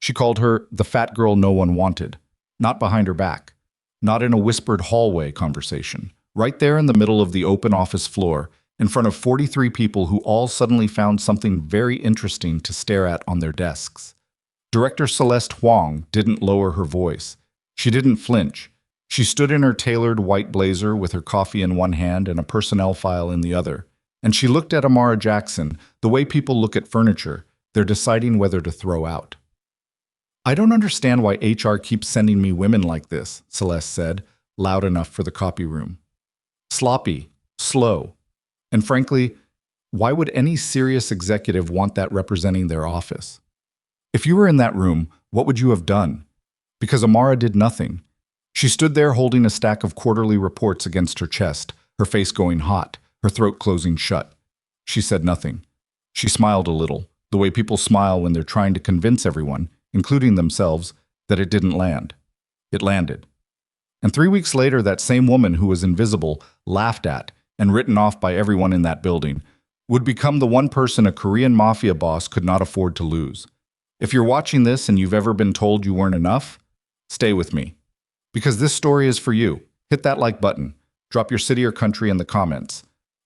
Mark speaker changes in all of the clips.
Speaker 1: She called her the fat girl no one wanted, not behind her back, not in a whispered hallway conversation, right there in the middle of the open office floor, in front of 43 people who all suddenly found something very interesting to stare at on their desks. Director Celeste Huang didn't lower her voice. She didn't flinch. She stood in her tailored white blazer with her coffee in one hand and a personnel file in the other. And she looked at Amara Jackson the way people look at furniture. They're deciding whether to throw out. "I don't understand why HR keeps sending me women like this," Celeste said, loud enough for the copy room. "Sloppy, slow, and frankly, why would any serious executive want that representing their office? If you were in that room, what would you have done?" Because Amara did nothing. She stood there holding a stack of quarterly reports against her chest, her face going hot, her throat closing shut. She said nothing. She smiled a little, the way people smile when they're trying to convince everyone, including themselves, that it didn't land. It landed. And 3 weeks later, that same woman who was invisible, laughed at, and written off by everyone in that building, would become the one person a Korean Mafia boss could not afford to lose. If you're watching this and you've ever been told you weren't enough, stay with me. Because this story is for you. Hit that like button. Drop your city or country in the comments.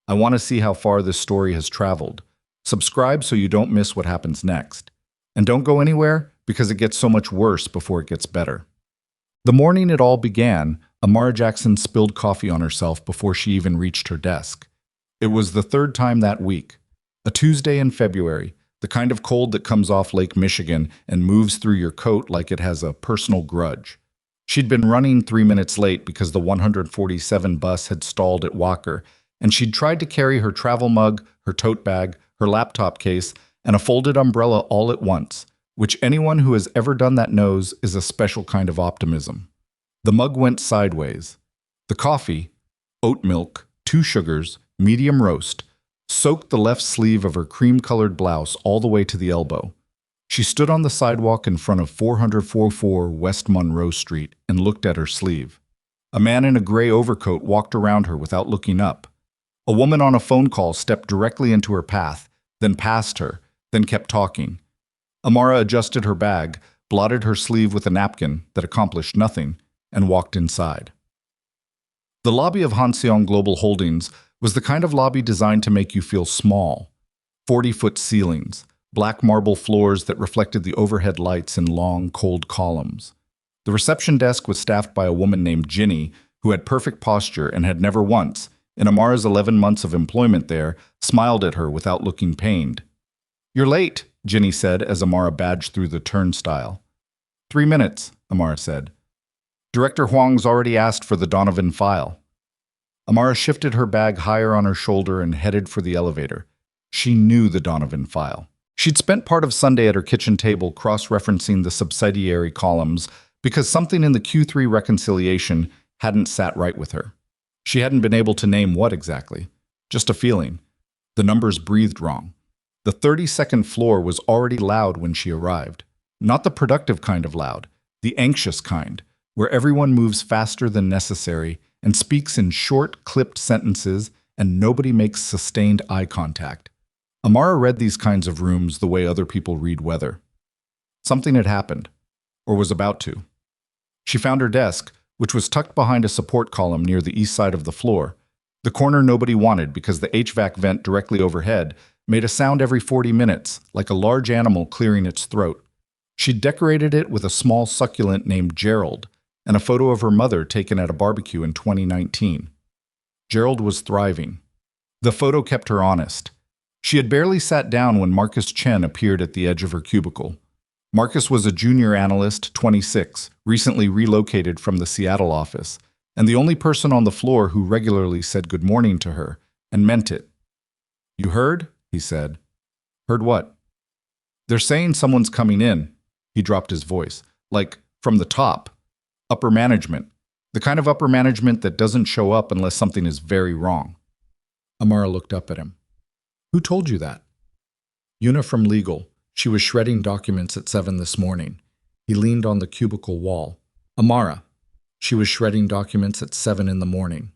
Speaker 1: I want to see how far this story has traveled. Subscribe so you don't miss what happens next. And don't go anywhere, because it gets so much worse before it gets better. The morning it all began, Amara Jackson spilled coffee on herself before she even reached her desk. It was the third time that week. A Tuesday in February, the kind of cold that comes off Lake Michigan and moves through your coat like it has a personal grudge. She'd been running 3 minutes late because the 147 bus had stalled at Walker, and she'd tried to carry her travel mug, her tote bag, her laptop case, and a folded umbrella all at once, which anyone who has ever done that knows is a special kind of optimism. The mug went sideways. The coffee, oat milk, 2 sugars, medium roast, soaked the left sleeve of her cream-colored blouse all the way to the elbow. She stood on the sidewalk in front of 444 West Monroe Street and looked at her sleeve. A man in a gray overcoat walked around her without looking up. A woman on a phone call stepped directly into her path, then passed her, then kept talking. Amara adjusted her bag, blotted her sleeve with a napkin that accomplished nothing, and walked inside. The lobby of Hanseong Global Holdings was the kind of lobby designed to make you feel small. 40-foot ceilings, black marble floors that reflected the overhead lights in long, cold columns. The reception desk was staffed by a woman named Ginny, who had perfect posture and had never once, in Amara's 11 months of employment there, smiled at her without looking pained. "You're late," Ginny said as Amara badged through the turnstile. 3 minutes, Amara said. "Director Huang's already asked for the Donovan file." Amara shifted her bag higher on her shoulder and headed for the elevator. She knew the Donovan file. She'd spent part of Sunday at her kitchen table cross-referencing the subsidiary columns because something in the Q3 reconciliation hadn't sat right with her. She hadn't been able to name what exactly. Just a feeling. The numbers breathed wrong. The 32nd floor was already loud when she arrived. Not the productive kind of loud, the anxious kind, where everyone moves faster than necessary and speaks in short, clipped sentences and nobody makes sustained eye contact. Amara read these kinds of rooms the way other people read weather. Something had happened, or was about to. She found her desk, which was tucked behind a support column near the east side of the floor, the corner nobody wanted because the HVAC vent directly overhead made a sound every 40 minutes, like a large animal clearing its throat. She'd decorated it with a small succulent named Gerald, and a photo of her mother taken at a barbecue in 2019. Gerald was thriving. The photo kept her honest. She had barely sat down when Marcus Chen appeared at the edge of her cubicle. Marcus was a junior analyst, 26, recently relocated from the Seattle office, and the only person on the floor who regularly said good morning to her, and meant it. "You heard?" he said. "Heard what?" "They're saying someone's coming in." He dropped his voice. "Like, from the top. Upper management. The kind of upper management that doesn't show up unless something is very wrong." Amara looked up at him. "Who told you that?" "Una from legal. She was shredding documents at 7 this morning." He leaned on the cubicle wall. "Amara. She was shredding documents at 7 in the morning."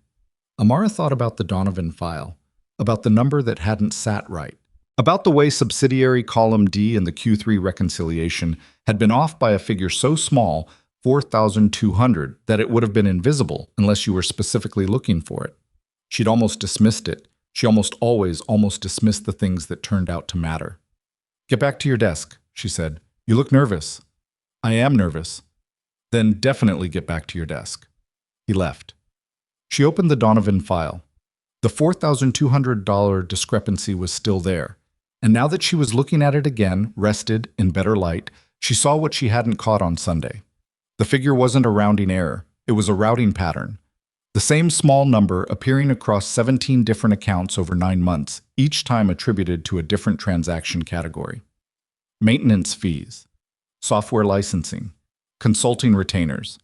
Speaker 1: Amara thought about the Donovan file, about the number that hadn't sat right. About the way subsidiary column D in the Q3 reconciliation had been off by a figure so small, 4,200, that it would have been invisible unless you were specifically looking for it. She'd almost dismissed it. She almost always almost dismissed the things that turned out to matter. "Get back to your desk," she said. "You look nervous." "I am nervous." "Then definitely get back to your desk." He left. She opened the Donovan file. The $4,200 discrepancy was still there. And now that she was looking at it again, rested, in better light, she saw what she hadn't caught on Sunday. The figure wasn't a rounding error. It was a routing pattern. The same small number appearing across 17 different accounts over 9 months, each time attributed to a different transaction category. Maintenance fees, software licensing, consulting retainers.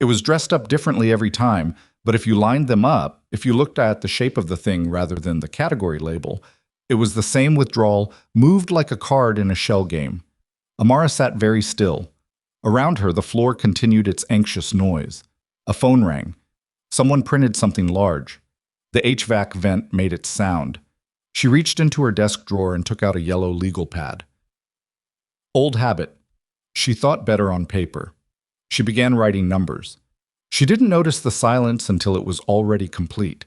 Speaker 1: It was dressed up differently every time, but if you lined them up, if you looked at the shape of the thing rather than the category label, it was the same withdrawal, moved like a card in a shell game. Amara sat very still. Around her, the floor continued its anxious noise. A phone rang. Someone printed something large. The HVAC vent made its sound. She reached into her desk drawer and took out a yellow legal pad. Old habit. She thought better on paper. She began writing numbers. She didn't notice the silence until it was already complete.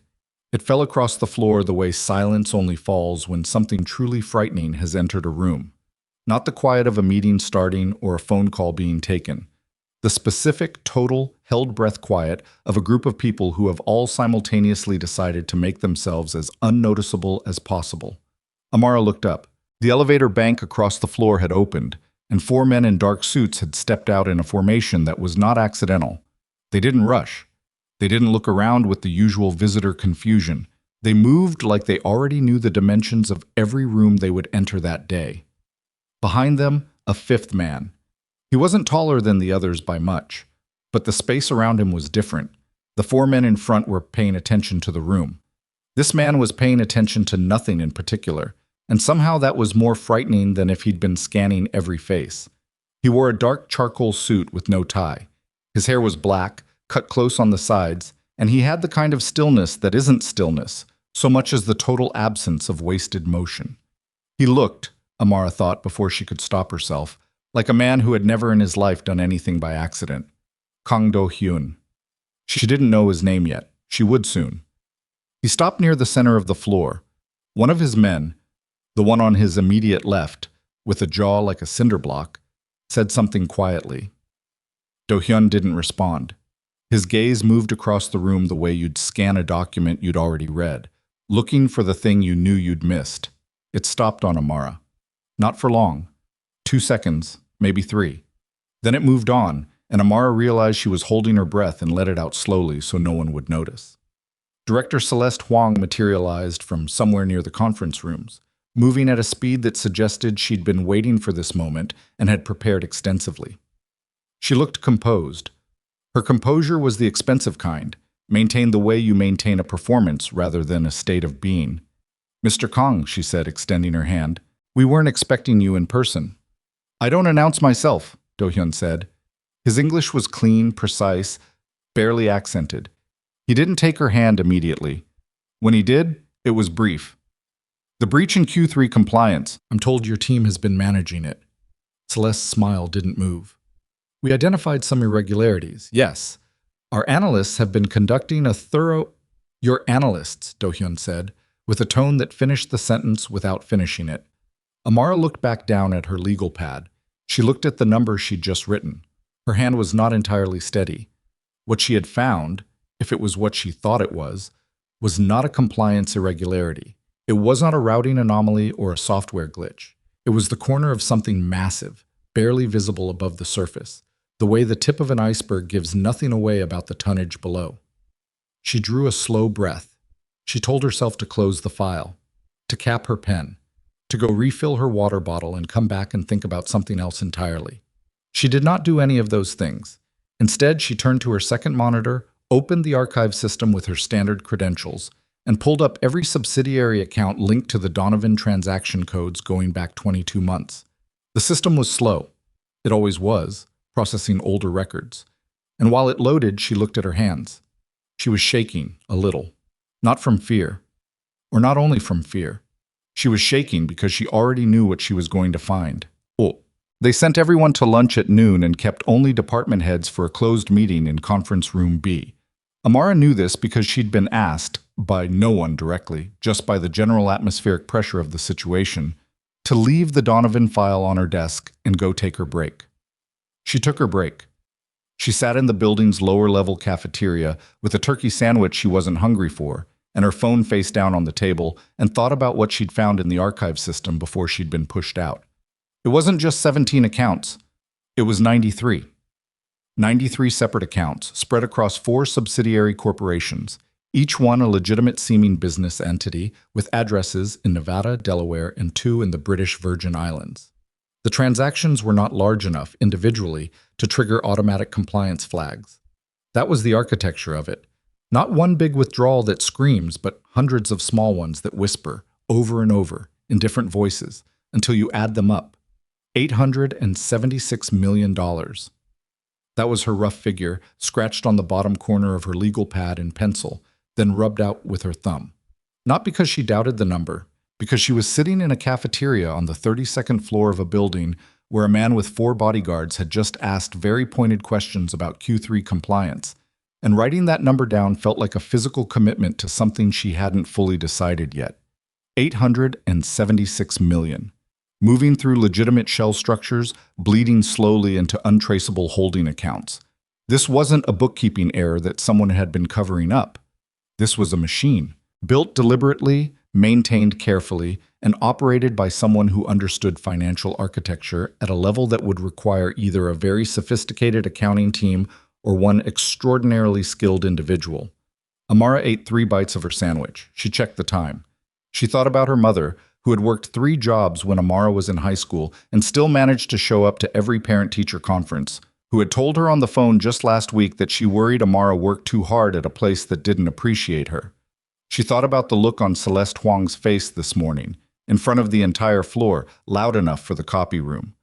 Speaker 1: It fell across the floor the way silence only falls when something truly frightening has entered a room. Not the quiet of a meeting starting or a phone call being taken. The specific, total, held-breath quiet of a group of people who have all simultaneously decided to make themselves as unnoticeable as possible. Amara looked up. The elevator bank across the floor had opened, and 4 men in dark suits had stepped out in a formation that was not accidental. They didn't rush. They didn't look around with the usual visitor confusion. They moved like they already knew the dimensions of every room they would enter that day. Behind them, a 5th man. He wasn't taller than the others by much, but the space around him was different. The 4 men in front were paying attention to the room. This man was paying attention to nothing in particular, and somehow that was more frightening than if he'd been scanning every face. He wore a dark charcoal suit with no tie. His hair was black, cut close on the sides, and he had the kind of stillness that isn't stillness, so much as the total absence of wasted motion. He looked, Amara thought before she could stop herself, like a man who had never in his life done anything by accident. Kang Do-hyun. She didn't know his name yet. She would soon. He stopped near the center of the floor. One of his men, the one on his immediate left, with a jaw like a cinder block, said something quietly. Do-hyun didn't respond. His gaze moved across the room the way you'd scan a document you'd already read, looking for the thing you knew you'd missed. It stopped on Amara. Not for long. 2 seconds, maybe 3. Then it moved on, and Amara realized she was holding her breath and let it out slowly so no one would notice. Director Celeste Huang materialized from somewhere near the conference rooms, moving at a speed that suggested she'd been waiting for this moment and had prepared extensively. She looked composed. Her composure was the expensive kind, maintained the way you maintain a performance rather than a state of being. "Mr. Kang," she said, extending her hand, "we weren't expecting you in person." "I don't announce myself," Do-hyun said. His English was clean, precise, barely accented. He didn't take her hand immediately. When he did, it was brief. "The breach in Q3 compliance. I'm told your team has been managing it." Celeste's smile didn't move. "We identified some irregularities, yes. Our analysts have been conducting a thorough—" "Your analysts," Do-hyun said, with a tone that finished the sentence without finishing it. Amara looked back down at her legal pad. She looked at the number she'd just written. Her hand was not entirely steady. What she had found, if it was what she thought it was not a compliance irregularity. It was not a routing anomaly or a software glitch. It was the corner of something massive, barely visible above the surface, the way the tip of an iceberg gives nothing away about the tonnage below. She drew a slow breath. She told herself to close the file, to cap her pen, to go refill her water bottle and come back and think about something else entirely. She did not do any of those things. Instead, she turned to her second monitor, opened the archive system with her standard credentials, and pulled up every subsidiary account linked to the Donovan transaction codes going back 22 months. The system was slow. It always was, processing older records. And while it loaded, she looked at her hands. She was shaking, a little. Not from fear. Or not only from fear. She was shaking because she already knew what she was going to find. Oh. They sent everyone to lunch at noon and kept only department heads for a closed meeting in conference room B. Amara knew this because she'd been asked, by no one directly, just by the general atmospheric pressure of the situation, to leave the Donovan file on her desk and go take her break. She took her break. She sat in the building's lower-level cafeteria with a turkey sandwich she wasn't hungry for, and her phone face down on the table, and thought about what she'd found in the archive system before she'd been pushed out. It wasn't just 17 accounts. It was 93. 93 separate accounts spread across 4 subsidiary corporations, each one a legitimate-seeming business entity with addresses in Nevada, Delaware, and 2 in the British Virgin Islands. The transactions were not large enough individually to trigger automatic compliance flags. That was the architecture of it. Not one big withdrawal that screams, but hundreds of small ones that whisper, over and over, in different voices, until you add them up. $876 million. That was her rough figure, scratched on the bottom corner of her legal pad in pencil, then rubbed out with her thumb. Not because she doubted the number, because she was sitting in a cafeteria on the 32nd floor of a building where a man with 4 bodyguards had just asked very pointed questions about Q3 compliance, and writing that number down felt like a physical commitment to something she hadn't fully decided yet. 876 million. Moving through legitimate shell structures, bleeding slowly into untraceable holding accounts. This wasn't a bookkeeping error that someone had been covering up. This was a machine, built deliberately, maintained carefully, and operated by someone who understood financial architecture at a level that would require either a very sophisticated accounting team or one extraordinarily skilled individual. Amara ate 3 bites of her sandwich. She checked the time. She thought about her mother, who had worked 3 jobs when Amara was in high school and still managed to show up to every parent-teacher conference, who had told her on the phone just last week that she worried Amara worked too hard at a place that didn't appreciate her. She thought about the look on Celeste Huang's face this morning, in front of the entire floor, loud enough for the copy room.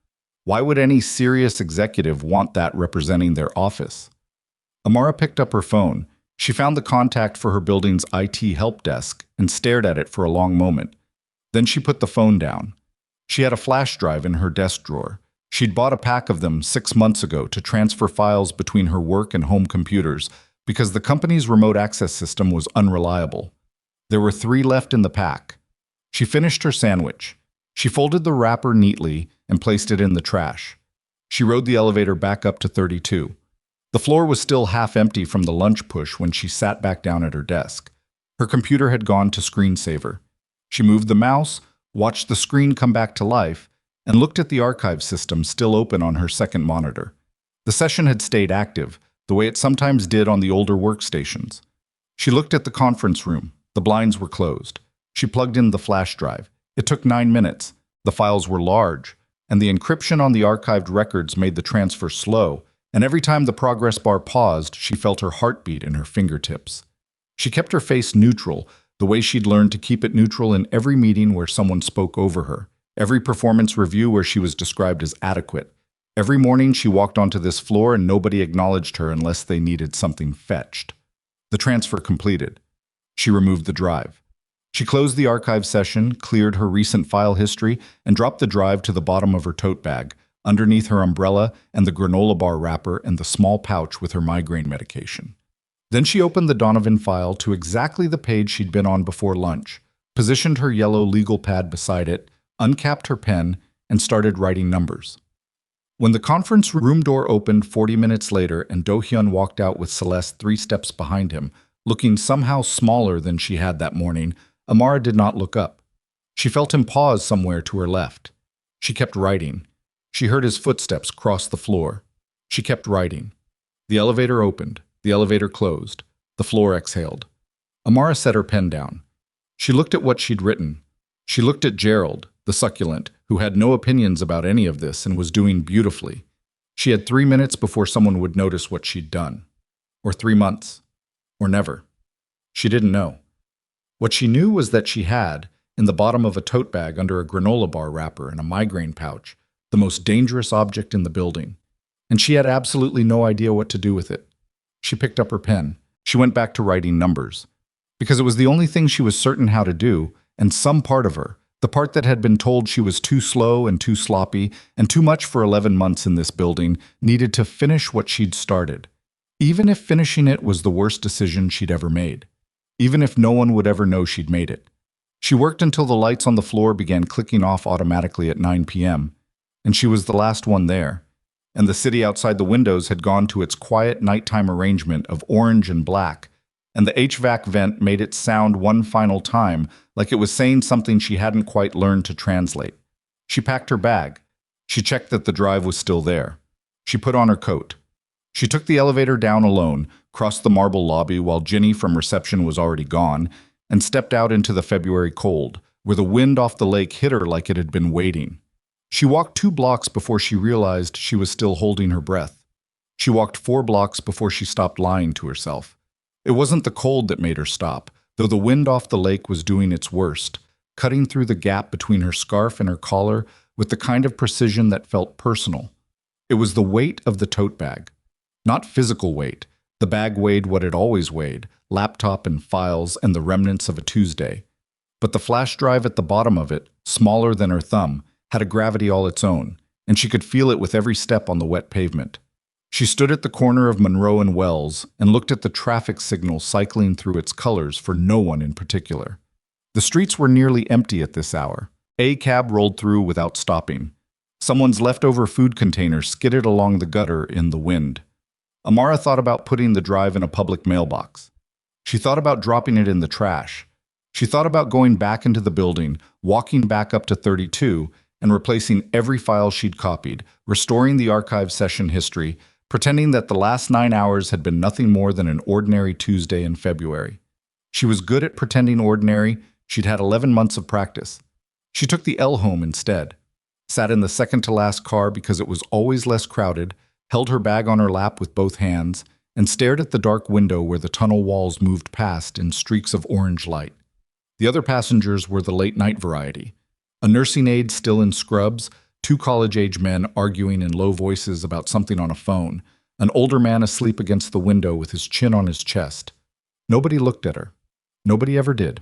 Speaker 1: Why would any serious executive want that representing their office? Amara picked up her phone. She found the contact for her building's IT help desk and stared at it for a long moment. Then she put the phone down. She had a flash drive in her desk drawer. She'd bought a pack of them 6 months ago to transfer files between her work and home computers because the company's remote access system was unreliable. There were 3 left in the pack. She finished her sandwich. She folded the wrapper neatly and placed it in the trash. She rode the elevator back up to 32. The floor was still half empty from the lunch push when she sat back down at her desk. Her computer had gone to screensaver. She moved the mouse, watched the screen come back to life, and looked at the archive system still open on her second monitor. The session had stayed active, the way it sometimes did on the older workstations. She looked at the conference room. The blinds were closed. She plugged in the flash drive. It took 9 minutes. The files were large, and the encryption on the archived records made the transfer slow, and every time the progress bar paused, she felt her heartbeat in her fingertips. She kept her face neutral, the way she'd learned to keep it neutral in every meeting where someone spoke over her, every performance review where she was described as adequate. Every morning she walked onto this floor and nobody acknowledged her unless they needed something fetched. The transfer completed. She removed the drive. She closed the archive session, cleared her recent file history, and dropped the drive to the bottom of her tote bag, underneath her umbrella and the granola bar wrapper and the small pouch with her migraine medication. Then she opened the Donovan file to exactly the page she'd been on before lunch, positioned her yellow legal pad beside it, uncapped her pen, and started writing numbers. When the conference room door opened 40 minutes later and Do-hyun walked out with Celeste 3 steps behind him, looking somehow smaller than she had that morning, Amara did not look up. She felt him pause somewhere to her left. She kept writing. She heard his footsteps cross the floor. She kept writing. The elevator opened. The elevator closed. The floor exhaled. Amara set her pen down. She looked at what she'd written. She looked at Gerald, the succulent, who had no opinions about any of this and was doing beautifully. She had 3 minutes before someone would notice what she'd done. Or 3 months. Or never. She didn't know. What she knew was that she had, in the bottom of a tote bag under a granola bar wrapper and a migraine pouch, the most dangerous object in the building. And she had absolutely no idea what to do with it. She picked up her pen. She went back to writing numbers. Because it was the only thing she was certain how to do, and some part of her, The part that had been told she was too slow and too sloppy and too much for 11 months in this building needed to finish what she'd started. Even if finishing it was the worst decision she'd ever made. Even if no one would ever know she'd made it. She worked until the lights on the floor began clicking off automatically at 9 p.m., and she was the last one there. And the city outside the windows had gone to its quiet nighttime arrangement of orange and black, and the HVAC vent made it sound one final time like it was saying something she hadn't quite learned to translate. She packed her bag. She checked that the drive was still there. She put on her coat. She took the elevator down alone, crossed the marble lobby while Ginny from reception was already gone, and stepped out into the February cold, where the wind off the lake hit her like it had been waiting. She walked 2 blocks before she realized she was still holding her breath. She walked 4 blocks before she stopped lying to herself. It wasn't the cold that made her stop, though the wind off the lake was doing its worst, cutting through the gap between her scarf and her collar with the kind of precision that felt personal. It was the weight of the tote bag. Not physical weight. The bag weighed what it always weighed, laptop and files and the remnants of a Tuesday. But the flash drive at the bottom of it, smaller than her thumb, had a gravity all its own, and she could feel it with every step on the wet pavement. She stood at the corner of Monroe and Wells and looked at the traffic signal cycling through its colors for no one in particular. The streets were nearly empty at this hour. A cab rolled through without stopping. Someone's leftover food container skidded along the gutter in the wind. Amara thought about putting the drive in a public mailbox. She thought about dropping it in the trash. She thought about going back into the building, walking back up to 32, and replacing every file she'd copied, restoring the archive session history, pretending that the last 9 hours had been nothing more than an ordinary Tuesday in February. She was good at pretending ordinary. She'd had 11 months of practice. She took the L home instead, sat in the second-to-last car because it was always less crowded, held her bag on her lap with both hands, and stared at the dark window where the tunnel walls moved past in streaks of orange light. The other passengers were the late-night variety. A nursing aide still in scrubs, 2 college-age men arguing in low voices about something on a phone, an older man asleep against the window with his chin on his chest. Nobody looked at her. Nobody ever did.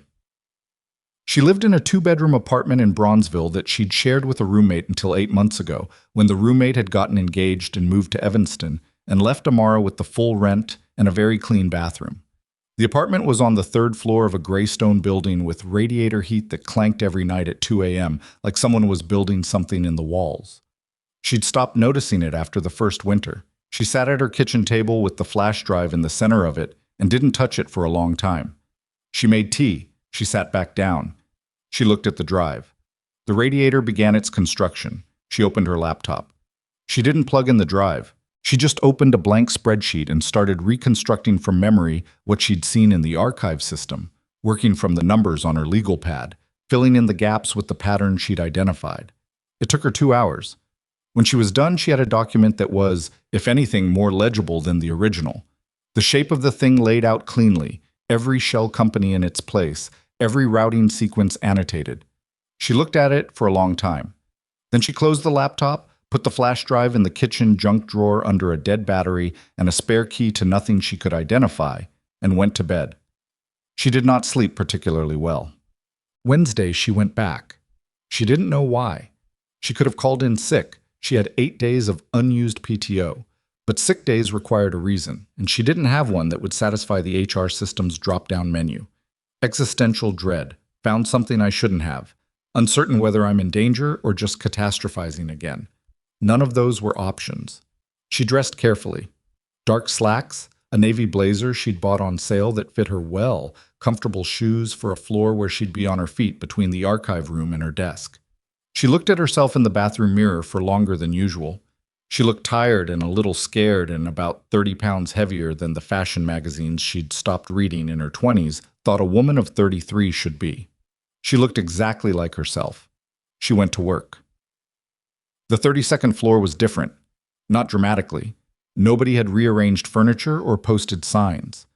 Speaker 1: She lived in a 2-bedroom apartment in Bronzeville that she'd shared with a roommate until 8 months ago, when the roommate had gotten engaged and moved to Evanston, and left Amara with the full rent and a very clean bathroom. The apartment was on the 3rd floor of a gray stone building with radiator heat that clanked every night at 2 a.m., like someone was building something in the walls. She'd stopped noticing it after the first winter. She sat at her kitchen table with the flash drive in the center of it and didn't touch it for a long time. She made tea. She sat back down. She looked at the drive. The radiator began its construction. She opened her laptop. She didn't plug in the drive. She just opened a blank spreadsheet and started reconstructing from memory what she'd seen in the archive system, working from the numbers on her legal pad, filling in the gaps with the patterns she'd identified. It took her 2 hours. When she was done, she had a document that was, if anything, more legible than the original. The shape of the thing laid out cleanly, every shell company in its place, every routing sequence annotated. She looked at it for a long time. Then she closed the laptop, put the flash drive in the kitchen junk drawer under a dead battery and a spare key to nothing she could identify, and went to bed. She did not sleep particularly well. Wednesday, she went back. She didn't know why. She could have called in sick. She had 8 days of unused PTO. But sick days required a reason, and she didn't have one that would satisfy the HR system's drop-down menu. Existential dread. Found something I shouldn't have. Uncertain whether I'm in danger or just catastrophizing again. None of those were options. She dressed carefully. Dark slacks, a navy blazer she'd bought on sale that fit her well, comfortable shoes for a floor where she'd be on her feet between the archive room and her desk. She looked at herself in the bathroom mirror for longer than usual. She looked tired and a little scared and about 30 pounds heavier than the fashion magazines she'd stopped reading in her 20s thought a woman of 33 should be. She looked exactly like herself. She went to work. The 32nd floor was different, not dramatically. Nobody had rearranged furniture or posted signs.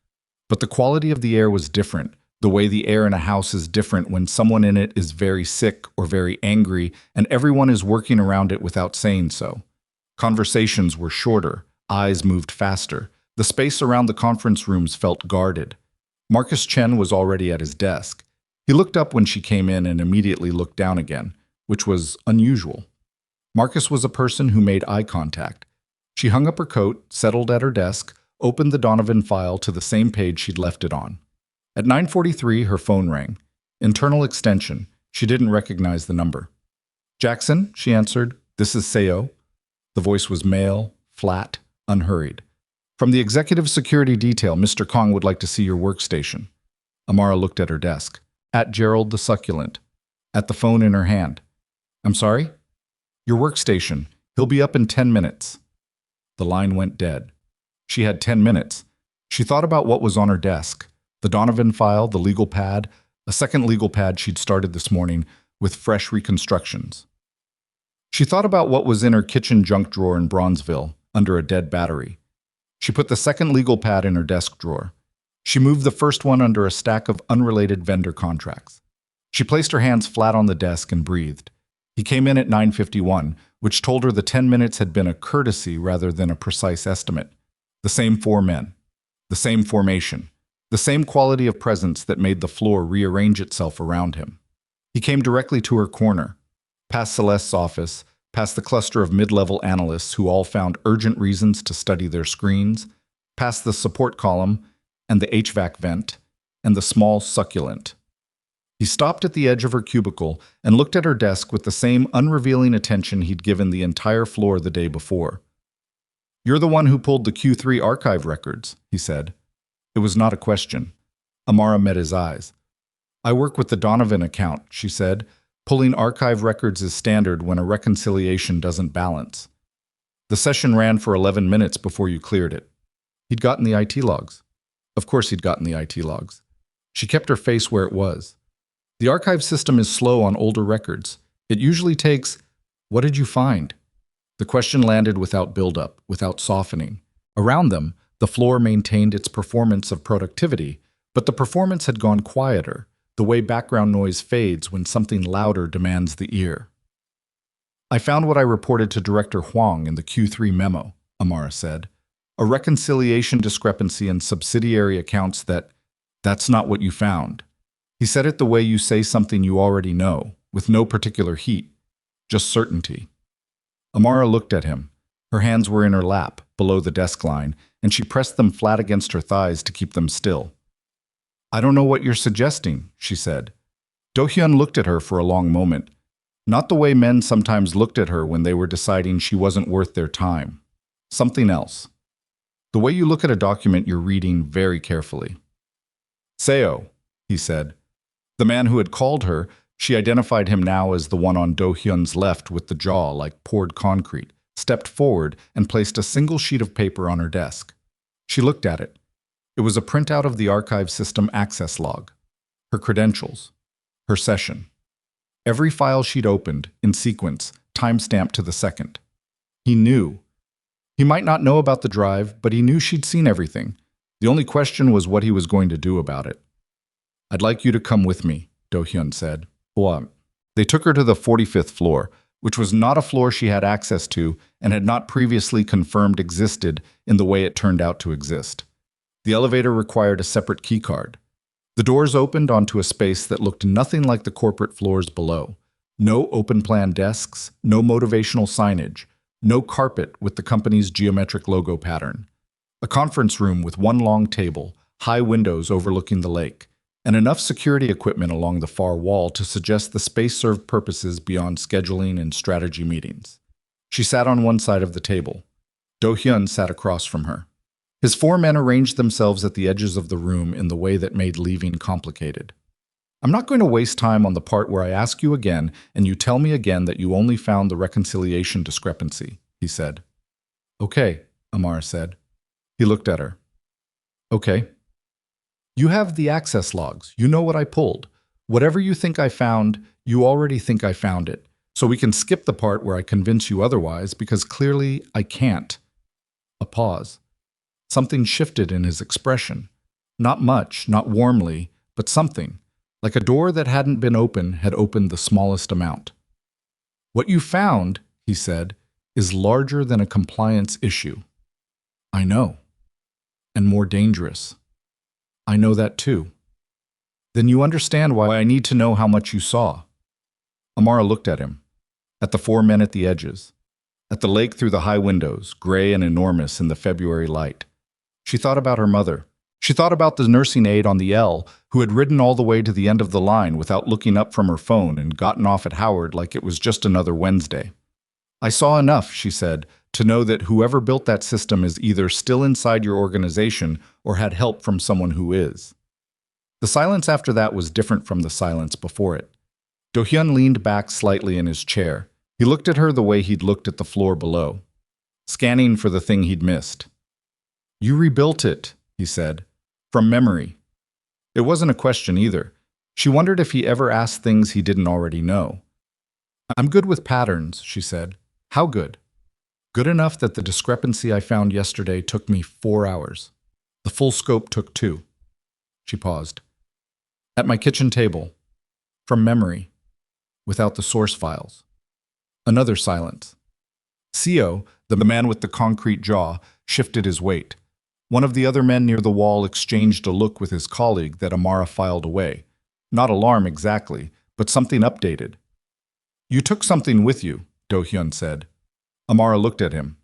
Speaker 1: But the quality of the air was different, the way the air in a house is different when someone in it is very sick or very angry and everyone is working around it without saying so. Conversations were shorter, eyes moved faster. The space around the conference rooms felt guarded. Marcus Chen was already at his desk. He looked up when she came in and immediately looked down again, which was unusual. Marcus was a person who made eye contact. She hung up her coat, settled at her desk, opened the Donovan file to the same page she'd left it on. At 9:43, her phone rang. Internal extension. She didn't recognize the number. "Jackson," she answered. "This is Seo." The voice was male, flat, unhurried. "From the executive security detail, Mr. Kong would like to see your workstation." Amara looked at her desk. At Gerald the Succulent. At the phone in her hand. "I'm sorry?" "Your workstation. He'll be up in 10 minutes. The line went dead. She had 10 minutes. She thought about what was on her desk. The Donovan file, the legal pad, a second legal pad she'd started this morning with fresh reconstructions. She thought about what was in her kitchen junk drawer in Bronzeville, under a dead battery. She put the second legal pad in her desk drawer. She moved the first one under a stack of unrelated vendor contracts. She placed her hands flat on the desk and breathed. He came in at 9:51, which told her the 10 minutes had been a courtesy rather than a precise estimate. The same 4 men. The same formation. The same quality of presence that made the floor rearrange itself around him. He came directly to her corner, past Celeste's office, past the cluster of mid-level analysts who all found urgent reasons to study their screens, past the support column, and the HVAC vent, and the small succulent. He stopped at the edge of her cubicle and looked at her desk with the same unrevealing attention he'd given the entire floor the day before. "You're the one who pulled the Q3 archive records," he said. It was not a question. Amara met his eyes. "I work with the Donovan account," she said. "Pulling archive records is standard when a reconciliation doesn't balance. The session ran for 11 minutes before you cleared it." He'd gotten the IT logs. Of course he'd gotten the IT logs. She kept her face where it was. "The archive system is slow on older records. It usually takes—" "What did you find?" The question landed without buildup, without softening. Around them, the floor maintained its performance of productivity, but the performance had gone quieter, the way background noise fades when something louder demands the ear. "I found what I reported to Director Huang in the Q3 memo," Amara said. "A reconciliation discrepancy in subsidiary accounts that's not what you found." He said it the way you say something you already know, with no particular heat, just certainty. Amara looked at him. Her hands were in her lap, below the desk line, and she pressed them flat against her thighs to keep them still. "I don't know what you're suggesting," she said. Do-hyun looked at her for a long moment, not the way men sometimes looked at her when they were deciding she wasn't worth their time. Something else. The way you look at a document you're reading very carefully. "Seo," he said. The man who had called her, she identified him now as the one on Do-hyun's left with the jaw like poured concrete, stepped forward and placed a single sheet of paper on her desk. She looked at it. It was a printout of the archive system access log. Her credentials. Her session. Every file she'd opened, in sequence, time-stamped to the second. He knew. He might not know about the drive, but he knew she'd seen everything. The only question was what he was going to do about it. "I'd like you to come with me," Do-hyun said. "What?" They took her to the 45th floor, which was not a floor she had access to and had not previously confirmed existed in the way it turned out to exist. The elevator required a separate keycard. The doors opened onto a space that looked nothing like the corporate floors below. No open-plan desks, no motivational signage, no carpet with the company's geometric logo pattern. A conference room with one long table, high windows overlooking the lake, and enough security equipment along the far wall to suggest the space served purposes beyond scheduling and strategy meetings. She sat on one side of the table. Do-hyun sat across from her. His 4 men arranged themselves at the edges of the room in the way that made leaving complicated. "I'm not going to waste time on the part where I ask you again and you tell me again that you only found the reconciliation discrepancy," he said. "Okay," Amara said. He looked at her. "Okay. You have the access logs. You know what I pulled. Whatever you think I found, you already think I found it. So we can skip the part where I convince you otherwise, because clearly I can't." A pause. Something shifted in his expression. Not much, not warmly, but something. Like a door that hadn't been open had opened the smallest amount. "What you found," he said, "is larger than a compliance issue." "I know. And more dangerous." "I know that too." Then you understand why I need to know how much you saw. Amara looked at him, at the four men at the edges, at the lake through the high windows, gray and enormous in the February light. She thought about her mother. She thought about the nursing aide on the L who had ridden all the way to the end of the line without looking up from her phone and gotten off at Howard like it was just another Wednesday. I saw enough, she said, to know that whoever built that system is either still inside your organization or had help from someone who is. The silence after that was different from the silence before it. Do-hyun leaned back slightly in his chair. He looked at her the way he'd looked at the floor below, scanning for the thing he'd missed. You rebuilt it, he said, from memory. It wasn't a question either. She wondered if he ever asked things he didn't already know. I'm good with patterns, she said. How good? Good enough that the discrepancy I found yesterday took me 4 hours. The full scope took 2. She paused. At my kitchen table. From memory. Without the source files. Another silence. Seo, the man with the concrete jaw, shifted his weight. One of the other men near the wall exchanged a look with his colleague that Amara filed away. Not alarm exactly, but something updated. You took something with you, Do-hyun said. Amara looked at him.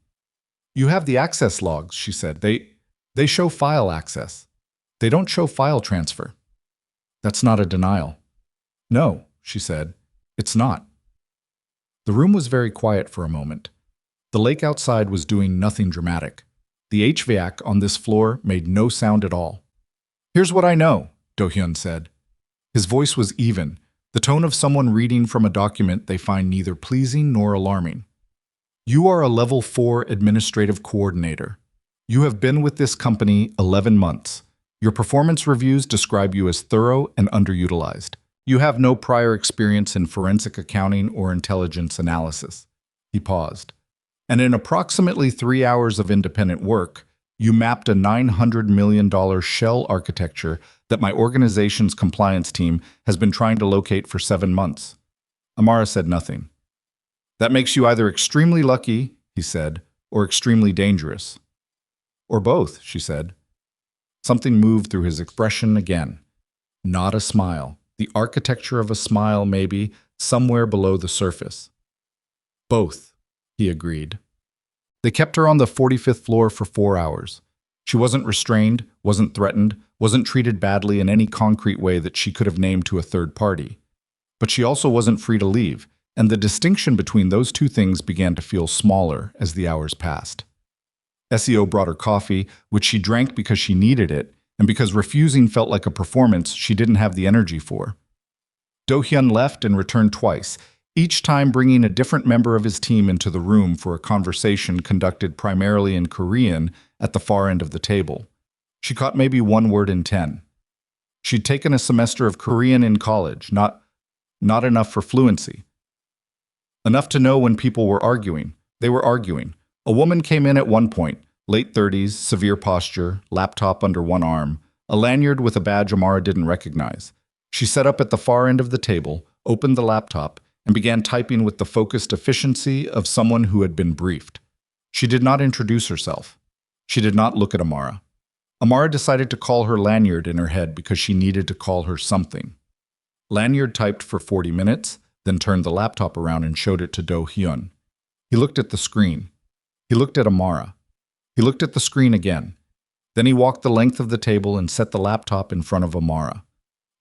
Speaker 1: You have the access logs, she said. They show file access. They don't show file transfer. That's not a denial. No, she said. It's not. The room was very quiet for a moment. The lake outside was doing nothing dramatic. The HVAC on this floor made no sound at all. Here's what I know, Do-hyun said. His voice was even, the tone of someone reading from a document they find neither pleasing nor alarming. You are a level 4 administrative coordinator. You have been with this company 11 months. Your performance reviews describe you as thorough and underutilized. You have no prior experience in forensic accounting or intelligence analysis. He paused. And in approximately 3 hours of independent work, you mapped a $900 million shell architecture that my organization's compliance team has been trying to locate for 7 months. Amara said nothing. That makes you either extremely lucky, he said, or extremely dangerous. Or both, she said. Something moved through his expression again. Not a smile. The architecture of a smile, maybe, somewhere below the surface. Both, he agreed. They kept her on the 45th floor for 4 hours. She wasn't restrained, wasn't threatened, wasn't treated badly in any concrete way that she could have named to a third party. But she also wasn't free to leave, and the distinction between those two things began to feel smaller as the hours passed. SEO brought her coffee, which she drank because she needed it, and because refusing felt like a performance she didn't have the energy for. Do-hyun left and returned twice, each time bringing a different member of his team into the room for a conversation conducted primarily in Korean at the far end of the table. She caught maybe 1 word in 10. She'd taken a semester of Korean in college, not enough for fluency. Enough to know when people were arguing. They were arguing. A woman came in at one point, late 30s, severe posture, laptop under one arm, a lanyard with a badge Amara didn't recognize. She sat up at the far end of the table, opened the laptop, and began typing with the focused efficiency of someone who had been briefed. She did not introduce herself. She did not look at Amara. Amara decided to call her Lanyard in her head because she needed to call her something. Lanyard typed for 40 minutes, then turned the laptop around and showed it to Do-hyun. He looked at the screen. He looked at Amara. He looked at the screen again. Then he walked the length of the table and set the laptop in front of Amara.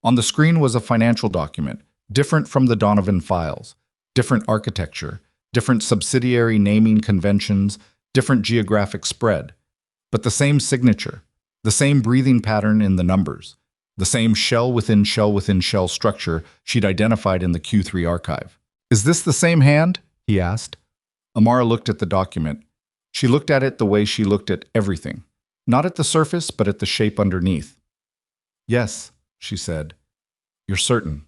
Speaker 1: On the screen was a financial document, different from the Donovan files, different architecture, different subsidiary naming conventions, different geographic spread, but the same signature, the same breathing pattern in the numbers, the same shell within shell within shell structure she'd identified in the Q3 archive. Is this the same hand? He asked. Amara looked at the document. She looked at it the way she looked at everything, not at the surface, but at the shape underneath. Yes, she said. You're certain.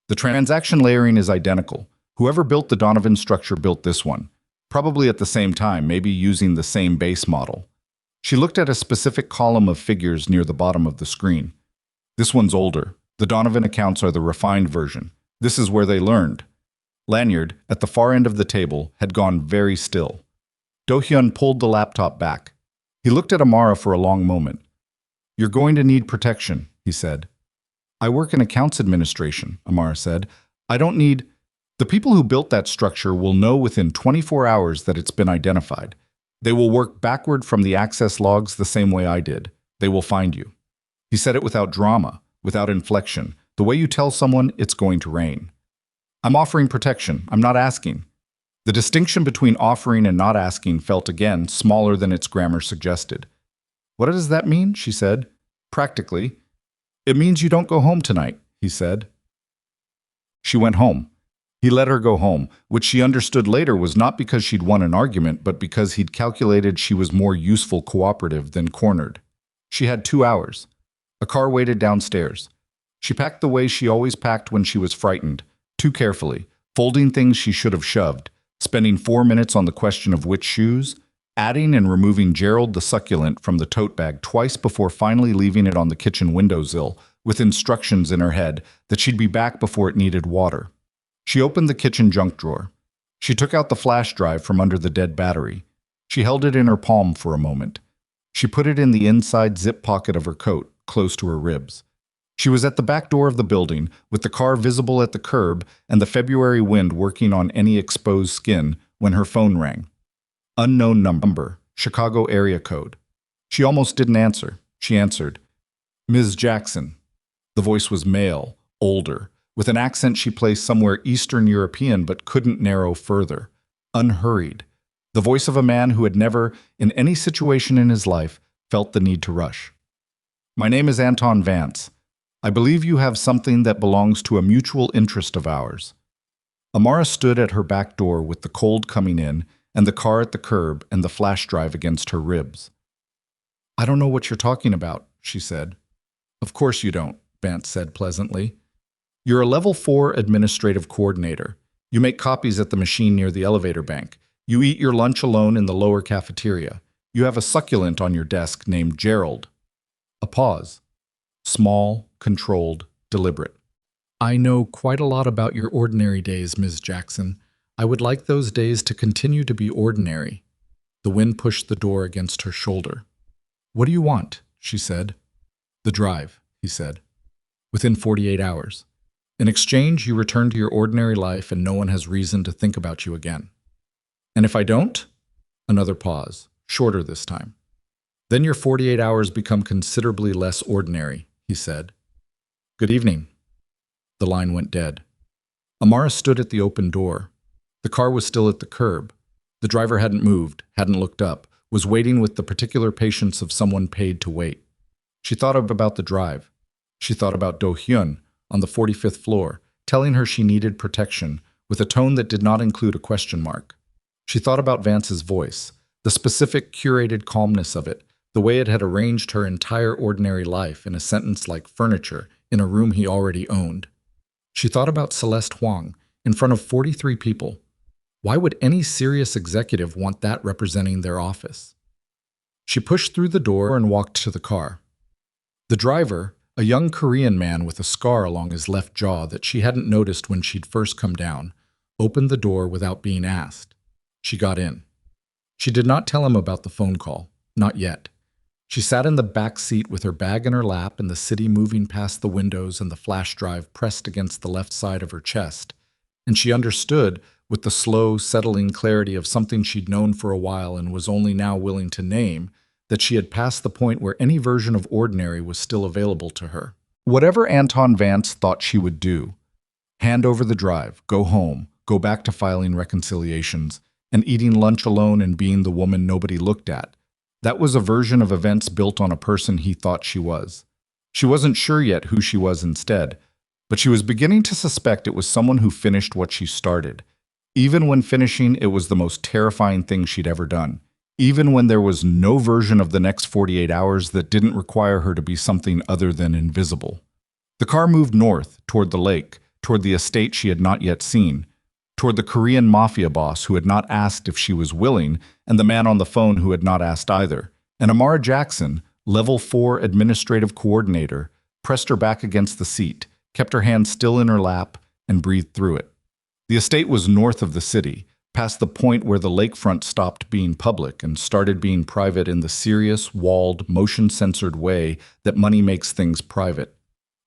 Speaker 1: The transaction layering is identical. Whoever built the Donovan structure built this one, probably at the same time, maybe using the same base model. She looked at a specific column of figures near the bottom of the screen. This one's older. The Donovan accounts are the refined version. This is where they learned. Lanyard, at the far end of the table, had gone very still. Do-hyun pulled the laptop back. He looked at Amara for a long moment. You're going to need protection, he said. I work in accounts administration, Amara said. I don't need... The people who built that structure will know within 24 hours that it's been identified. They will work backward from the access logs the same way I did. They will find you. He said it without drama, without inflection, the way you tell someone it's going to rain. I'm offering protection. I'm not asking. The distinction between offering and not asking felt again smaller than its grammar suggested. What does that mean? She said. Practically. It means you don't go home tonight, he said. She went home. He let her go home, which she understood later was not because she'd won an argument, but because he'd calculated she was more useful cooperative than cornered. She had 2 hours. A car waited downstairs. She packed the way she always packed when she was frightened, too carefully, folding things she should have shoved, spending 4 minutes on the question of which shoes, adding and removing Gerald the succulent from the tote bag twice before finally leaving it on the kitchen windowsill, with instructions in her head that she'd be back before it needed water. She opened the kitchen junk drawer. She took out the flash drive from under the dead battery. She held it in her palm for a moment. She put it in the inside zip pocket of her coat, close to her ribs. She was at the back door of the building, with the car visible at the curb and the February wind working on any exposed skin, when her phone rang. Unknown number, Chicago area code. She almost didn't answer. She answered. Ms. Jackson. The voice was male, older, with an accent she placed somewhere Eastern European but couldn't narrow further. Unhurried. The voice of a man who had never, in any situation in his life, felt the need to rush. My name is Anton Vance. I believe you have something that belongs to a mutual interest of ours. Amara stood at her back door with the cold coming in and the car at the curb and the flash drive against her ribs. I don't know what you're talking about, she said. Of course you don't, Vance said pleasantly. You're a level 4 administrative coordinator. You make copies at the machine near the elevator bank. You eat your lunch alone in the lower cafeteria. You have a succulent on your desk named Gerald. A pause. Small, controlled, deliberate. I know quite a lot about your ordinary days, Ms. Jackson. I would like those days to continue to be ordinary. The wind pushed the door against her shoulder. What do you want? She said. The drive, he said. Within 48 hours. In exchange, you return to your ordinary life and no one has reason to think about you again. And if I don't? Another pause, shorter this time. Then your 48 hours become considerably less ordinary, he said. Good evening. The line went dead. Amara stood at the open door. The car was still at the curb. The driver hadn't moved, hadn't looked up, was waiting with the particular patience of someone paid to wait. She thought about the drive. She thought about Do-hyun on the 45th floor, telling her she needed protection, with a tone that did not include a question mark. She thought about Vance's voice, the specific, curated calmness of it, the way it had arranged her entire ordinary life in a sentence like furniture in a room he already owned. She thought about Celeste Huang, in front of 43 people. Why would any serious executive want that representing their office? She pushed through the door and walked to the car. The driver, a young Korean man with a scar along his left jaw that she hadn't noticed when she'd first come down, opened the door without being asked. She got in. She did not tell him about the phone call, not yet. She sat in the back seat with her bag in her lap and the city moving past the windows and the flash drive pressed against the left side of her chest, and she understood, with the slow, settling clarity of something she'd known for a while and was only now willing to name, that she had passed the point where any version of ordinary was still available to her. Whatever Anton Vance thought she would do, hand over the drive, go home, go back to filing reconciliations, and eating lunch alone and being the woman nobody looked at, that was a version of events built on a person he thought she was. She wasn't sure yet who she was instead, but she was beginning to suspect it was someone who finished what she started. Even when finishing, it was the most terrifying thing she'd ever done. Even when there was no version of the next 48 hours that didn't require her to be something other than invisible. The car moved north, toward the lake, toward the estate she had not yet seen, toward the Korean Mafia Boss who had not asked if she was willing, and the man on the phone who had not asked either. And Amara Jackson, level 4 administrative coordinator, pressed her back against the seat, kept her hand still in her lap, and breathed through it. The estate was north of the city, past the point where the lakefront stopped being public and started being private in the serious, walled, motion-censored way that money makes things private.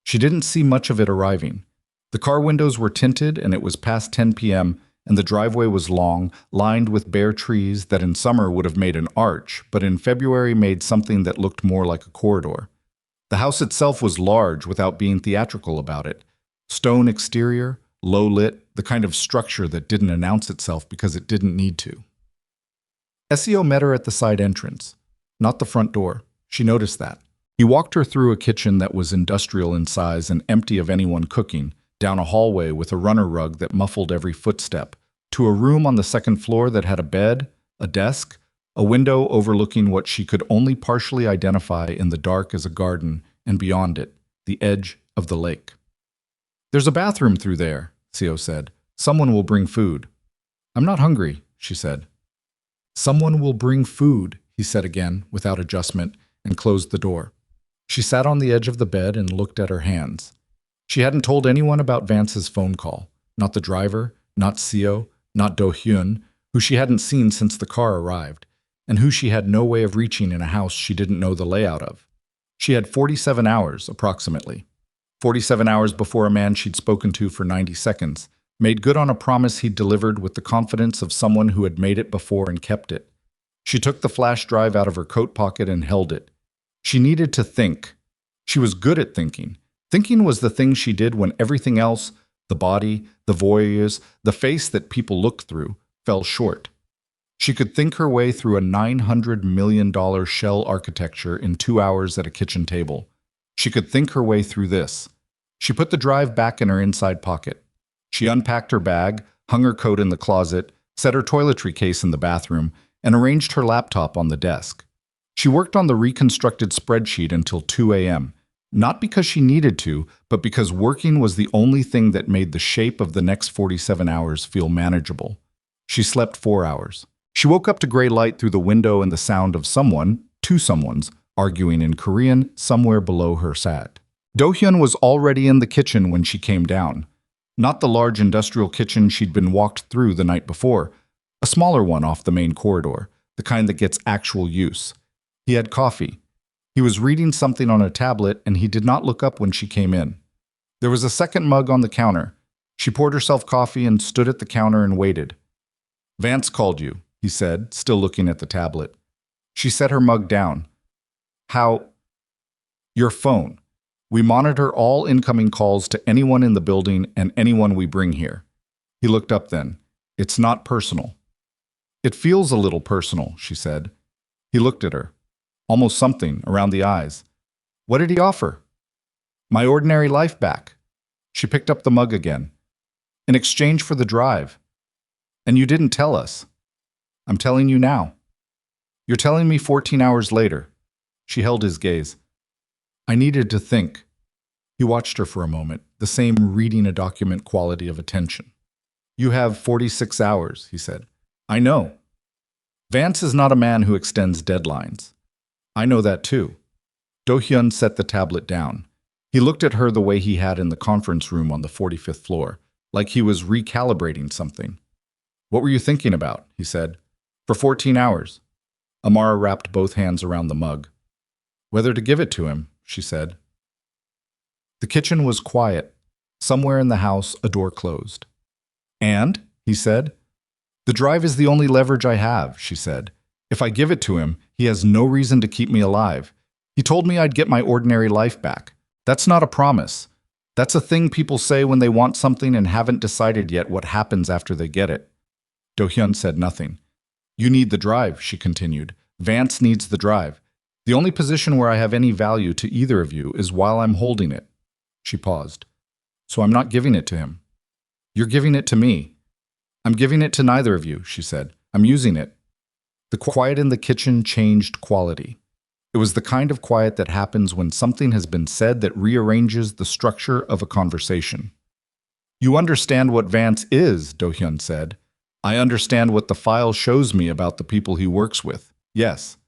Speaker 1: She didn't see much of it arriving. The car windows were tinted and it was past 10 p.m., and the driveway was long, lined with bare trees that in summer would have made an arch, but in February made something that looked more like a corridor. The house itself was large without being theatrical about it. Stone exterior, low lit, the kind of structure that didn't announce itself because it didn't need to. SEO met her at the side entrance, not the front door. She noticed that. He walked her through a kitchen that was industrial in size and empty of anyone cooking, down a hallway with a runner rug that muffled every footstep, to a room on the second floor that had a bed, a desk, a window overlooking what she could only partially identify in the dark as a garden, and beyond it, the edge of the lake. "There's a bathroom through there," Theo said. "Someone will bring food." "I'm not hungry," she said. "Someone will bring food," he said again, without adjustment, and closed the door. She sat on the edge of the bed and looked at her hands. She hadn't told anyone about Vance's phone call. Not the driver, not Seo, not Do-hyun, who she hadn't seen since the car arrived, and who she had no way of reaching in a house she didn't know the layout of. She had 47 hours, approximately. 47 hours before a man she'd spoken to for 90 seconds, made good on a promise he'd delivered with the confidence of someone who had made it before and kept it. She took the flash drive out of her coat pocket and held it. She needed to think. She was good at thinking. Thinking was the thing she did when everything else, the body, the voyeurs, the face that people looked through, fell short. She could think her way through a $900 million shell architecture in 2 hours at a kitchen table. She could think her way through this. She put the drive back in her inside pocket. She unpacked her bag, hung her coat in the closet, set her toiletry case in the bathroom, and arranged her laptop on the desk. She worked on the reconstructed spreadsheet until 2 a.m., not because she needed to, but because working was the only thing that made the shape of the next 47 hours feel manageable. She slept 4 hours. She woke up to gray light through the window and the sound of someone, two someones, arguing in Korean somewhere below her sat. Do-hyun was already in the kitchen when she came down. Not the large industrial kitchen she'd been walked through the night before, a smaller one off the main corridor, the kind that gets actual use. He had coffee. He was reading something on a tablet, and he did not look up when she came in. There was a second mug on the counter. She poured herself coffee and stood at the counter and waited. "Vance called you," he said, still looking at the tablet. She set her mug down. "How?" "Your phone. We monitor all incoming calls to anyone in the building and anyone we bring here." He looked up then. "It's not personal." "It feels a little personal," she said. He looked at her. Almost something around the eyes. "What did he offer?" "My ordinary life back." She picked up the mug again. "In exchange for the drive." "And you didn't tell us." "I'm telling you now." "You're telling me 14 hours later." She held his gaze. "I needed to think." He watched her for a moment, the same reading a document quality of attention. "You have 46 hours, he said. "I know." Vance is not a man who extends deadlines. "I know that too." Do-hyun set the tablet down. He looked at her the way he had in the conference room on the 45th floor, like he was recalibrating something. "What were you thinking about?" he said. "For 14 hours. Amara wrapped both hands around the mug. "Whether to give it to him," she said. The kitchen was quiet. Somewhere in the house, a door closed. "And?" he said. "The drive is the only leverage I have," she said. "If I give it to him, he has no reason to keep me alive. He told me I'd get my ordinary life back. That's not a promise. That's a thing people say when they want something and haven't decided yet what happens after they get it." Do-hyun said nothing. "You need the drive," she continued. "Vance needs the drive. The only position where I have any value to either of you is while I'm holding it." She paused. "So I'm not giving it to him." "You're giving it to me." "I'm giving it to neither of you," she said. "I'm using it." The quiet in the kitchen changed quality. It was the kind of quiet that happens when something has been said that rearranges the structure of a conversation. "You understand what Vance is," Do-hyun said. "I understand what the file shows me about the people he works with. Yes.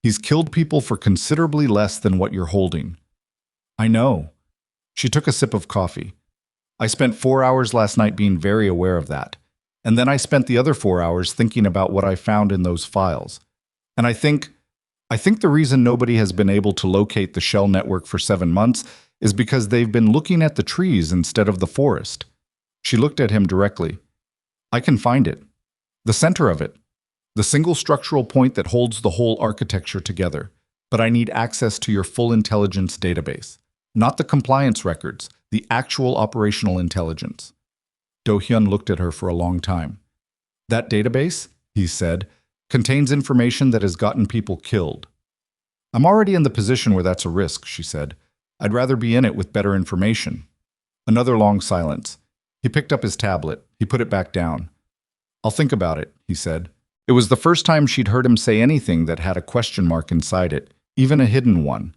Speaker 1: He's killed people for considerably less than what you're holding." "I know." She took a sip of coffee. "I spent 4 hours last night being very aware of that. And then I spent the other 4 hours thinking about what I found in those files. And I think the reason nobody has been able to locate the Shell network for 7 months is because they've been looking at the trees instead of the forest. She looked at him directly. I can find it. The center of it. The single structural point that holds the whole architecture together. But I need access to your full intelligence database. Not the compliance records, the actual operational intelligence. Do-hyun looked at her for a long time. That database, he said, contains information that has gotten people killed. I'm already in the position where that's a risk, she said. I'd rather be in it with better information. Another long silence. He picked up his tablet. He put it back down. I'll think about it, he said. It was the first time she'd heard him say anything that had a question mark inside it, even a hidden one.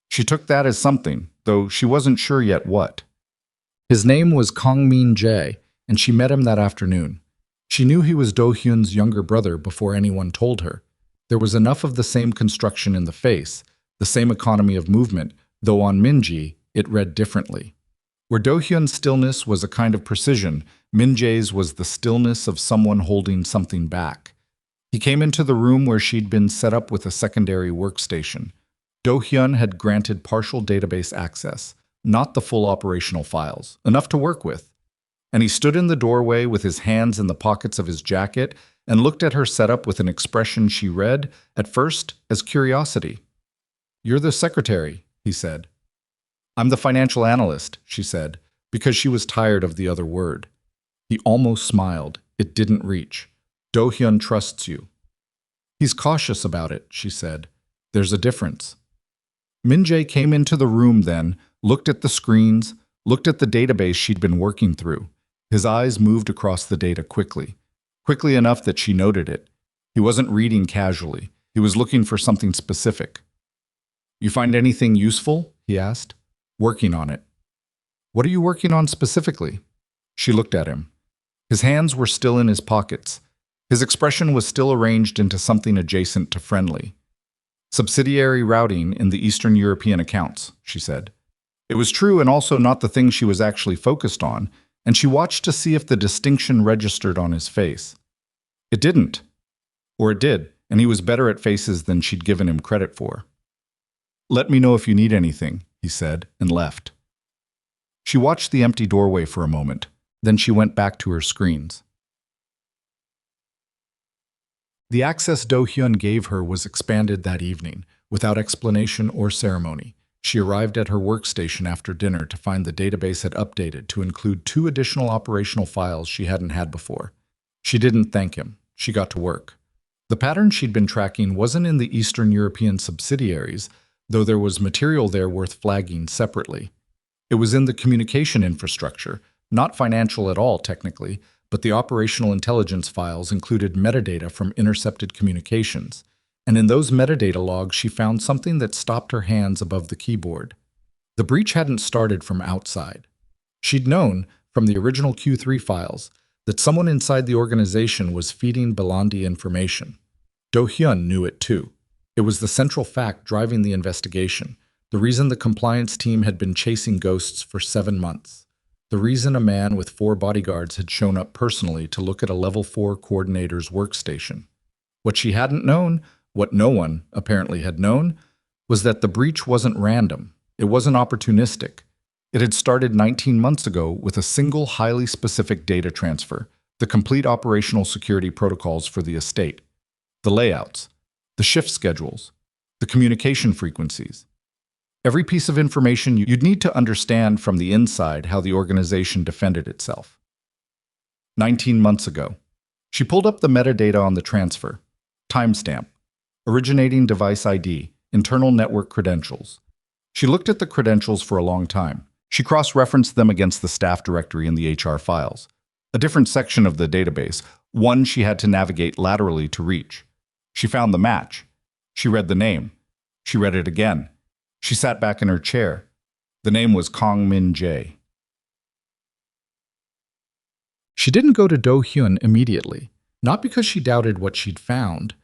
Speaker 1: She took that as something, though she wasn't sure yet what. His name was Kong Min Jae, and she met him that afternoon. She knew he was Do-hyun's younger brother before anyone told her. There was enough of the same construction in the face, the same economy of movement, though on Min-ji, it read differently. Where Do-hyun's stillness was a kind of precision, Min Jae's was the stillness of someone holding something back. He came into the room where she'd been set up with a secondary workstation. Do-hyun had granted partial database access, not the full operational files, enough to work with. And he stood in the doorway with his hands in the pockets of his jacket and looked at her setup with an expression she read, at first, as curiosity. You're the secretary, he said. I'm the financial analyst, she said, because she was tired of the other word. He almost smiled. It didn't reach. Do-hyun trusts you. He's cautious about it, she said. There's a difference. Min Jae came into the room then, looked at the screens, looked at the database she'd been working through. His eyes moved across the data quickly enough that she noted it. He wasn't reading casually. He was looking for something specific. You find anything useful? He asked. Working on it. What are you working on specifically? She looked at him. His hands were still in his pockets. His expression was still arranged into something adjacent to friendly. Subsidiary routing in the Eastern European accounts, she said. It was true and also not the thing she was actually focused on, and she watched to see if the distinction registered on his face. It didn't. Or it did, and he was better at faces than she'd given him credit for. Let me know if you need anything, he said, and left. She watched the empty doorway for a moment. Then she went back to her screens. The access Do-hyun gave her was expanded that evening, without explanation or ceremony. She arrived at her workstation after dinner to find the database had updated to include 2 additional operational files she hadn't had before. She didn't thank him. She got to work. The pattern she'd been tracking wasn't in the Eastern European subsidiaries, though there was material there worth flagging separately. It was in the communication infrastructure, not financial at all technically, but the operational intelligence files included metadata from intercepted communications. And in those metadata logs, she found something that stopped her hands above the keyboard. The breach hadn't started from outside. She'd known, from the original Q3 files, that someone inside the organization was feeding Belandi information. Do-hyun knew it too. It was the central fact driving the investigation, the reason the compliance team had been chasing ghosts for 7 months, the reason a man with 4 bodyguards had shown up personally to look at a Level 4 coordinator's workstation. What she hadn't known, what no one apparently had known, was that the breach wasn't random. It wasn't opportunistic. It had started 19 months ago with a single highly specific data transfer, the complete operational security protocols for the estate, the layouts, the shift schedules, the communication frequencies. Every piece of information you'd need to understand from the inside how the organization defended itself. 19 months ago. She pulled up the metadata on the transfer. Timestamp. Originating device ID, internal network credentials. She looked at the credentials for a long time. She cross-referenced them against the staff directory in the HR files. A different section of the database, one she had to navigate laterally to reach. She found the match. She read the name. She read it again. She sat back in her chair. The name was Kong Min Jae. She didn't go to Do-hyun immediately, not because she doubted what she'd found.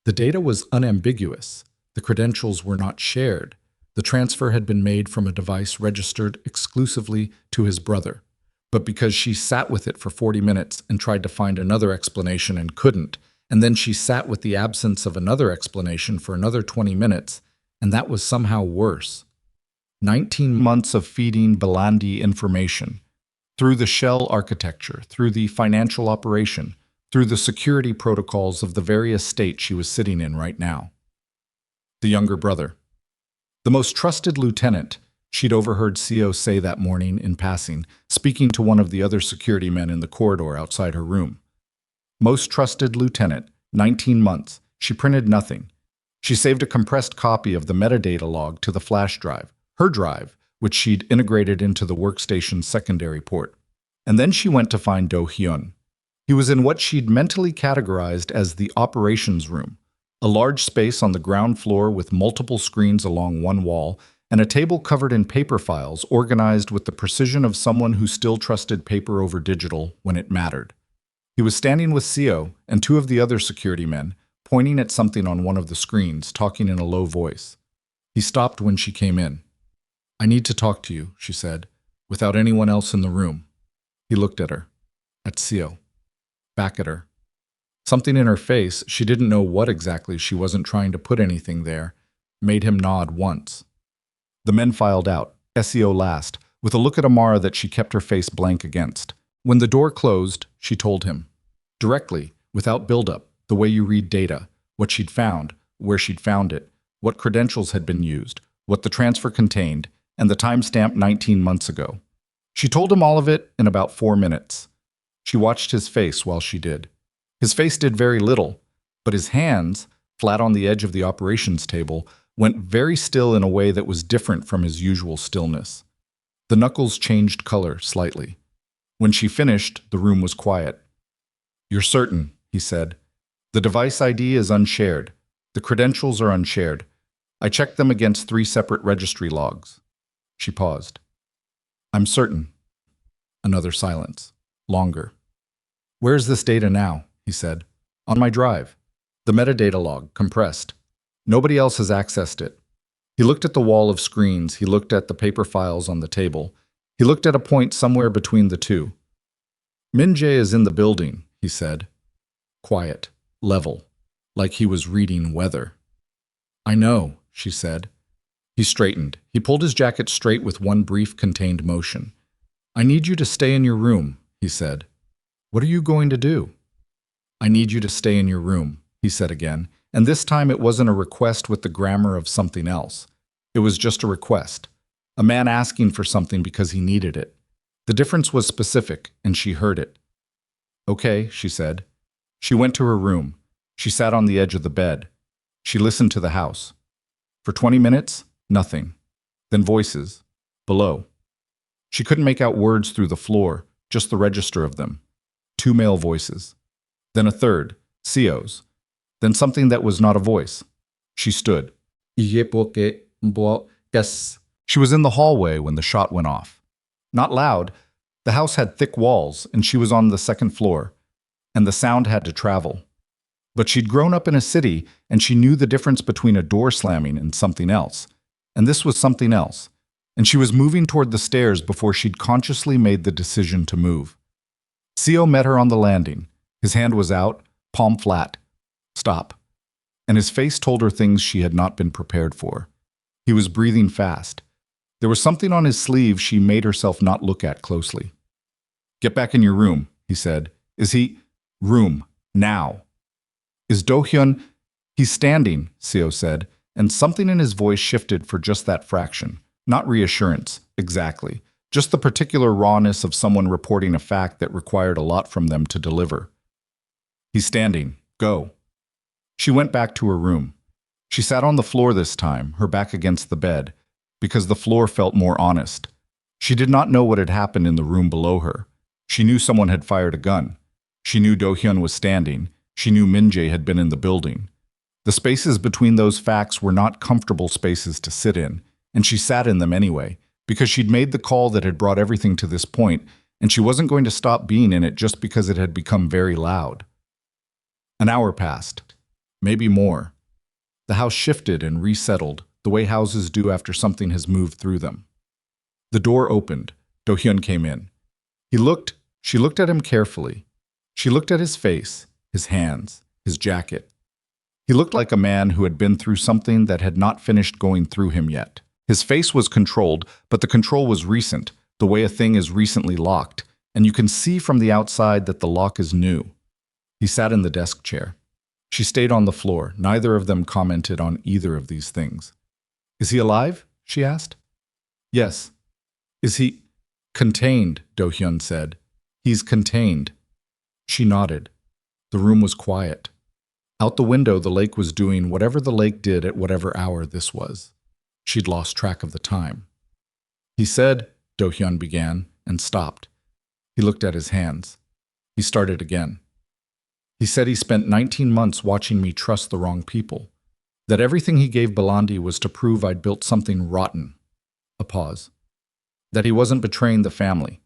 Speaker 1: The data was unambiguous. The credentials were not shared. The transfer had been made from a device registered exclusively to his brother. But because she sat with it for 40 minutes and tried to find another explanation and couldn't, and then she sat with the absence of another explanation for another 20 minutes, and that was somehow worse. 19 months of feeding Belandi information. Through the shell architecture, through the financial operation, through the security protocols of the various states she was sitting in right now. The younger brother. The most trusted lieutenant, she'd overheard CO say that morning in passing, speaking to one of the other security men in the corridor outside her room. Most trusted lieutenant, 19 months. She printed nothing. She saved a compressed copy of the metadata log to the flash drive, her drive, which she'd integrated into the workstation's secondary port. And then she went to find Do Hyun. He was in what she'd mentally categorized as the operations room, a large space on the ground floor with multiple screens along one wall and a table covered in paper files organized with the precision of someone who still trusted paper over digital when it mattered. He was standing with CO and two of the other security men, pointing at something on one of the screens, talking in a low voice. He stopped when she came in. "I need to talk to you," she said, without anyone else in the room. He looked at her, at CO, back at her. Something in her face, she didn't know what exactly, she wasn't trying to put anything there, made him nod once. The men filed out, SEO last, with a look at Amara that she kept her face blank against. When the door closed, she told him, directly, without build-up, the way you read data, what she'd found, where she'd found it, what credentials had been used, what the transfer contained, and the timestamp 19 months ago. She told him all of it in about 4 minutes. She watched his face while she did. His face did very little, but his hands, flat on the edge of the operations table, went very still in a way that was different from his usual stillness. The knuckles changed color slightly. When she finished, the room was quiet. "You're certain," he said. "The device ID is unshared. The credentials are unshared. I checked them against 3 separate registry logs." She paused. "I'm certain." Another silence. Longer. "Where's this data now?" he said. "On my drive. The metadata log, compressed. Nobody else has accessed it." He looked at the wall of screens. He looked at the paper files on the table. He looked at a point somewhere between the two. "Min-jae is in the building," he said. Quiet, level, like he was reading weather. "I know," she said. He straightened. He pulled his jacket straight with one brief, contained motion. "I need you to stay in your room," he said. "What are you going to do?" "I need you to stay in your room," he said again, and this time it wasn't a request with the grammar of something else. It was just a request. A man asking for something because he needed it. The difference was specific, and she heard it. "Okay," she said. She went to her room. She sat on the edge of the bed. She listened to the house. For 20 minutes, nothing. Then voices. Below. She couldn't make out words through the floor, just the register of them. 2 male voices. Then a third, CO's. Then something that was not a voice. She stood. She was in the hallway when the shot went off. Not loud. The house had thick walls, and she was on the 2nd floor, and the sound had to travel. But she'd grown up in a city, and she knew the difference between a door slamming and something else. And this was something else. And she was moving toward the stairs before she'd consciously made the decision to move. CO met her on the landing. His hand was out, palm flat. "Stop." And his face told her things she had not been prepared for. He was breathing fast. There was something on his sleeve she made herself not look at closely. "Get back in your room," he said. "Is he?" "Room. Now." "Is Do-hyun?" "He's standing," CO said, and something in his voice shifted for just that fraction. Not reassurance, exactly. Just the particular rawness of someone reporting a fact that required a lot from them to deliver. "He's standing. Go." She went back to her room. She sat on the floor this time, her back against the bed, because the floor felt more honest. She did not know what had happened in the room below her. She knew someone had fired a gun. She knew Do-hyun was standing. She knew Min-jae had been in the building. The spaces between those facts were not comfortable spaces to sit in, and she sat in them anyway, because she'd made the call that had brought everything to this point, and she wasn't going to stop being in it just because it had become very loud. An hour passed. Maybe more. The house shifted and resettled, the way houses do after something has moved through them. The door opened. Do-hyun came in. She looked at him carefully. She looked at his face, his hands, his jacket. He looked like a man who had been through something that had not finished going through him yet. His face was controlled, but the control was recent, the way a thing is recently locked, and you can see from the outside that the lock is new. He sat in the desk chair. She stayed on the floor. Neither of them commented on either of these things. Is he alive? She asked. Yes. Is he contained? Do-hyun said. He's contained. She nodded. The room was quiet. Out the window, the lake was doing whatever the lake did at whatever hour this was. She'd lost track of the time. He said, Do-hyun began, and stopped. He looked at his hands. He started again. He said he spent 19 months watching me trust the wrong people, that everything he gave Belandi was to prove I'd built something rotten. A pause. That he wasn't betraying the family.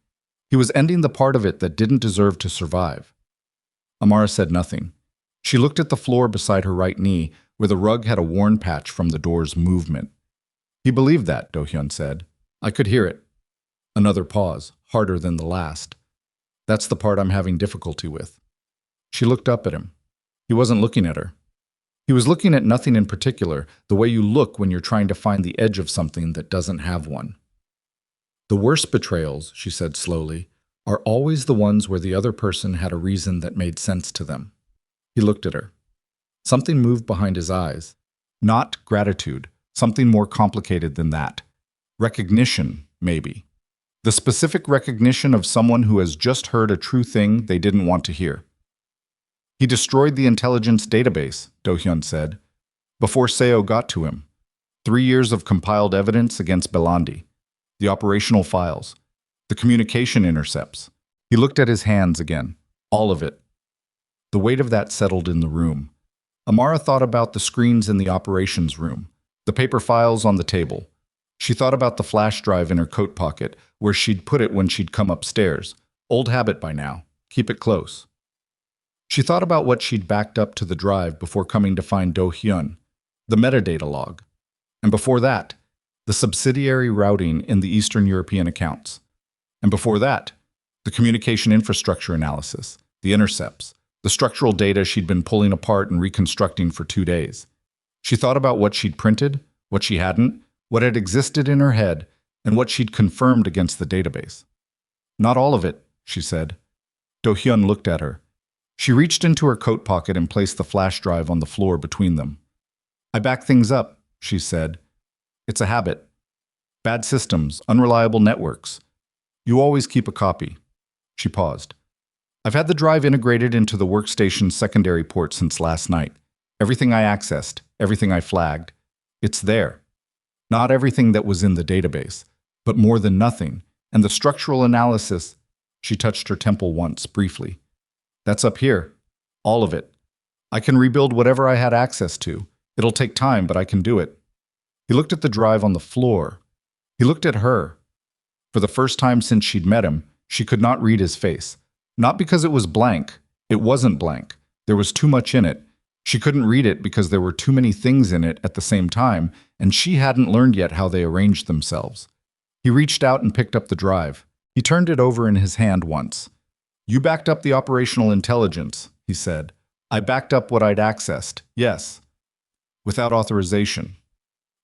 Speaker 1: He was ending the part of it that didn't deserve to survive. Amara said nothing. She looked at the floor beside her right knee, where the rug had a worn patch from the door's movement. He believed that, Do-hyun said. I could hear it. Another pause, harder than the last. That's the part I'm having difficulty with. She looked up at him. He wasn't looking at her. He was looking at nothing in particular, the way you look when you're trying to find the edge of something that doesn't have one. The worst betrayals, she said slowly, are always the ones where the other person had a reason that made sense to them. He looked at her. Something moved behind his eyes. Not gratitude, something more complicated than that. Recognition, maybe. The specific recognition of someone who has just heard a true thing they didn't want to hear. He destroyed the intelligence database, Do-hyun said, before Seo got to him. 3 years of compiled evidence against Belandi. The operational files. The communication intercepts. He looked at his hands again. All of it. The weight of that settled in the room. Amara thought about the screens in the operations room, the paper files on the table. She thought about the flash drive in her coat pocket, where she'd put it when she'd come upstairs. Old habit by now. Keep it close. She thought about what she'd backed up to the drive before coming to find Do-hyun, the metadata log. And before that, the subsidiary routing in the Eastern European accounts. And before that, the communication infrastructure analysis, the intercepts, the structural data she'd been pulling apart and reconstructing for 2 days. She thought about what she'd printed, what she hadn't, what had existed in her head, and what she'd confirmed against the database. Not all of it, she said. Do-hyun looked at her. She reached into her coat pocket and placed the flash drive on the floor between them. I back things up, she said. It's a habit. Bad systems, unreliable networks. You always keep a copy. She paused. I've had the drive integrated into the workstation's secondary port since last night. Everything I accessed, everything I flagged. It's there. Not everything that was in the database, but more than nothing. And the structural analysis, she touched her temple once, briefly. That's up here. All of it. I can rebuild whatever I had access to. It'll take time, but I can do it. He looked at the drive on the floor. He looked at her. For the first time since she'd met him, she could not read his face. Not because it was blank. It wasn't blank. There was too much in it. She couldn't read it because there were too many things in it at the same time, and she hadn't learned yet how they arranged themselves. He reached out and picked up the drive. He turned it over in his hand once. You backed up the operational intelligence, he said. I backed up what I'd accessed, yes. Without authorization.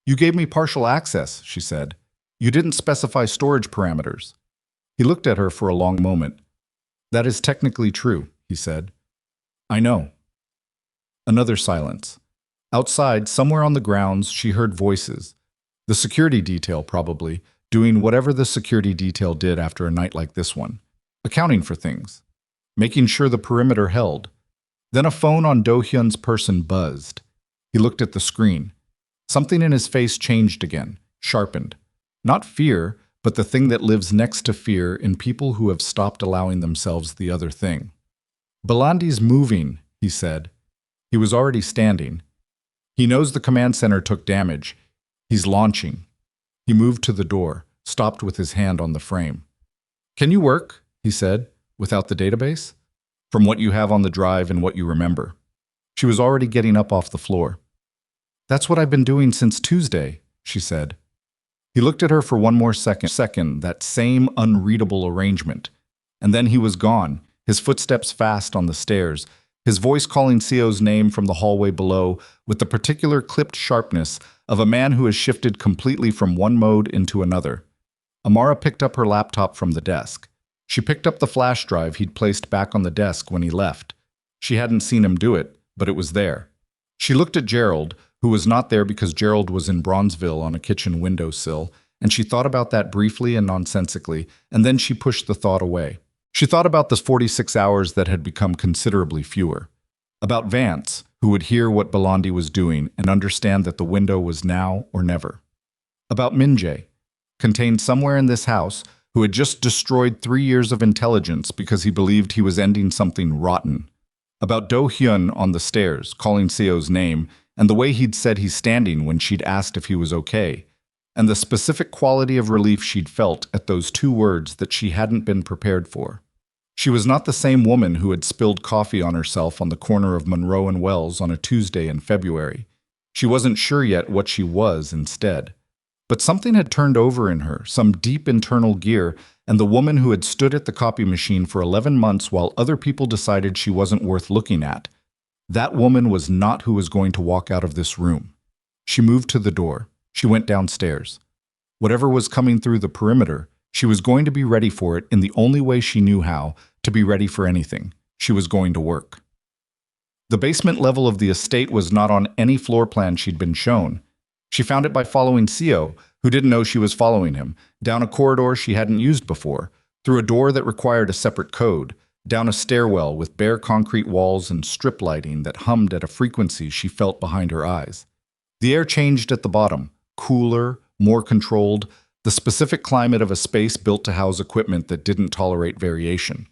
Speaker 1: You gave me partial access, she said. You didn't specify storage parameters. He looked at her for a long moment. That is technically true, he said. I know. Another silence. Outside, somewhere on the grounds, she heard voices. The security detail, probably, doing whatever the security detail did after a night like this one. Accounting for things. Making sure the perimeter held. Then a phone on Do-hyun's person buzzed. He looked at the screen. Something in his face changed again, sharpened. Not fear, but the thing that lives next to fear in people who have stopped allowing themselves the other thing. Belandi's moving, he said. He was already standing. He knows the command center took damage. He's launching. He moved to the door, stopped with his hand on the frame. Can you work? He said, without the database? From what you have on the drive and what you remember. She was already getting up off the floor. That's what I've been doing since Tuesday, she said. He looked at her for one more second, that same unreadable arrangement. And then he was gone, his footsteps fast on the stairs, his voice calling Seo's name from the hallway below with the particular clipped sharpness of a man who has shifted completely from one mode into another. Amara picked up her laptop from the desk. She picked up the flash drive he'd placed back on the desk when he left. She hadn't seen him do it, but it was there. She looked at Gerald, who was not there because Gerald was in Bronzeville on a kitchen windowsill, and she thought about that briefly and nonsensically, and then she pushed the thought away. She thought about the 46 hours that had become considerably fewer. About Vance, who would hear what Belandi was doing and understand that the window was now or never. About Minjae, contained somewhere in this house, who had just destroyed 3 years of intelligence because he believed he was ending something rotten. About Do-hyun on the stairs, calling Seo's name, and the way he'd said he's standing when she'd asked if he was okay, and the specific quality of relief she'd felt at those 2 words that she hadn't been prepared for. She was not the same woman who had spilled coffee on herself on the corner of Monroe and Wells on a Tuesday in February. She wasn't sure yet what she was instead. But something had turned over in her, some deep internal gear, and the woman who had stood at the copy machine for 11 months while other people decided she wasn't worth looking at. That woman was not who was going to walk out of this room. She moved to the door. She went downstairs. Whatever was coming through the perimeter, she was going to be ready for it in the only way she knew how, to be ready for anything. She was going to work. The basement level of the estate was not on any floor plan she'd been shown. She found it by following Seo, who didn't know she was following him, down a corridor she hadn't used before, through a door that required a separate code, down a stairwell with bare concrete walls and strip lighting that hummed at a frequency she felt behind her eyes. The air changed at the bottom, cooler, more controlled, the specific climate of a space built to house equipment that didn't tolerate variation.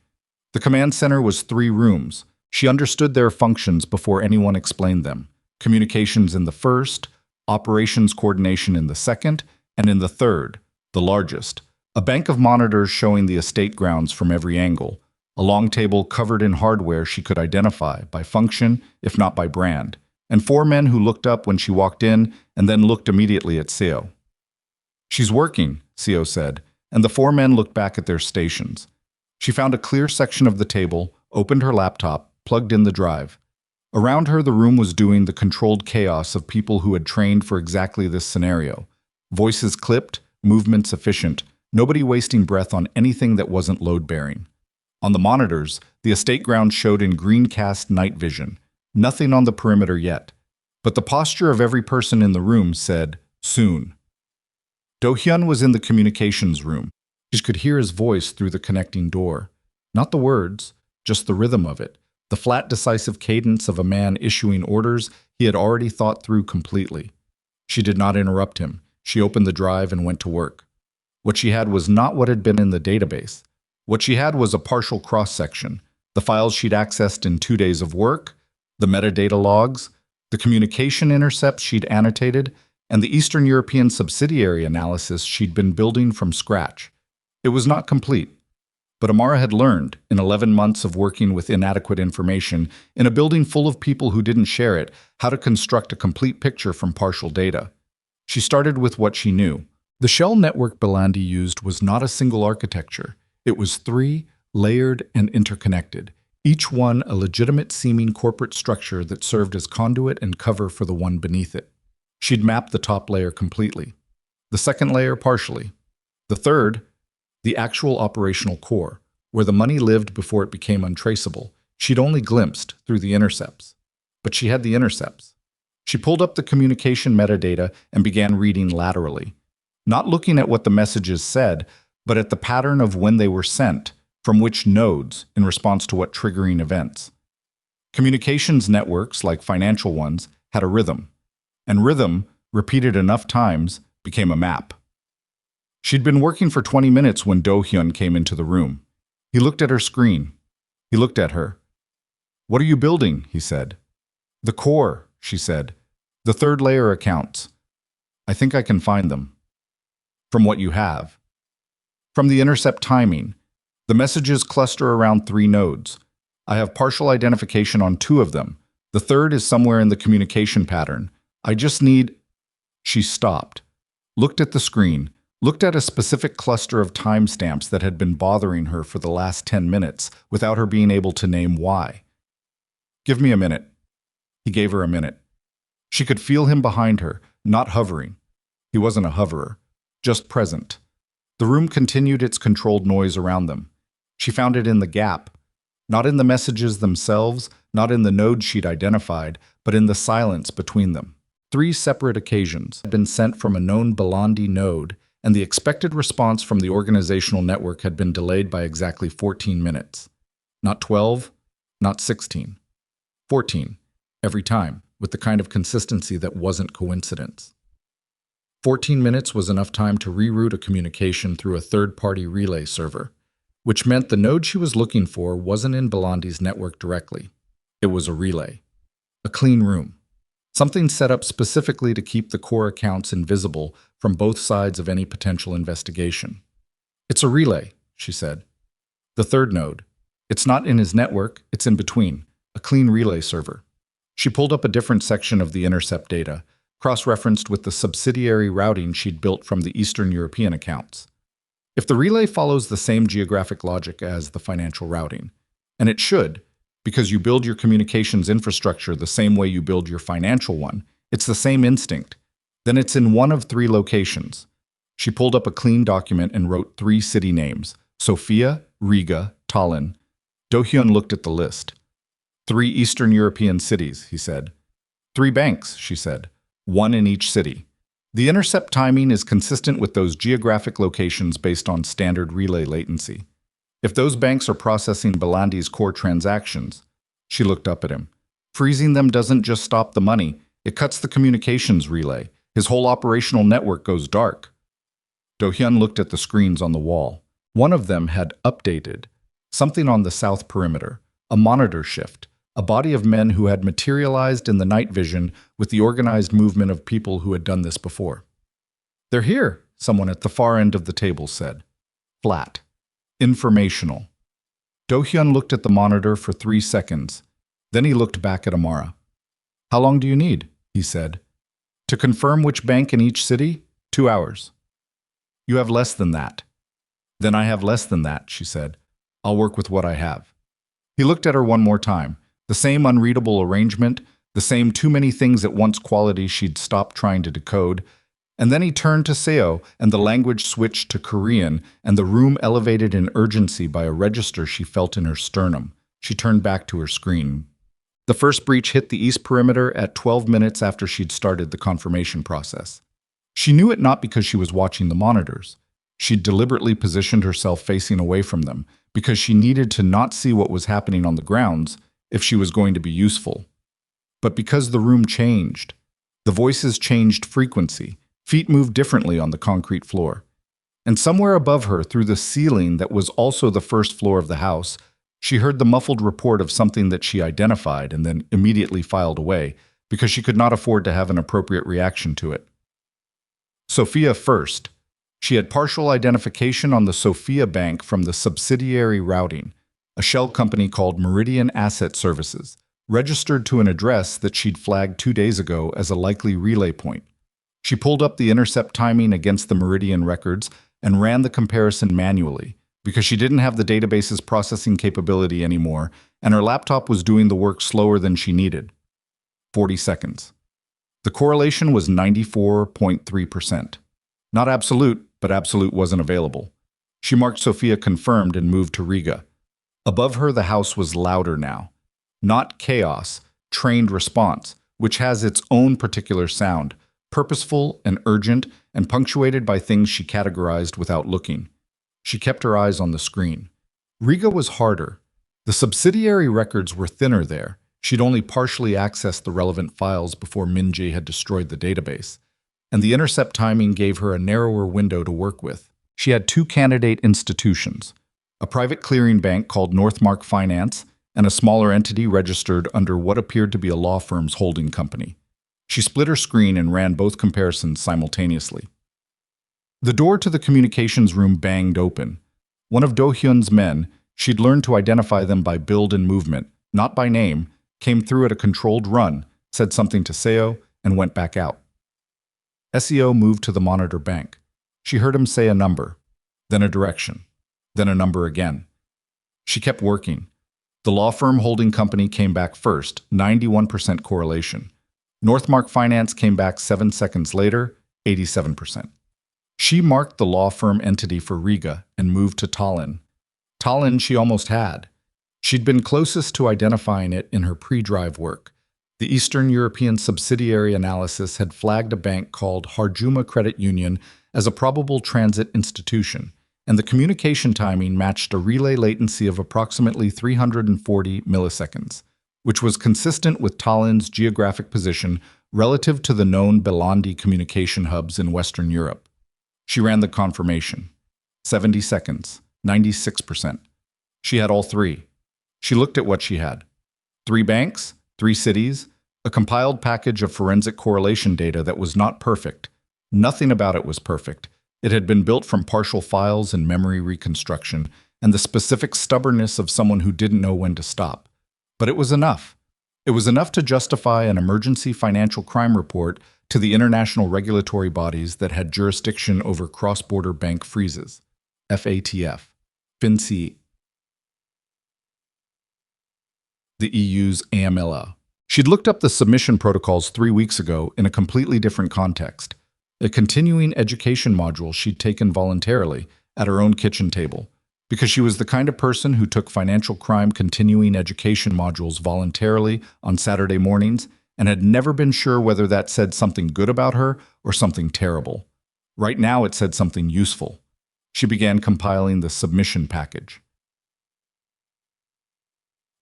Speaker 1: The command center was 3 rooms. She understood their functions before anyone explained them. Communications in the first, operations coordination in the second, and in the third, the largest, a bank of monitors showing the estate grounds from every angle, a long table covered in hardware she could identify by function, if not by brand, and 4 men who looked up when she walked in and then looked immediately at Seo. "She's working," Seo said, and the 4 men looked back at their stations. She found a clear section of the table, opened her laptop, plugged in the drive. Around her, the room was doing the controlled chaos of people who had trained for exactly this scenario. Voices clipped, movements efficient, nobody wasting breath on anything that wasn't load-bearing. On the monitors, the estate ground showed in green-cast night vision. Nothing on the perimeter yet. But the posture of every person in the room said, soon. Do-hyun was in the communications room. She could hear his voice through the connecting door. Not the words, just the rhythm of it. The flat, decisive cadence of a man issuing orders he had already thought through completely. She did not interrupt him. She opened the drive and went to work. What she had was not what had been in the database. What she had was a partial cross-section, the files she'd accessed in 2 days of work, the metadata logs, the communication intercepts she'd annotated, and the Eastern European subsidiary analysis she'd been building from scratch. It was not complete. But Amara had learned, in 11 months of working with inadequate information, in a building full of people who didn't share it, how to construct a complete picture from partial data. She started with what she knew. The shell network Belandi used was not a single architecture. It was 3, layered and interconnected, each one a legitimate-seeming corporate structure that served as conduit and cover for the one beneath it. She'd mapped the top layer completely, the second layer partially, the third, the actual operational core, where the money lived before it became untraceable, she'd only glimpsed through the intercepts. But she had the intercepts. She pulled up the communication metadata and began reading laterally, not looking at what the messages said, but at the pattern of when they were sent, from which nodes, in response to what triggering events. Communications networks, like financial ones, had a rhythm, and rhythm, repeated enough times, became a map. She'd been working for 20 minutes when Do-hyun came into the room. He looked at her screen. He looked at her. "What are you building?" he said. "The core," she said. "The third layer accounts. I think I can find them." "From what you have." "From the intercept timing. The messages cluster around 3 nodes. I have partial identification on 2 of them. The third is somewhere in the communication pattern. I just need—" She stopped, looked at the screen, looked at a specific cluster of timestamps that had been bothering her for the last 10 minutes without her being able to name why. "Give me a minute." He gave her a minute. She could feel him behind her, not hovering. He wasn't a hoverer, just present. The room continued its controlled noise around them. She found it in the gap, not in the messages themselves, not in the nodes she'd identified, but in the silence between them. 3 separate occasions had been sent from a known Belandi node, and the expected response from the organizational network had been delayed by exactly 14 minutes. Not 12, not 16. 14, every time, with the kind of consistency that wasn't coincidence. 14 minutes was enough time to reroute a communication through a third-party relay server, which meant the node she was looking for wasn't in Belandi's network directly. It was a relay. A clean room. Something set up specifically to keep the core accounts invisible from both sides of any potential investigation. It's a relay, she said. The third node. It's not in his network, it's in between. A clean relay server. She pulled up a different section of the intercept data, cross-referenced with the subsidiary routing she'd built from the Eastern European accounts. If the relay follows the same geographic logic as the financial routing, and it should, because you build your communications infrastructure the same way you build your financial one, it's the same instinct, then it's in one of 3 locations. She pulled up a clean document and wrote 3 city names: Sofia, Riga, Tallinn. Do-hyun looked at the list. 3 Eastern European cities, he said. 3 banks, she said. 1 in each city. The intercept timing is consistent with those geographic locations based on standard relay latency. If those banks are processing Belandi's core transactions, she looked up at him. Freezing them doesn't just stop the money, it cuts the communications relay. His whole operational network goes dark. Do-hyun looked at the screens on the wall. One of them had updated. Something on the south perimeter. A monitor shift. A body of men who had materialized in the night vision with the organized movement of people who had done this before. "They're here," someone at the far end of the table said. Flat. Informational. Do-hyun looked at the monitor for 3 seconds. Then he looked back at Amara. "How long do you need?" he said. "To confirm which bank in each city? 2 hours." "You have less than that." "Then I have less than that," she said. "I'll work with what I have." He looked at her one more time. The same unreadable arrangement, the same too many things at once quality she'd stopped trying to decode. And then he turned to Seo, and the language switched to Korean, and the room elevated in urgency by a register she felt in her sternum. She turned back to her screen. The first breach hit the east perimeter at 12 minutes after she'd started the confirmation process. She knew it not because she was watching the monitors. She'd deliberately positioned herself facing away from them, because she needed to not see what was happening on the grounds if she was going to be useful. But because the room changed. The voices changed frequency. Feet moved differently on the concrete floor. And somewhere above her, through the ceiling that was also the first floor of the house, she heard the muffled report of something that she identified and then immediately filed away, because she could not afford to have an appropriate reaction to it. Sofia first. She had partial identification on the Sofia Bank from the subsidiary routing, a shell company called Meridian Asset Services, registered to an address that she'd flagged 2 days ago as a likely relay point. She pulled up the intercept timing against the Meridian records and ran the comparison manually, because she didn't have the database's processing capability anymore, and her laptop was doing the work slower than she needed. 40 seconds. The correlation was 94.3%. Not absolute, but absolute wasn't available. She marked Sofia confirmed and moved to Riga. Above her, the house was louder now. Not chaos, trained response, which has its own particular sound, purposeful and urgent and punctuated by things she categorized without looking. She kept her eyes on the screen. Riga was harder. The subsidiary records were thinner there. She'd only partially accessed the relevant files before Minji had destroyed the database. And the intercept timing gave her a narrower window to work with. She had 2 candidate institutions, a private clearing bank called Northmark Finance and a smaller entity registered under what appeared to be a law firm's holding company. She split her screen and ran both comparisons simultaneously. The door to the communications room banged open. One of Do-hyun's men, she'd learned to identify them by build and movement, not by name, came through at a controlled run, said something to Seo, and went back out. Seo moved to the monitor bank. She heard him say a number, then a direction, then a number again. She kept working. The law firm holding company came back first, 91% correlation. Northmark Finance came back 7 seconds later, 87%. She marked the law firm entity for Riga and moved to Tallinn. Tallinn she almost had. She'd been closest to identifying it in her pre-drive work. The Eastern European subsidiary analysis had flagged a bank called Harjuma Credit Union as a probable transit institution, and the communication timing matched a relay latency of approximately 340 milliseconds, which was consistent with Tallinn's geographic position relative to the known Belandi communication hubs in Western Europe. She ran the confirmation. 70 seconds, 96%. She had all three. She looked at what she had. 3 banks, 3 cities, a compiled package of forensic correlation data that was not perfect. Nothing about it was perfect. It had been built from partial files and memory reconstruction, and the specific stubbornness of someone who didn't know when to stop. But it was enough. It was enough to justify an emergency financial crime report to the international regulatory bodies that had jurisdiction over cross-border bank freezes. FATF. FinCEN. The EU's AMLA. She'd looked up the submission protocols 3 weeks ago in a completely different context. A continuing education module she'd taken voluntarily at her own kitchen table, because she was the kind of person who took financial crime continuing education modules voluntarily on Saturday mornings and had never been sure whether that said something good about her or something terrible. Right now it said something useful. She began compiling the submission package.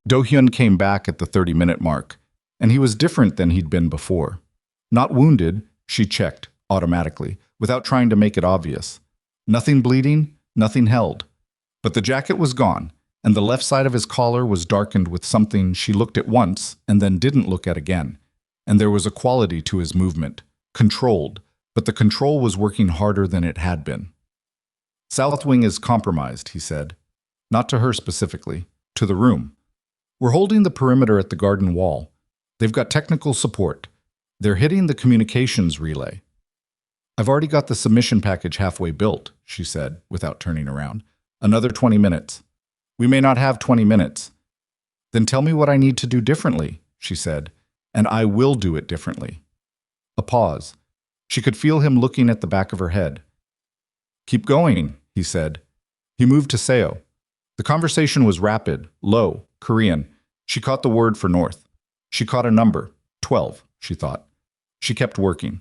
Speaker 1: Do-hyun came back at the 30-minute mark, and he was different than he'd been before. Not wounded, she checked, automatically, without trying to make it obvious. Nothing bleeding, nothing held. But the jacket was gone, and the left side of his collar was darkened with something she looked at once and then didn't look at again. And there was a quality to his movement, controlled, but the control was working harder than it had been. South Wing is compromised, he said. Not to her specifically, to the room. We're holding the perimeter at the garden wall. They've got technical support. They're hitting the communications relay. I've already got the submission package halfway built, she said, without turning around. Another 20 minutes. We may not have 20 minutes. Then tell me what I need to do differently, she said, and I will do it differently. A pause. She could feel him looking at the back of her head. Keep going, he said. He moved to Seo. The conversation was rapid, low, Korean. She caught the word for north. She caught a number, 12, she thought. She kept working.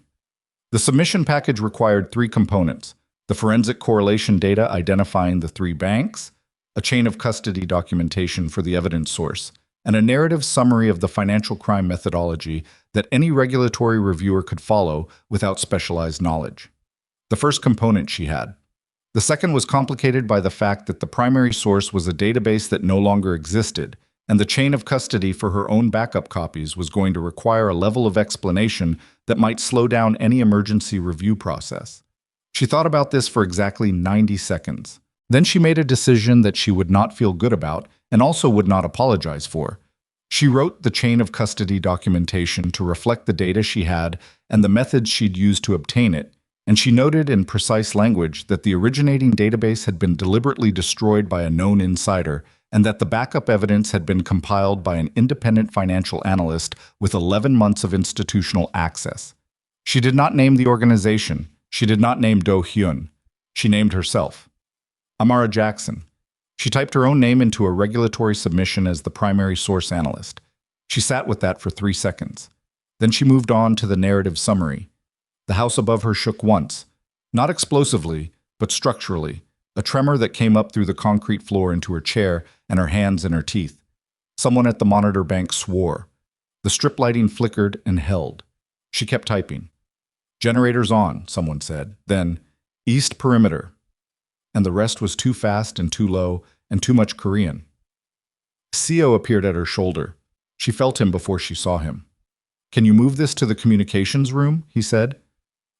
Speaker 1: The submission package required 3 components: the forensic correlation data identifying the 3 banks, a chain of custody documentation for the evidence source, and a narrative summary of the financial crime methodology that any regulatory reviewer could follow without specialized knowledge. The first component she had. The second was complicated by the fact that the primary source was a database that no longer existed, and the chain of custody for her own backup copies was going to require a level of explanation that might slow down any emergency review process. She thought about this for exactly 90 seconds. Then she made a decision that she would not feel good about and also would not apologize for. She wrote the chain of custody documentation to reflect the data she had and the methods she'd used to obtain it, and she noted in precise language that the originating database had been deliberately destroyed by a known insider and that the backup evidence had been compiled by an independent financial analyst with 11 months of institutional access. She did not name the organization. She did not name Do-hyun. She named herself. Amara Jackson. She typed her own name into a regulatory submission as the primary source analyst. She sat with that for 3 seconds. Then she moved on to the narrative summary. The house above her shook once, not explosively, but structurally, a tremor that came up through the concrete floor into her chair and her hands in her teeth. Someone at the monitor bank swore. The strip lighting flickered and held. She kept typing. Generators on, someone said. Then, East Perimeter. And the rest was too fast and too low and too much Korean. Seo appeared at her shoulder. She felt him before she saw him. Can you move this to the communications room? He said.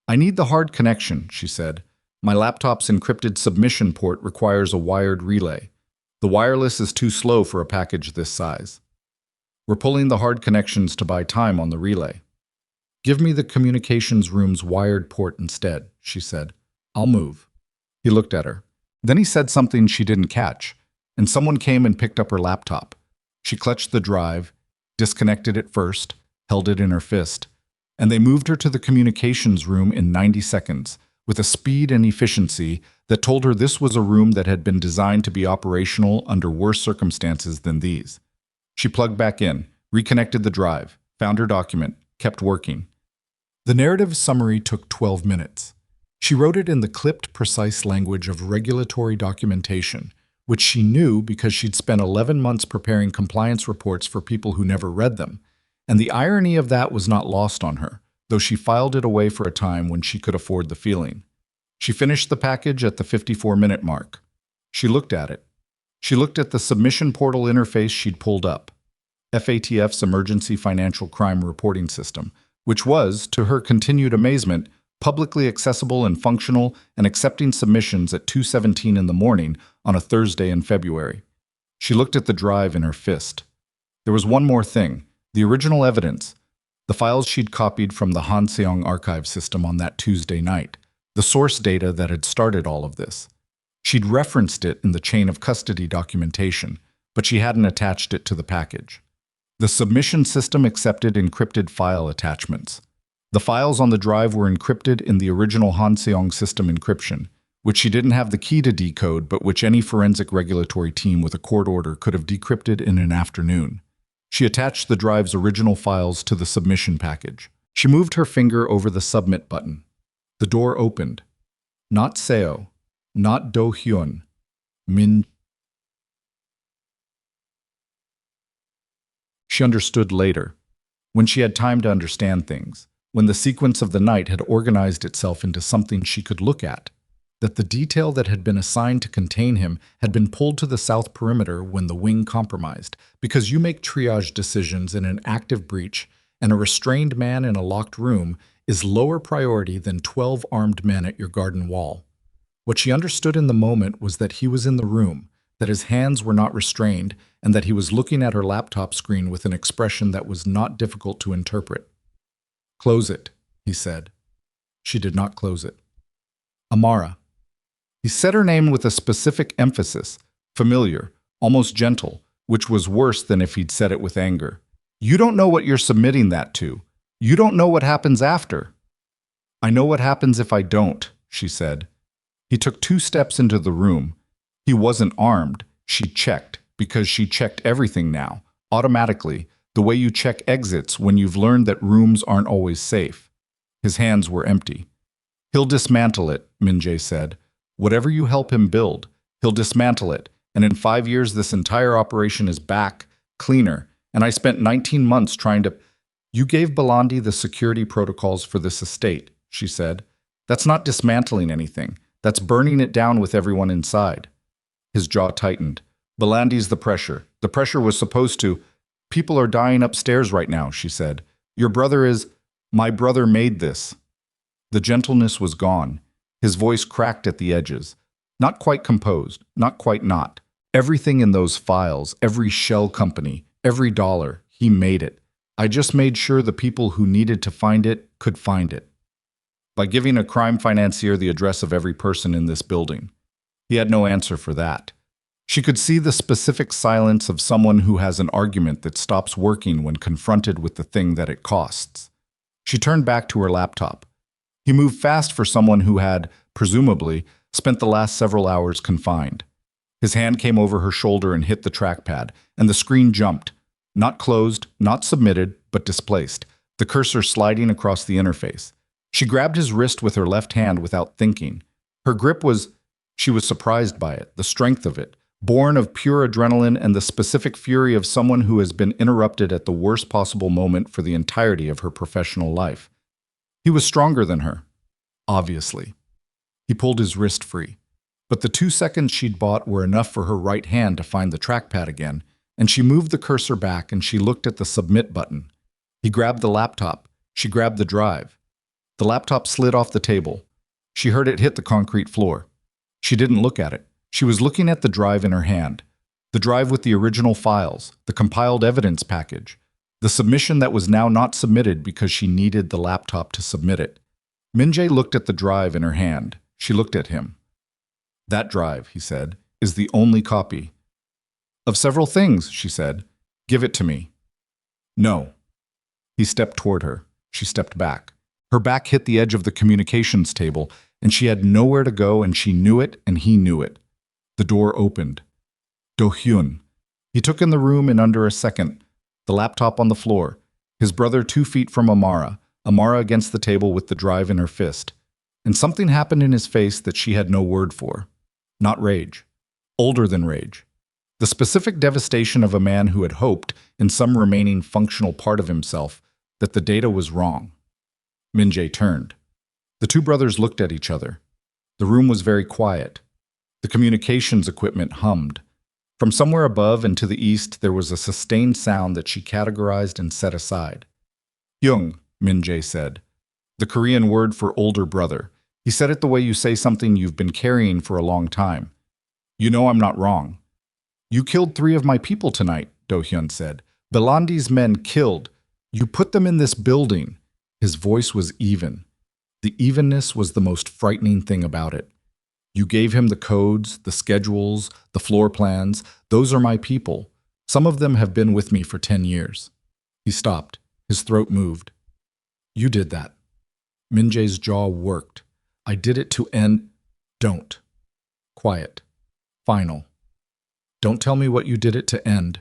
Speaker 1: I need the hard connection, she said. My laptop's encrypted submission port requires a wired relay. The wireless is too slow for a package this size. We're pulling the hard connections to buy time on the relay. Give me the communications room's wired port instead, she said. I'll move. He looked at her. Then he said something she didn't catch, and someone came and picked up her laptop. She clutched the drive, disconnected it first, held it in her fist, and they moved her to the communications room in 90 seconds, with a speed and efficiency that told her this was a room that had been designed to be operational under worse circumstances than these. She plugged back in, reconnected the drive, found her document, kept working. The narrative summary took 12 minutes. She wrote it in the clipped, precise language of regulatory documentation, which she knew because she'd spent 11 months preparing compliance reports for people who never read them. And the irony of that was not lost on her, though she filed it away for a time when she could afford the feeling. She finished the package at the 54-minute mark. She looked at it. She looked at the submission portal interface she'd pulled up, FATF's Emergency Financial Crime Reporting System, which was, to her continued amazement, publicly accessible and functional and accepting submissions at 2:17 in the morning on a Thursday in February. She looked at the drive in her fist. There was one more thing, the original evidence, the files she'd copied from the Hanseong archive system on that Tuesday night, the source data that had started all of this. She'd referenced it in the chain of custody documentation, but she hadn't attached it to the package. The submission system accepted encrypted file attachments. The files on the drive were encrypted in the original Hanseong system encryption, which she didn't have the key to decode, but which any forensic regulatory team with a court order could have decrypted in an afternoon. She attached the drive's original files to the submission package. She moved her finger over the submit button. The door opened. Not Seo, not Do Hyun, Min. She understood later, when she had time to understand things, when the sequence of the night had organized itself into something she could look at, that the detail that had been assigned to contain him had been pulled to the south perimeter when the wing compromised, because you make triage decisions in an active breach, and a restrained man in a locked room is lower priority than 12 armed men at your garden wall. What she understood in the moment was that he was in the room, that his hands were not restrained, and that he was looking at her laptop screen with an expression that was not difficult to interpret. "Close it," he said. She did not close it. "Amara." He said her name with a specific emphasis, familiar, almost gentle, which was worse than if he'd said it with anger. "You don't know what you're submitting that to. You don't know what happens after." "I know what happens if I don't," she said. He took 2 steps into the room. He wasn't armed. She checked, because she checked everything now, automatically, the way you check exits when you've learned that rooms aren't always safe. His hands were empty. "He'll dismantle it," Min-jae said. "Whatever you help him build, he'll dismantle it, and in 5 years this entire operation is back, cleaner, and I spent 19 months trying to—" "You gave Balandi the security protocols for this estate," she said. "That's not dismantling anything. That's burning it down with everyone inside." His jaw tightened. "Balandi's the pressure. The pressure was supposed to—" "People are dying upstairs right now," she said. "Your brother is—" "My brother made this." The gentleness was gone. His voice cracked at the edges. Not quite composed, not quite not. Everything in those files, every shell company, every dollar, he made it. I just made sure the people who needed to find it could find it. By giving a crime financier the address of every person in this building. He had no answer for that. She could see the specific silence of someone who has an argument that stops working when confronted with the thing that it costs. She turned back to her laptop. He moved fast for someone who had, presumably, spent the last several hours confined. His hand came over her shoulder and hit the trackpad, and the screen jumped. Not closed, not submitted, but displaced, the cursor sliding across the interface. She grabbed his wrist with her left hand without thinking. Her grip was— she was surprised by it, the strength of it, born of pure adrenaline and the specific fury of someone who has been interrupted at the worst possible moment for the entirety of her professional life. He was stronger than her, obviously. He pulled his wrist free. But the 2 seconds she'd bought were enough for her right hand to find the trackpad again, and she moved the cursor back and she looked at the submit button. He grabbed the laptop. She grabbed the drive. The laptop slid off the table. She heard it hit the concrete floor. She didn't look at it. She was looking at the drive in her hand. The drive with the original files, the compiled evidence package. The submission that was now not submitted because she needed the laptop to submit it. Min-jae looked at the drive in her hand. She looked at him. "That drive," he said, "is the only copy." "Of several things," she said. "Give it to me." "No." He stepped toward her. She stepped back. Her back hit the edge of the communications table, and she had nowhere to go, and she knew it, and he knew it. The door opened. Do-hyun. He took in the room in under a second, the laptop on the floor, his brother 2 feet from Amara, Amara against the table with the drive in her fist. And something happened in his face that she had no word for. Not rage. Older than rage. The specific devastation of a man who had hoped, in some remaining functional part of himself, that the data was wrong. Min-jae turned. The 2 brothers looked at each other. The room was very quiet. The communications equipment hummed. From somewhere above and to the east, there was a sustained sound that she categorized and set aside. Young, Min-jae said. The Korean word for older brother. He said it the way you say something you've been carrying for a long time. You know I'm not wrong. You killed 3 of my people tonight, Do-hyun said. Belandi's men killed. You put them in this building. His voice was even. The evenness was the most frightening thing about it. You gave him the codes, the schedules, the floor plans. Those are my people. Some of them have been with me for 10 years. He stopped. His throat moved. You did that. Min-jae's jaw worked. I did it to end. Don't. Quiet. Final. Don't tell me what you did it to end.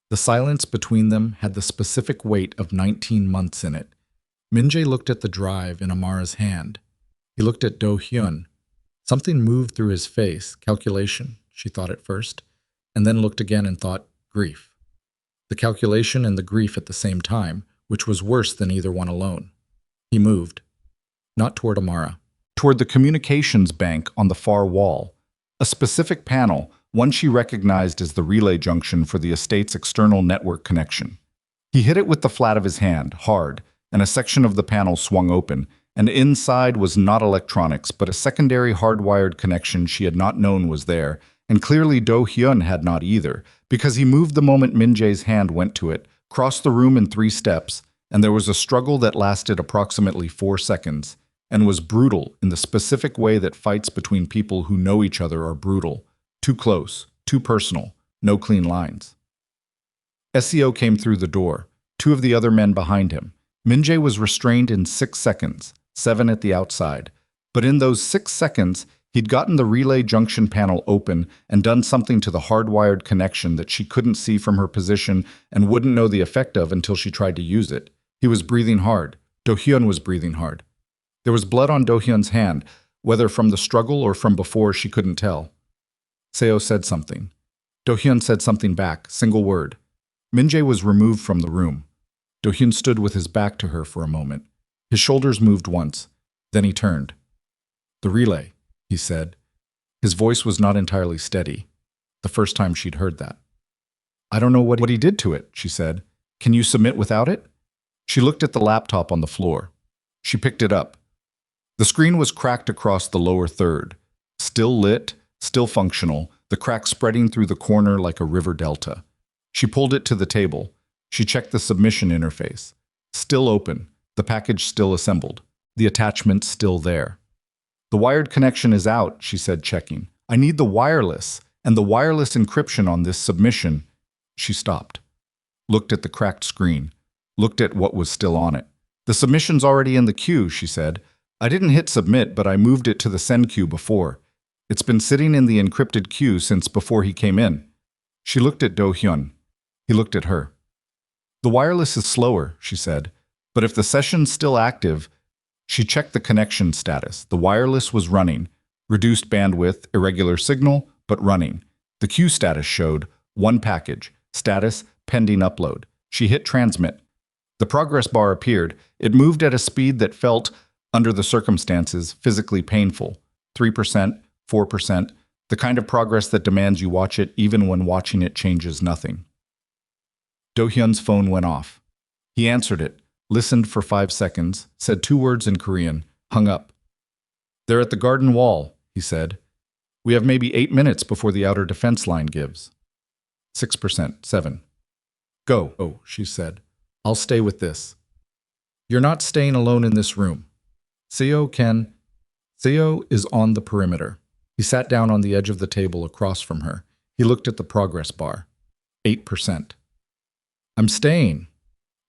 Speaker 1: The silence between them had the specific weight of 19 months in it. Min-jae looked at the drive in Amara's hand. He looked at Do-hyun. Something moved through his face, calculation, she thought at first, and then looked again and thought, grief. The calculation and the grief at the same time, which was worse than either one alone. He moved. Not toward Amara. Toward the communications bank on the far wall. A specific panel, one she recognized as the relay junction for the estate's external network connection. He hit it with the flat of his hand, hard, and a section of the panel swung open, and inside was not electronics, but a secondary hardwired connection she had not known was there, and clearly Do-hyun had not either, because he moved the moment Min-jae's hand went to it, crossed the room in 3 steps, and there was a struggle that lasted approximately 4 seconds, and was brutal in the specific way that fights between people who know each other are brutal. Too close, too personal, no clean lines. SEO came through the door, 2 of the other men behind him. Min-jae was restrained in 6 seconds, 7 at the outside. But in those 6 seconds, he'd gotten the relay junction panel open and done something to the hardwired connection that she couldn't see from her position and wouldn't know the effect of until she tried to use it. He was breathing hard. Do-hyun was breathing hard. There was blood on Do-hyun's hand, whether from the struggle or from before she couldn't tell. Seo said something. Do-hyun said something back, single word. Min-jae was removed from the room. Do-hyun stood with his back to her for a moment. His shoulders moved once. Then he turned. The relay, he said. His voice was not entirely steady. The first time she'd heard that. I don't know what he did to it, she said. Can you submit without it? She looked at the laptop on the floor. She picked it up. The screen was cracked across the lower third. Still lit, still functional, the crack spreading through the corner like a river delta. She pulled it to the table. She checked the submission interface. Still open, the package still assembled, the attachment still there. The wired connection is out, she said, checking. I need the wireless, and the wireless encryption on this submission. She stopped. Looked at the cracked screen. Looked at what was still on it. The submission's already in the queue, she said. I didn't hit submit, but I moved it to the send queue before. It's been sitting in the encrypted queue since before he came in. She looked at Do-hyun. He looked at her. The wireless is slower, she said, but if the session's still active, she checked the connection status. The wireless was running. Reduced bandwidth, irregular signal, but running. The queue status showed 1 package, status, pending upload. She hit transmit. The progress bar appeared. It moved at a speed that felt, under the circumstances, physically painful. 3%, 4%, the kind of progress that demands you watch it even when watching it changes nothing. Do-hyun's phone went off. He answered it, listened for 5 seconds, said 2 words in Korean, hung up. They're at the garden wall, he said. We have maybe 8 minutes before the outer defense line gives. 6%, 7. Go, oh, she said. I'll stay with this. You're not staying alone in this room. Seo is on the perimeter. He sat down on the edge of the table across from her. He looked at the progress bar. 8%. I'm staying.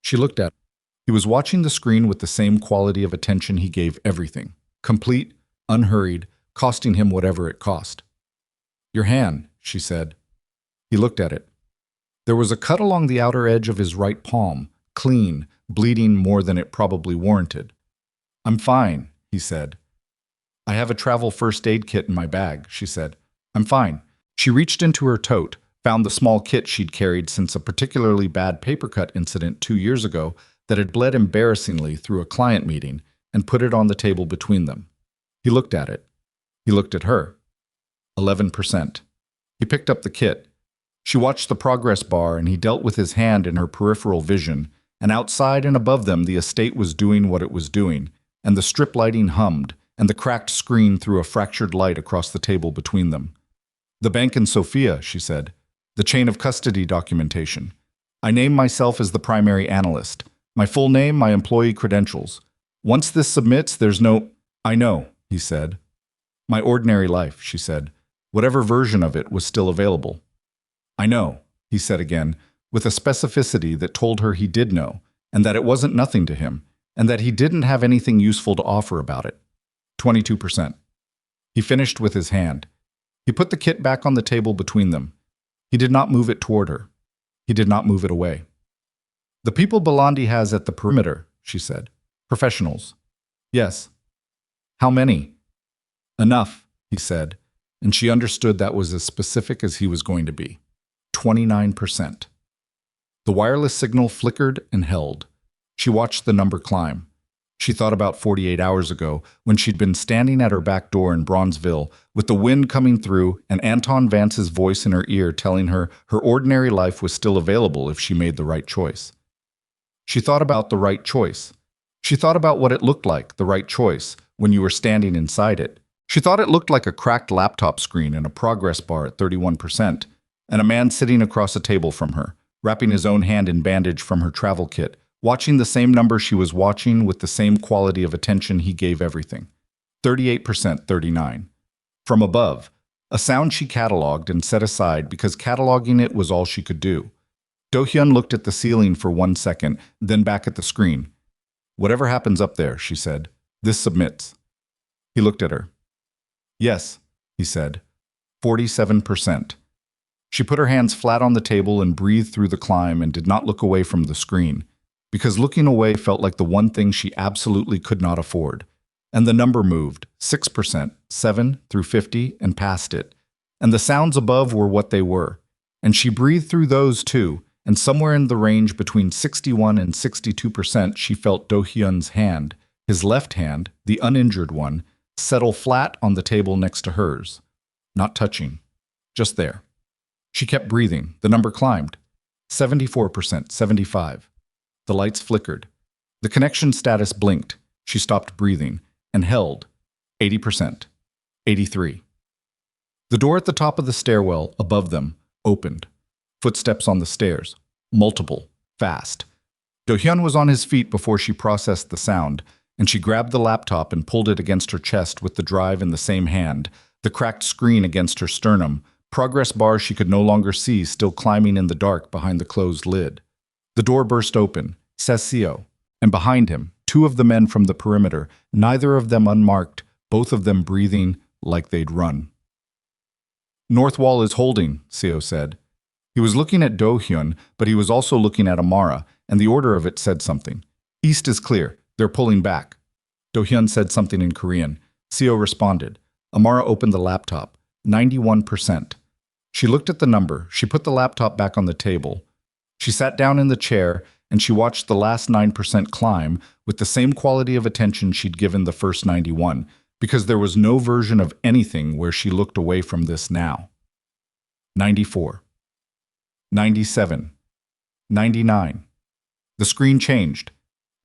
Speaker 1: She looked at him. He was watching the screen with the same quality of attention he gave everything. Complete, unhurried, costing him whatever it cost. "Your hand," she said. He looked at it. There was a cut along the outer edge of his right palm, clean, bleeding more than it probably warranted. "I'm fine," he said. "I have a travel first aid kit in my bag," she said. "I'm fine." She reached into her tote, found the small kit she'd carried since a particularly bad paper cut incident 2 years ago that had bled embarrassingly through a client meeting, and put it on the table between them. He looked at it. He looked at her. 11%. He picked up the kit. She watched the progress bar, and he dealt with his hand in her peripheral vision, and outside and above them the estate was doing what it was doing, and the strip lighting hummed, and the cracked screen threw a fractured light across the table between them. "The bank in Sofia," she said. "The chain of custody documentation. I name myself as the primary analyst. My full name, my employee credentials. Once this submits, there's no—" "I know," he said. "My ordinary life," she said. Whatever version of it was still available. "I know," he said again, with a specificity that told her he did know, and that it wasn't nothing to him, and that he didn't have anything useful to offer about it. 22%. He finished with his hand. He put the kit back on the table between them. He did not move it toward her. He did not move it away. "The people Belandi has at the perimeter," she said. "Professionals." "Yes." "How many?" "Enough," he said, and she understood that was as specific as he was going to be. 29%. The wireless signal flickered and held. She watched the number climb. She thought about 48 hours ago, when she'd been standing at her back door in Bronzeville, with the wind coming through and Anton Vance's voice in her ear telling her her ordinary life was still available if she made the right choice. She thought about the right choice. She thought about what it looked like, the right choice, when you were standing inside it. She thought it looked like a cracked laptop screen and a progress bar at 31%, and a man sitting across a table from her, wrapping his own hand in bandage from her travel kit, watching the same number she was watching with the same quality of attention he gave everything. 38%, 39. From above, a sound she cataloged and set aside because cataloging it was all she could do. Do-hyun looked at the ceiling for 1 second, then back at the screen. "Whatever happens up there," she said, "this submits." He looked at her. "Yes," he said. 47%. She put her hands flat on the table and breathed through the climb and did not look away from the screen, because looking away felt like the one thing she absolutely could not afford. And the number moved, 6%, 7 through 50, and past it. And the sounds above were what they were. And she breathed through those too, and somewhere in the range between 61 and 62% she felt Do-hyun's hand, his left hand, the uninjured one, settle flat on the table next to hers. Not touching. Just there. She kept breathing. The number climbed. 74%, 75. The lights flickered. The connection status blinked. She stopped breathing and held. 80%. 83. The door at the top of the stairwell, above them, opened. Footsteps on the stairs. Multiple. Fast. Do-hyun was on his feet before she processed the sound, and she grabbed the laptop and pulled it against her chest with the drive in the same hand, the cracked screen against her sternum, progress bar she could no longer see still climbing in the dark behind the closed lid. The door burst open, says Seo, and behind him, 2 of the men from the perimeter, neither of them unmarked, both of them breathing like they'd run. "North wall is holding," Seo said. He was looking at Do-hyun, but he was also looking at Amara, and the order of it said something. "East is clear. They're pulling back." Do-hyun said something in Korean. Seo responded. Amara opened the laptop. 91%. She looked at the number. She put the laptop back on the table. She sat down in the chair, and she watched the last 9% climb with the same quality of attention she'd given the first 91, because there was no version of anything where she looked away from this now. 94. 97. 99. The screen changed.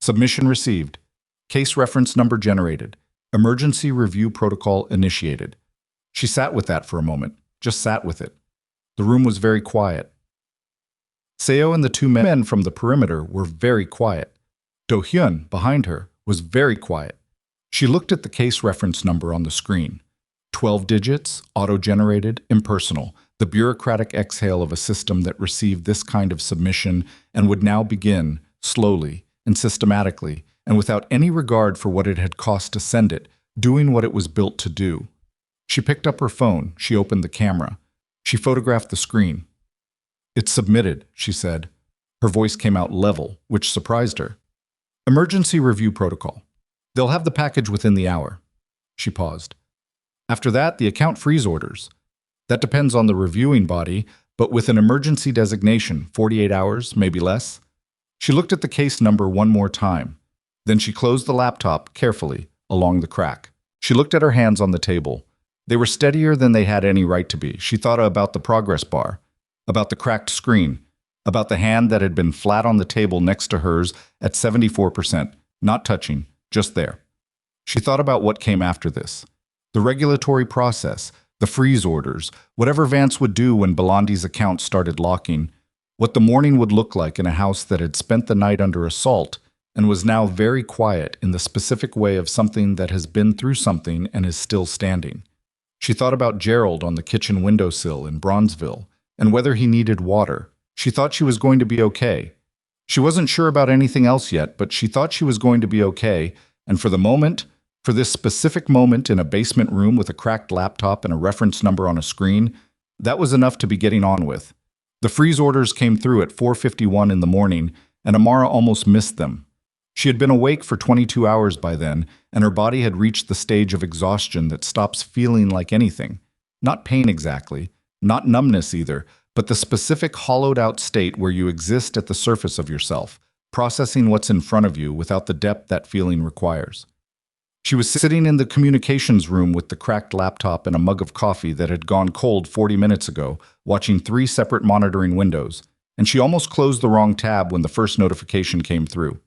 Speaker 1: Submission received. Case reference number generated. Emergency review protocol initiated. She sat with that for a moment, just sat with it. The room was very quiet. Seo and the 2 men from the perimeter were very quiet. Do-hyun, behind her, was very quiet. She looked at the case reference number on the screen. 12 digits, auto-generated, impersonal, the bureaucratic exhale of a system that received this kind of submission and would now begin, slowly, and systematically, and without any regard for what it had cost to send it, doing what it was built to do. She picked up her phone. She opened the camera. She photographed the screen. "It's submitted," she said. Her voice came out level, which surprised her. "Emergency review protocol. They'll have the package within the hour." She paused. "After that, the account freeze orders. That depends on the reviewing body, but with an emergency designation, 48 hours, maybe less." She looked at the case number one more time. Then she closed the laptop carefully along the crack. She looked at her hands on the table. They were steadier than they had any right to be. She thought about the progress bar, about the cracked screen, about the hand that had been flat on the table next to hers at 74%, not touching, just there. She thought about what came after this. The regulatory process, the freeze orders, whatever Vance would do when Belandi's account started locking, what the morning would look like in a house that had spent the night under assault and was now very quiet in the specific way of something that has been through something and is still standing. She thought about Gerald on the kitchen windowsill in Bronzeville and whether he needed water. She thought she was going to be okay. She wasn't sure about anything else yet, but she thought she was going to be okay, and for the moment, for this specific moment in a basement room with a cracked laptop and a reference number on a screen, that was enough to be getting on with. The freeze orders came through at 4:51 in the morning, and Amara almost missed them. She had been awake for 22 hours by then, and her body had reached the stage of exhaustion that stops feeling like anything. Not pain exactly, not numbness either, but the specific hollowed-out state where you exist at the surface of yourself, processing what's in front of you without the depth that feeling requires. She was sitting in the communications room with the cracked laptop and a mug of coffee that had gone cold 40 minutes ago, watching 3 separate monitoring windows, and she almost closed the wrong tab when the first notification came through.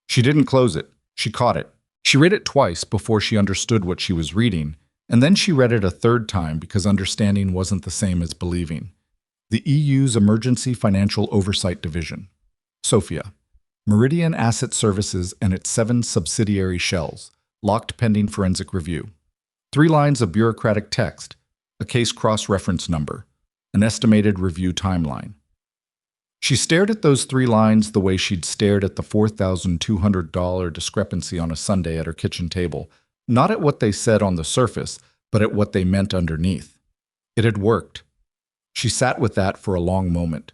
Speaker 1: She didn't close it. She caught it. She read it twice before she understood what she was reading, and then she read it a third time because understanding wasn't the same as believing. The EU's Emergency Financial Oversight Division. Sofia. Meridian Asset Services and its 7 subsidiary shells. Locked pending forensic review. 3 lines of bureaucratic text, a case cross-reference number, an estimated review timeline. She stared at those 3 lines the way she'd stared at the $4,200 discrepancy on a Sunday at her kitchen table, not at what they said on the surface, but at what they meant underneath. It had worked. She sat with that for a long moment.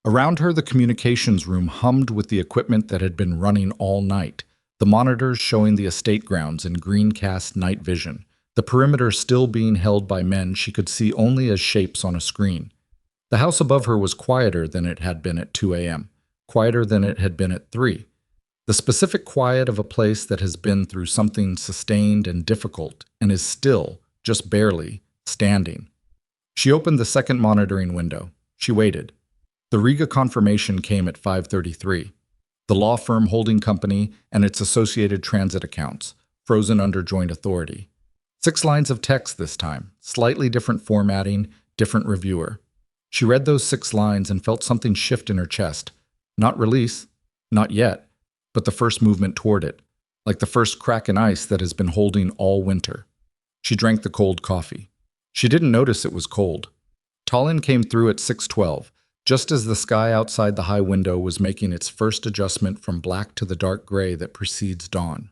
Speaker 1: Around her, the communications room hummed with the equipment that had been running all night, the monitors showing the estate grounds in green-cast night vision, the perimeter still being held by men she could see only as shapes on a screen. The house above her was quieter than it had been at 2 a.m., quieter than it had been at 3. The specific quiet of a place that has been through something sustained and difficult and is still, just barely, standing. She opened the second monitoring window. She waited. The Riga confirmation came at 5:33. The law firm holding company and its associated transit accounts, frozen under joint authority. 6 lines of text this time, slightly different formatting, different reviewer. She read those 6 lines and felt something shift in her chest. Not release, not yet, but the first movement toward it, like the first crack in ice that has been holding all winter. She drank the cold coffee. She didn't notice it was cold. Tallinn came through at 6:12, just as the sky outside the high window was making its first adjustment from black to the dark gray that precedes dawn.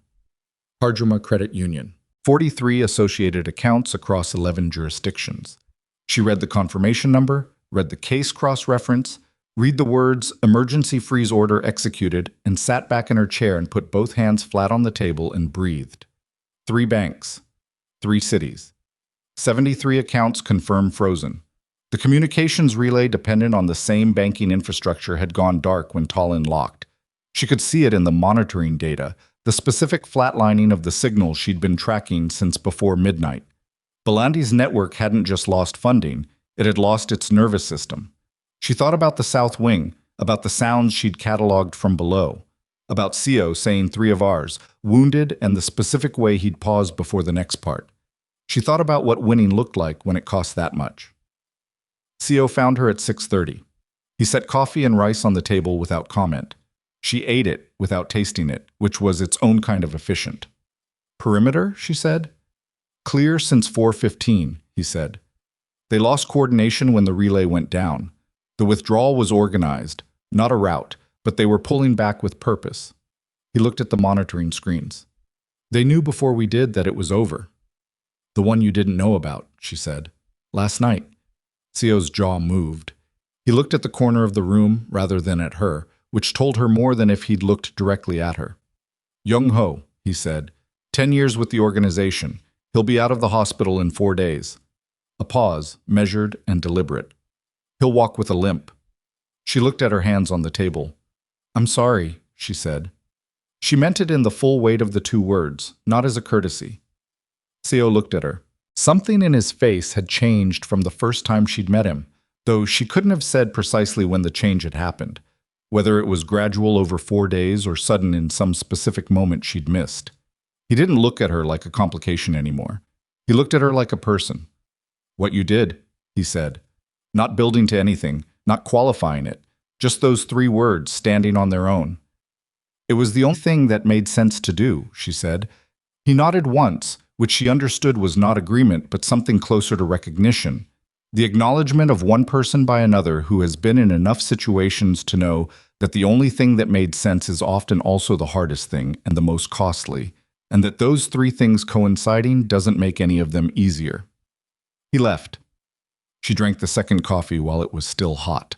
Speaker 1: Harjuma Credit Union. 43 associated accounts across 11 jurisdictions. She read the confirmation number, read the case cross-reference, read the words "emergency freeze order executed," and sat back in her chair and put both hands flat on the table and breathed. 3 banks. 3 cities. 73 accounts confirmed frozen. The communications relay dependent on the same banking infrastructure had gone dark when Tallinn locked. She could see it in the monitoring data, the specific flatlining of the signal she'd been tracking since before midnight. Belandi's network hadn't just lost funding, it had lost its nervous system. She thought about the South Wing, about the sounds she'd cataloged from below, about CO saying 3 of ours, wounded, and the specific way he'd paused before the next part. She thought about what winning looked like when it cost that much. CO found her at 6:30. He set coffee and rice on the table without comment. She ate it without tasting it, which was its own kind of efficient. Perimeter, she said. Clear since 4:15, he said. They lost coordination when the relay went down. The withdrawal was organized, not a rout, but they were pulling back with purpose. He looked at the monitoring screens. They knew before we did that it was over. The one you didn't know about, she said. Last night. Seo's jaw moved. He looked at the corner of the room rather than at her, which told her more than if he'd looked directly at her. Young-ho, he said, 10 years with the organization. He'll be out of the hospital in 4 days. A pause, measured and deliberate. He'll walk with a limp. She looked at her hands on the table. I'm sorry, she said. She meant it in the full weight of the 2 words, not as a courtesy. Seo looked at her. Something in his face had changed from the first time she'd met him, though she couldn't have said precisely when the change had happened, whether it was gradual over 4 days or sudden in some specific moment she'd missed. He didn't look at her like a complication anymore. He looked at her like a person. What you did, he said. Not building to anything, not qualifying it, just those 3 words standing on their own. It was the only thing that made sense to do, she said. He nodded once, which she understood was not agreement but something closer to recognition. The acknowledgement of one person by another who has been in enough situations to know that the only thing that made sense is often also the hardest thing and the most costly, and that those 3 things coinciding doesn't make any of them easier. He left. She drank the second coffee while it was still hot.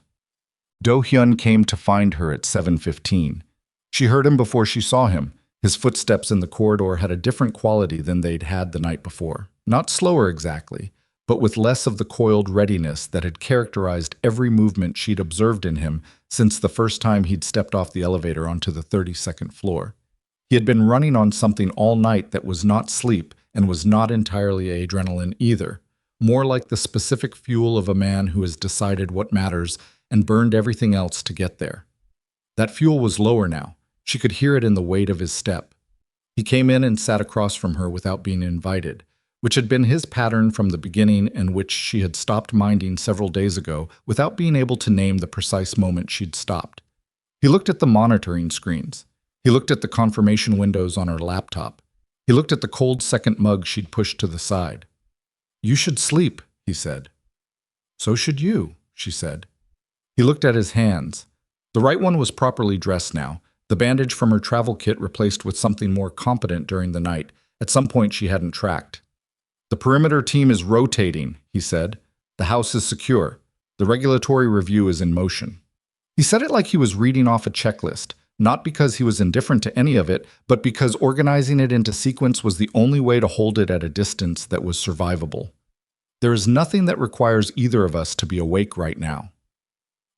Speaker 1: Do-hyun came to find her at 7:15. She heard him before she saw him. His footsteps in the corridor had a different quality than they'd had the night before. Not slower exactly, but with less of the coiled readiness that had characterized every movement she'd observed in him since the first time he'd stepped off the elevator onto the 32nd floor. He had been running on something all night that was not sleep and was not entirely adrenaline either, more like the specific fuel of a man who has decided what matters and burned everything else to get there. That fuel was lower now. She could hear it in the weight of his step. He came in and sat across from her without being invited, which had been his pattern from the beginning and which she had stopped minding several days ago without being able to name the precise moment she'd stopped. He looked at the monitoring screens. He looked at the confirmation windows on her laptop. He looked at the cold second mug she'd pushed to the side. You should sleep, he said. So should you, she said. He looked at his hands. The right one was properly dressed now, the bandage from her travel kit replaced with something more competent during the night, at some point she hadn't tracked. The perimeter team is rotating, he said. The house is secure. The regulatory review is in motion. He said it like he was reading off a checklist, not because he was indifferent to any of it, but because organizing it into sequence was the only way to hold it at a distance that was survivable. There is nothing that requires either of us to be awake right now.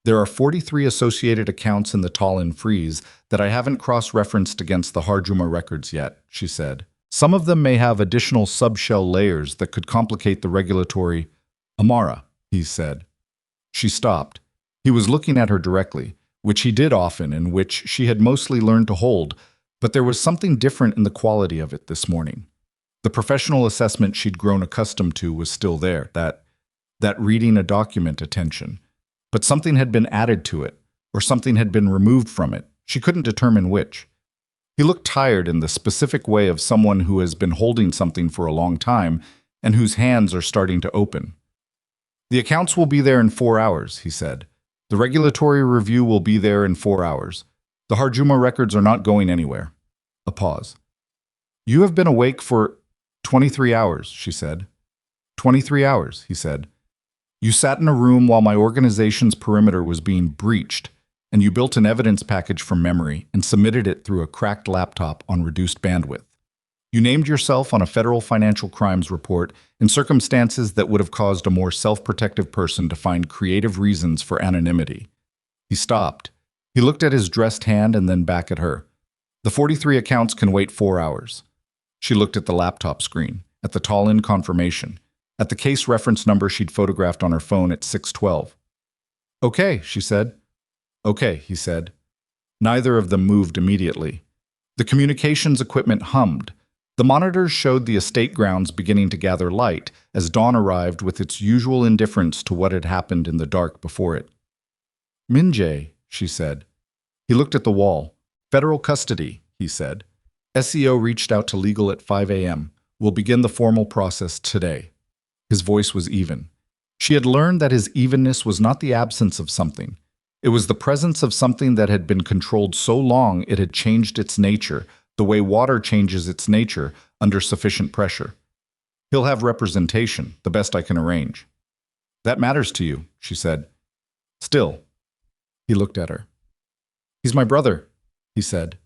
Speaker 1: There are 43 associated accounts in the Tallinn freeze that I haven't cross-referenced against the Harjuma records yet, she said. Some of them may have additional subshell layers that could complicate the regulatory. Amara, he said. She stopped. He was looking at her directly, which he did often and which she had mostly learned to hold, but there was something different in the quality of it this morning. The professional assessment she'd grown accustomed to was still there, that reading a document attention. But something had been added to it, or something had been removed from it. She couldn't determine which. He looked tired in the specific way of someone who has been holding something for a long time and whose hands are starting to open. The accounts will be there in 4 hours, he said. The regulatory review will be there in 4 hours. The Harjuma records are not going anywhere. A pause. You have been awake for 23 hours, she said. 23 hours, he said. You sat in a room while my organization's perimeter was being breached, and you built an evidence package from memory and submitted it through a cracked laptop on reduced bandwidth. You named yourself on a federal financial crimes report in circumstances that would have caused a more self-protective person to find creative reasons for anonymity. He stopped. He looked at his dressed hand and then back at her. The 43 accounts can wait 4 hours. She looked at the laptop screen, at the Tallinn confirmation, at the case reference number she'd photographed on her phone at 6:12. Okay, she said. Okay, he said. Neither of them moved immediately. The communications equipment hummed. The monitors showed the estate grounds beginning to gather light as dawn arrived with its usual indifference to what had happened in the dark before it. Minjae, she said. He looked at the wall. Federal custody, he said. SEO reached out to legal at 5 a.m. We'll begin the formal process today. His voice was even. She had learned that his evenness was not the absence of something. It was the presence of something that had been controlled so long it had changed its nature, the way water changes its nature under sufficient pressure. He'll have representation, the best I can arrange. That matters to you, she said. Still, he looked at her. He's my brother, he said.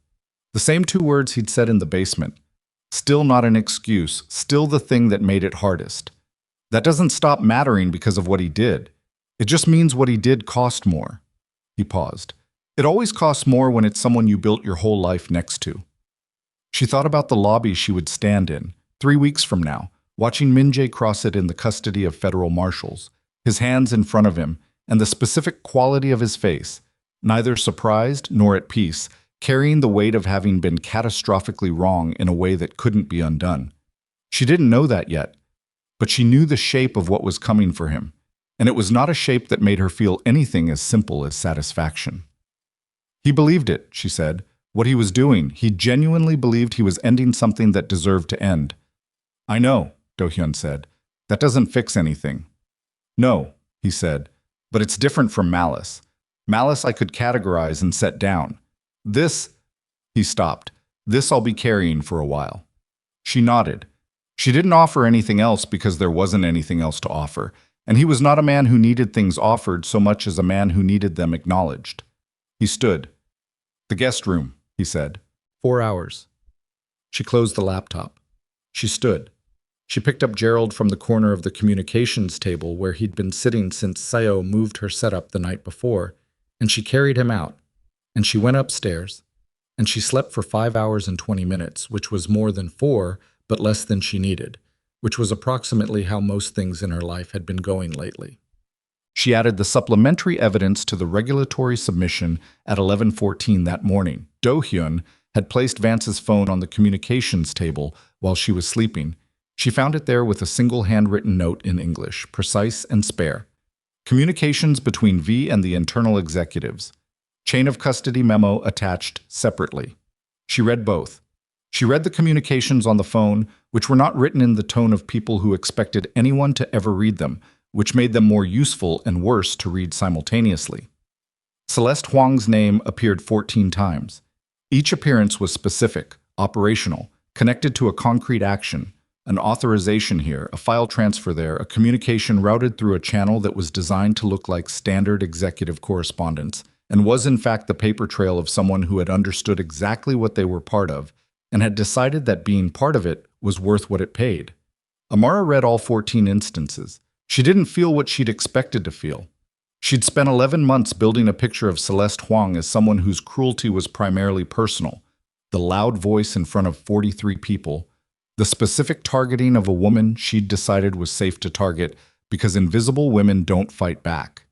Speaker 1: The same two words he'd said in the basement. Still not an excuse, still the thing that made it hardest. That doesn't stop mattering because of what he did. It just means what he did cost more. He paused. It always costs more when it's someone you built your whole life next to. She thought about the lobby she would stand in, 3 weeks from now, watching Minjae cross it in the custody of federal marshals, his hands in front of him, and the specific quality of his face, neither surprised nor at peace, carrying the weight of having been catastrophically wrong in a way that couldn't be undone. She didn't know that yet, but she knew the shape of what was coming for him, and it was not a shape that made her feel anything as simple as satisfaction. He believed it, she said. What he was doing, he genuinely believed he was ending something that deserved to end. I know, Do-hyun said. That doesn't fix anything. No, he said, but it's different from malice. Malice I could categorize and set down. This, he stopped, this I'll be carrying for a while. She nodded. She didn't offer anything else because there wasn't anything else to offer, and he was not a man who needed things offered so much as a man who needed them acknowledged. He stood. The guest room, he said. 4 hours. She closed the laptop. She stood. She picked up Gerald from the corner of the communications table where he'd been sitting since Seo moved her setup the night before, and she carried him out. And she went upstairs, and she slept for 5 hours and 20 minutes, which was more than 4, but less than she needed, which was approximately how most things in her life had been going lately. She added the supplementary evidence to the regulatory submission at 11:14 that morning. Do-hyun had placed Vance's phone on the communications table while she was sleeping. She found it there with a single handwritten note in English, precise and spare. Communications between V and the internal executives. Chain of custody memo attached separately. She read both. She read the communications on the phone, which were not written in the tone of people who expected anyone to ever read them, which made them more useful and worse to read simultaneously. Celeste Huang's name appeared 14 times. Each appearance was specific, operational, connected to a concrete action, an authorization here, a file transfer there, a communication routed through a channel that was designed to look like standard executive correspondence, and was in fact the paper trail of someone who had understood exactly what they were part of, and had decided that being part of it was worth what it paid. Amara read all 14 instances. She didn't feel what she'd expected to feel. She'd spent 11 months building a picture of Celeste Huang as someone whose cruelty was primarily personal, the loud voice in front of 43 people, the specific targeting of a woman she'd decided was safe to target because invisible women don't fight back.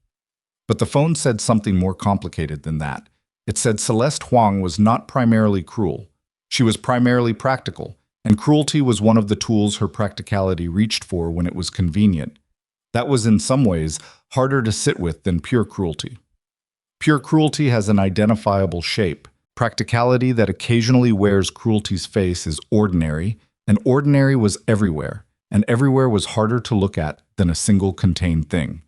Speaker 1: But the phone said something more complicated than that. It said Celeste Huang was not primarily cruel. She was primarily practical, and cruelty was one of the tools her practicality reached for when it was convenient. That was in some ways harder to sit with than pure cruelty. Pure cruelty has an identifiable shape. Practicality that occasionally wears cruelty's face is ordinary, and ordinary was everywhere, and everywhere was harder to look at than a single contained thing.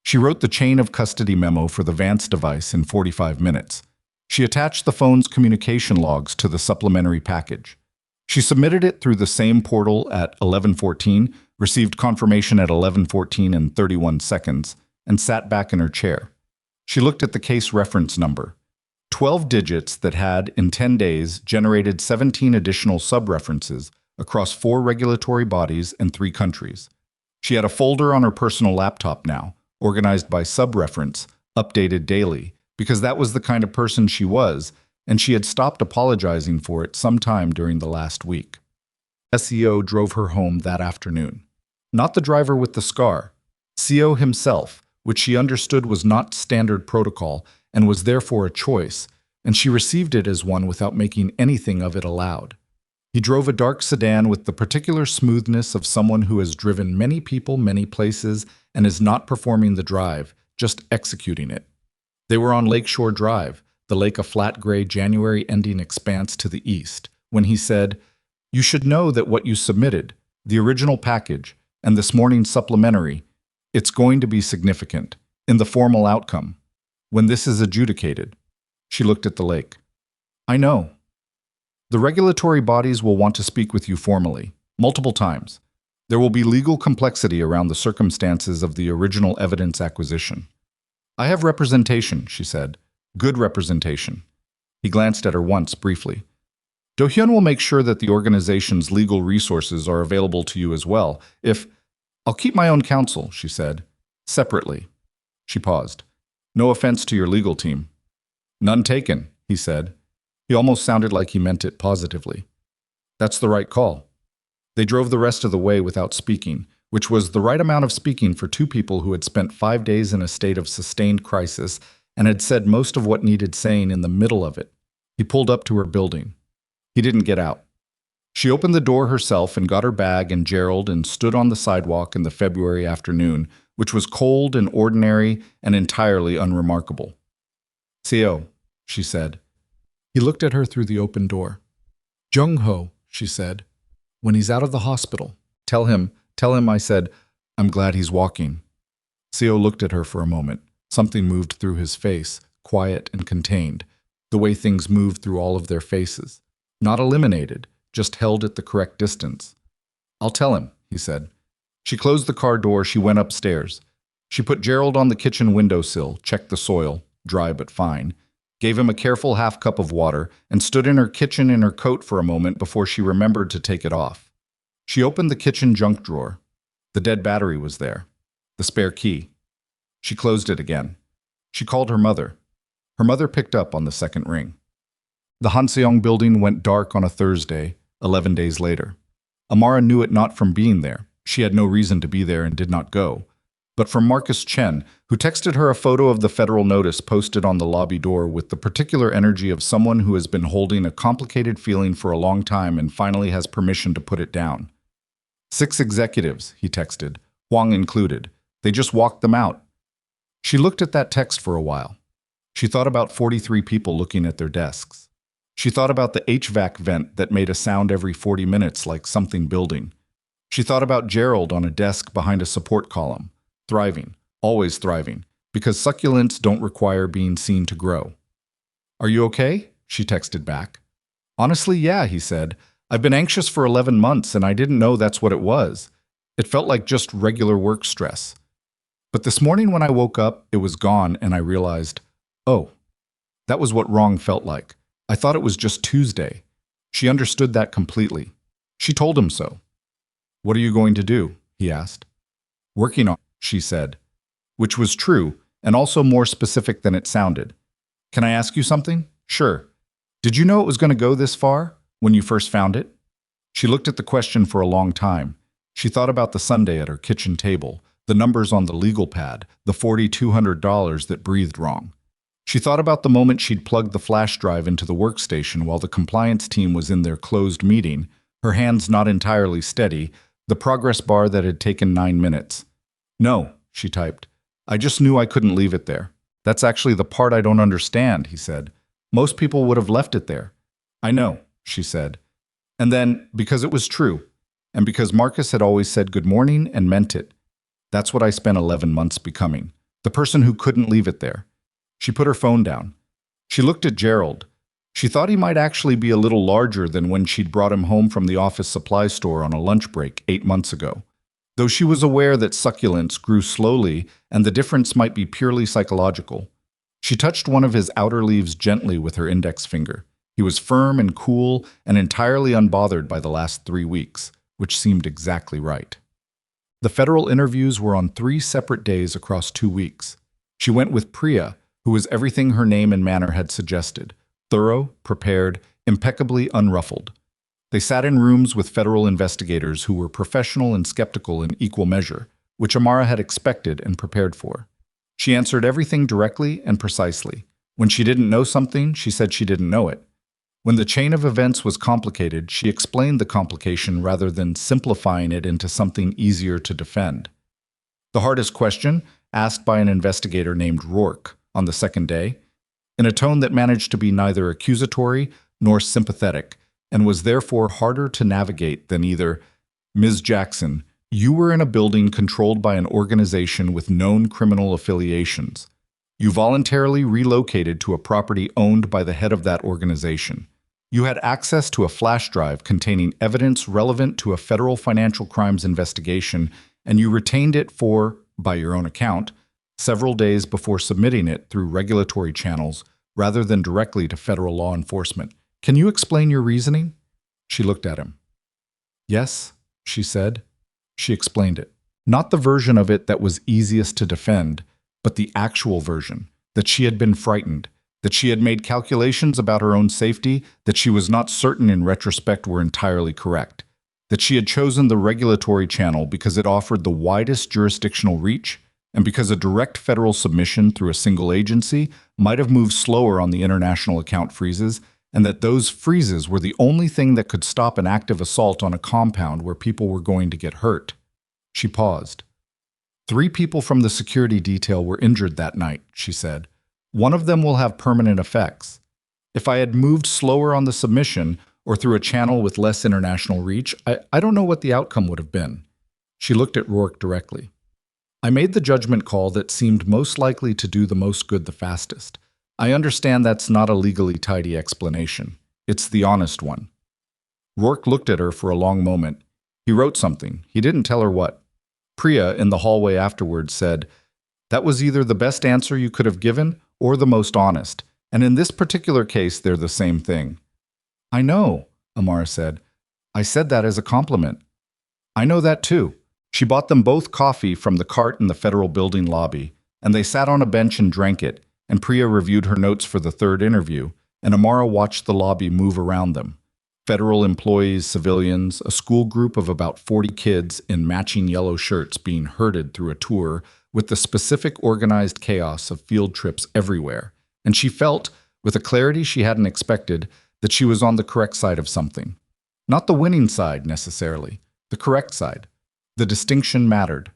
Speaker 1: She wrote the chain of custody memo for the Vance device in 45 minutes. She attached the phone's communication logs to the supplementary package. She submitted it through the same portal at 11:14, received confirmation at 11:14 and 31 seconds, and sat back in her chair. She looked at the case reference number. 12 digits that had, in 10 days, generated 17 additional sub-references across 4 regulatory bodies and 3 countries. She had a folder on her personal laptop now, organized by sub-reference, updated daily, because that was the kind of person she was, and she had stopped apologizing for it sometime during the last week. SEO drove her home that afternoon. Not the driver with the scar. CO himself, which she understood was not standard protocol and was therefore a choice, and she received it as one without making anything of it aloud. He drove a dark sedan with the particular smoothness of someone who has driven many people many places and is not performing the drive, just executing it. They were on Lakeshore Drive, the lake a flat gray January-ending expanse to the east, when he said, "You should know that what you submitted, the original package, and this morning's supplementary, it's going to be significant, in the formal outcome. when this is adjudicated. She looked at the lake. I know. The regulatory bodies will want to speak with you formally, multiple times. There will be legal complexity around the circumstances of the original evidence acquisition. I have representation, she said. Good representation. He glanced at her once, briefly. Do-hyun will make sure that the organization's legal resources are available to you as well. I'll keep my own counsel, she said. Separately. She paused. No offense to your legal team. None taken, he said. He almost sounded like he meant it positively. That's the right call. They drove the rest of the way without speaking, which was the right amount of speaking for two people who had spent 5 days in a state of sustained crisis and had said most of what needed saying in the middle of it. He pulled up to her building. He didn't get out. She opened the door herself and got her bag and Gerald and stood on the sidewalk in the February afternoon, which was cold and ordinary and entirely unremarkable. Seo, she said. He looked at her through the open door. Jung-ho, she said. When he's out of the hospital, tell him, I said, I'm glad he's walking. Seo looked at her for a moment. Something moved through his face, quiet and contained, the way things moved through all of their faces. Not eliminated, just held at the correct distance. I'll tell him, he said. She closed the car door. She went upstairs. She put Gerald on the kitchen windowsill, checked the soil, dry but fine, gave him a careful half cup of water, and stood in her kitchen in her coat for a moment before she remembered to take it off. She opened the kitchen junk drawer. The dead battery was there. The spare key. She closed it again. She called her mother. Her mother picked up on the second ring. The Hanseong building went dark on a Thursday, 11 days later. Amara knew it not from being there. She had no reason to be there and did not go. But from Marcus Chen, who texted her a photo of the federal notice posted on the lobby door with the particular energy of someone who has been holding a complicated feeling for a long time and finally has permission to put it down. 6 executives, he texted, Huang included. They just walked them out. She looked at that text for a while. She thought about 43 people looking at their desks. She thought about the HVAC vent that made a sound every 40 minutes like something building. She thought about Gerald on a desk behind a support column, thriving, always thriving, because succulents don't require being seen to grow. Are you okay? She texted back. Honestly, yeah, he said. I've been anxious for 11 months and I didn't know that's what it was. It felt like just regular work stress. But this morning when I woke up, it was gone and I realized, oh, that was what wrong felt like. I thought it was just Tuesday. She understood that completely. She told him so. What are you going to do? He asked. Working on, she said, which was true and also more specific than it sounded. Can I ask you something? Sure. Did you know it was going to go this far when you first found it? She looked at the question for a long time. She thought about the sundae at her kitchen table, the numbers on the legal pad, the $4,200 that breathed wrong. She thought about the moment she'd plugged the flash drive into the workstation while the compliance team was in their closed meeting, her hands not entirely steady, the progress bar that had taken 9 minutes. No, she typed. I just knew I couldn't leave it there. That's actually the part I don't understand, he said. Most people would have left it there. I know, she said. And then, because it was true, and because Marcus had always said good morning and meant it, that's what I spent 11 months becoming, the person who couldn't leave it there. She put her phone down. She looked at Gerald. She thought he might actually be a little larger than when she'd brought him home from the office supply store on a lunch break 8 months ago. Though she was aware that succulents grew slowly and the difference might be purely psychological. She touched one of his outer leaves gently with her index finger. He was firm and cool and entirely unbothered by the last 3 weeks, which seemed exactly right. The federal interviews were on 3 separate days across 2 weeks. She went with Priya, who was everything her name and manner had suggested, thorough, prepared, impeccably unruffled. They sat in rooms with federal investigators who were professional and skeptical in equal measure, which Amara had expected and prepared for. She answered everything directly and precisely. When she didn't know something, she said she didn't know it. When the chain of events was complicated, she explained the complication rather than simplifying it into something easier to defend. The hardest question, asked by an investigator named Rourke on the second day, in a tone that managed to be neither accusatory nor sympathetic, and was therefore harder to navigate than either, Ms. Jackson, you were in a building controlled by an organization with known criminal affiliations. You voluntarily relocated to a property owned by the head of that organization. You had access to a flash drive containing evidence relevant to a federal financial crimes investigation, and you retained it for, by your own account, several days before submitting it through regulatory channels rather than directly to federal law enforcement. Can you explain your reasoning? She looked at him. Yes, she said. She explained it. Not the version of it that was easiest to defend, but the actual version, that she had been frightened, that she had made calculations about her own safety that she was not certain in retrospect were entirely correct, that she had chosen the regulatory channel because it offered the widest jurisdictional reach, and because a direct federal submission through a single agency might have moved slower on the international account freezes, and that those freezes were the only thing that could stop an active assault on a compound where people were going to get hurt. She paused. 3 people from the security detail were injured that night, she said. One of them will have permanent effects. If I had moved slower on the submission or through a channel with less international reach, I don't know what the outcome would have been. She looked at Rourke directly. I made the judgment call that seemed most likely to do the most good the fastest. I understand that's not a legally tidy explanation. It's the honest one. Rourke looked at her for a long moment. He wrote something. He didn't tell her what. Priya, in the hallway afterwards, said, "That was either the best answer you could have given or the most honest, and in this particular case, they're the same thing." "I know," Amara said. "I said that as a compliment." "I know that too." She bought them both coffee from the cart in the federal building lobby, and they sat on a bench and drank it, and Priya reviewed her notes for the 3rd interview, and Amara watched the lobby move around them. Federal employees, civilians, a school group of about 40 kids in matching yellow shirts being herded through a tour with the specific organized chaos of field trips everywhere. And she felt, with a clarity she hadn't expected, that she was on the correct side of something. Not the winning side, necessarily. The correct side. The distinction mattered.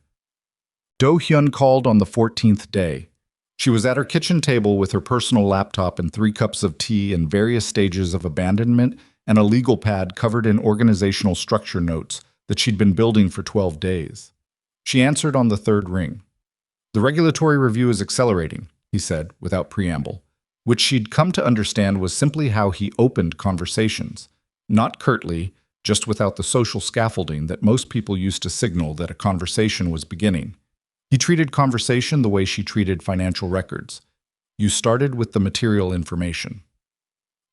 Speaker 1: Do Hyun called on the 14th day. She was at her kitchen table with her personal laptop and 3 cups of tea in various stages of abandonment and a legal pad covered in organizational structure notes that she'd been building for 12 days. She answered on the 3rd ring. "The regulatory review is accelerating," he said, without preamble, which she'd come to understand was simply how he opened conversations, not curtly, just without the social scaffolding that most people used to signal that a conversation was beginning. He treated conversation the way she treated financial records. You started with the material information.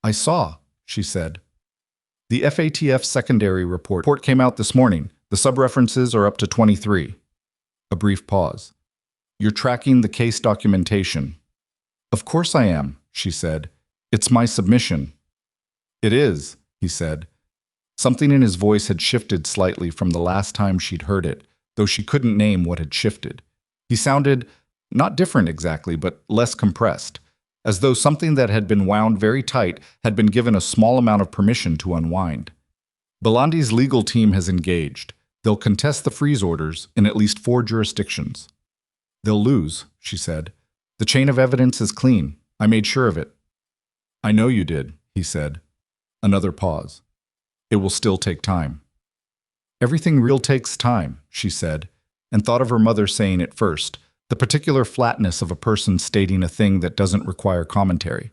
Speaker 1: "I saw," she said. "The FATF secondary report came out this morning. The sub-references are up to 23. A brief pause. "You're tracking the case documentation." "Of course I am," she said. "It's my submission." "It is," he said. Something in his voice had shifted slightly from the last time she'd heard it, though she couldn't name what had shifted. He sounded, not different exactly, but less compressed, as though something that had been wound very tight had been given a small amount of permission to unwind. "Belandi's legal team has engaged. They'll contest the freeze orders in at least 4 jurisdictions." "They'll lose," she said. "The chain of evidence is clean. I made sure of it." "I know you did," he said. Another pause. "It will still take time." "Everything real takes time," she said, and thought of her mother saying it first, the particular flatness of a person stating a thing that doesn't require commentary.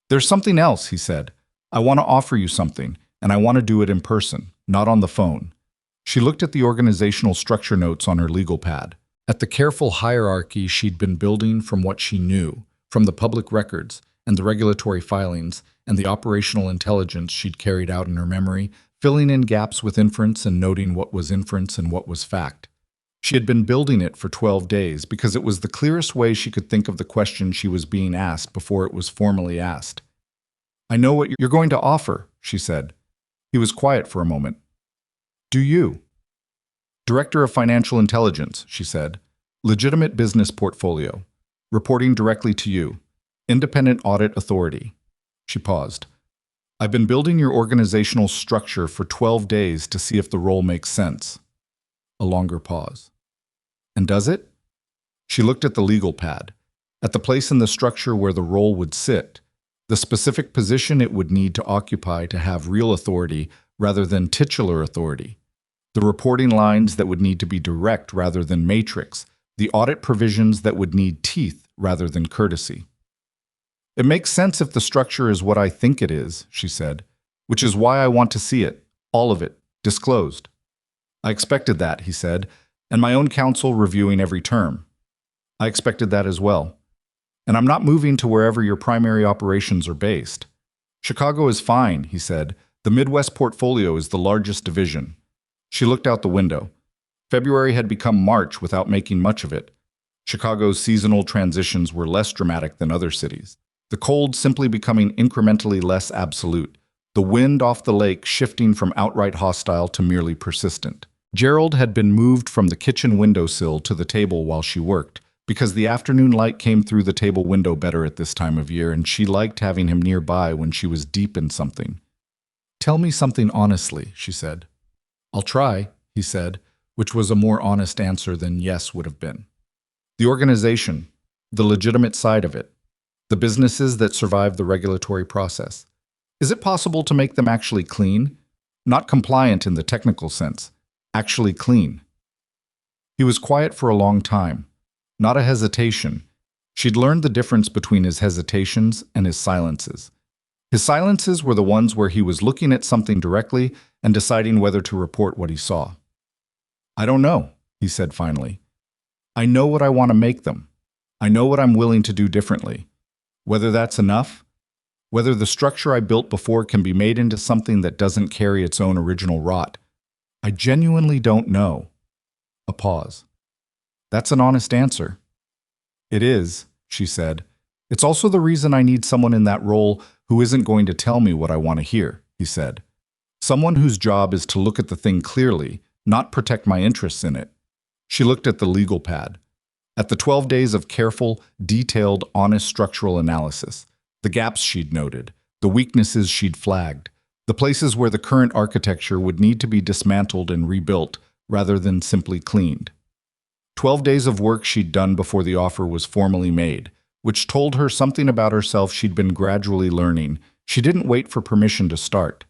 Speaker 1: "There's something else," he said. "I want to offer you something, and I want to do it in person, not on the phone." She looked at the organizational structure notes on her legal pad, at the careful hierarchy she'd been building from what she knew, from the public records and the regulatory filings and the operational intelligence she'd carried out in her memory, filling in gaps with inference and noting what was inference and what was fact. She had been building it for 12 days because it was the clearest way she could think of the question she was being asked before it was formally asked. "I know what you're going to offer," she said. He was quiet for a moment. "Do you?" "Director of Financial Intelligence," she said. "Legitimate business portfolio. Reporting directly to you. Independent audit authority." She paused. "I've been building your organizational structure for 12 days to see if the role makes sense." A longer pause. "And does it?" She looked at the legal pad, at the place in the structure where the role would sit, the specific position it would need to occupy to have real authority rather than titular authority, the reporting lines that would need to be direct rather than matrix, the audit provisions that would need teeth rather than courtesy. It makes sense if the structure is what I think it is, she said, which is why I want to see it, all of it, disclosed. I expected that, he said, and my own counsel reviewing every term. I expected that as well. And I'm not moving to wherever your primary operations are based. Chicago is fine, he said. The Midwest portfolio is the largest division. She looked out the window. February had become March without making much of it. Chicago's seasonal transitions were less dramatic than other cities. The cold simply becoming incrementally less absolute. The wind off the lake shifting from outright hostile to merely persistent. Gerald had been moved from the kitchen windowsill to the table while she worked, because the afternoon light came through the table window better at this time of year, and she liked having him nearby when she was deep in something. "Tell me something honestly," she said. "I'll try," he said, which was a more honest answer than yes would have been. The organization, the legitimate side of it, the businesses that survive the regulatory process. Is it possible to make them actually clean? Not compliant in the technical sense, actually clean. He was quiet for a long time. Not a hesitation. She'd learned the difference between his hesitations and his silences. His silences were the ones where he was looking at something directly and deciding whether to report what he saw. "I don't know," he said finally. "I know what I want to make them. I know what I'm willing to do differently. Whether that's enough? Whether the structure I built before can be made into something that doesn't carry its own original rot. I genuinely don't know." A pause. "That's an honest answer." "It is," she said. "It's also the reason I need someone in that role who isn't going to tell me what I want to hear," he said. "Someone whose job is to look at the thing clearly, not protect my interests in it." She looked at the legal pad, at the 12 days of careful, detailed, honest structural analysis, the gaps she'd noted, the weaknesses she'd flagged, the places where the current architecture would need to be dismantled and rebuilt rather than simply cleaned. 12 days of work she'd done before the offer was formally made, which told her something about herself she'd been gradually learning. She didn't wait for permission to start.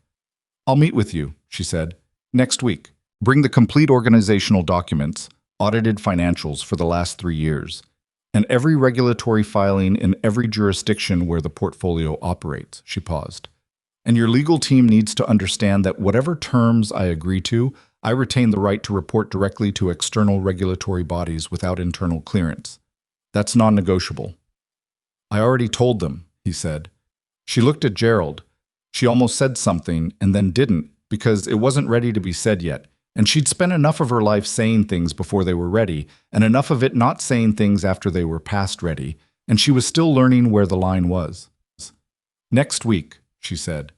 Speaker 1: "I'll meet with you," she said, "next week. Bring the complete organizational documents, audited financials for the last 3 years, and every regulatory filing in every jurisdiction where the portfolio operates." She paused. "And your legal team needs to understand that whatever terms I agree to, I retain the right to report directly to external regulatory bodies without internal clearance. That's non-negotiable." "I already told them," he said. She looked at Gerald. She almost said something and then didn't because it wasn't ready to be said yet, and she'd spent enough of her life saying things before they were ready, and enough of it not saying things after they were past ready, and she was still learning where the line was. "Next week," she said.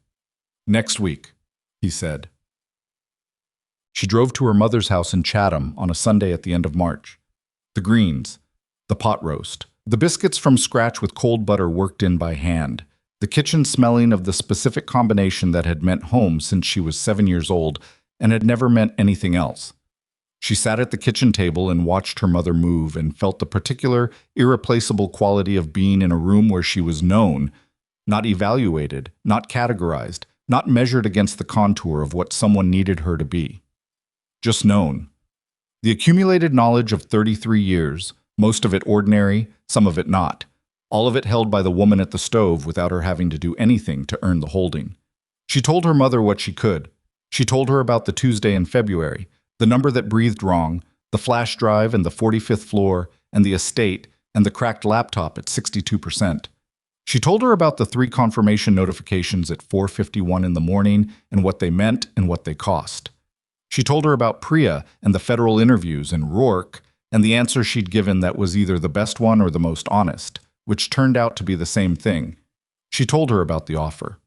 Speaker 1: "Next week," he said. She drove to her mother's house in Chatham on a Sunday at the end of March. The greens, the pot roast, the biscuits from scratch with cold butter worked in by hand, the kitchen smelling of the specific combination that had meant home since she was 7 years old and had never meant anything else. She sat at the kitchen table and watched her mother move and felt the particular, irreplaceable quality of being in a room where she was known, not evaluated, not categorized, not measured against the contour of what someone needed her to be. Just known. The accumulated knowledge of 33 years, most of it ordinary, some of it not, all of it held by the woman at the stove without her having to do anything to earn the holding. She told her mother what she could. She told her about the Tuesday in February, the number that breathed wrong, the flash drive and the 45th floor, and the estate, and the cracked laptop at 62%. She told her about the 3 confirmation notifications at 4:51 in the morning and what they meant and what they cost. She told her about Priya and the federal interviews and Rourke and the answer she'd given that was either the best one or the most honest, which turned out to be the same thing. She told her about the offer.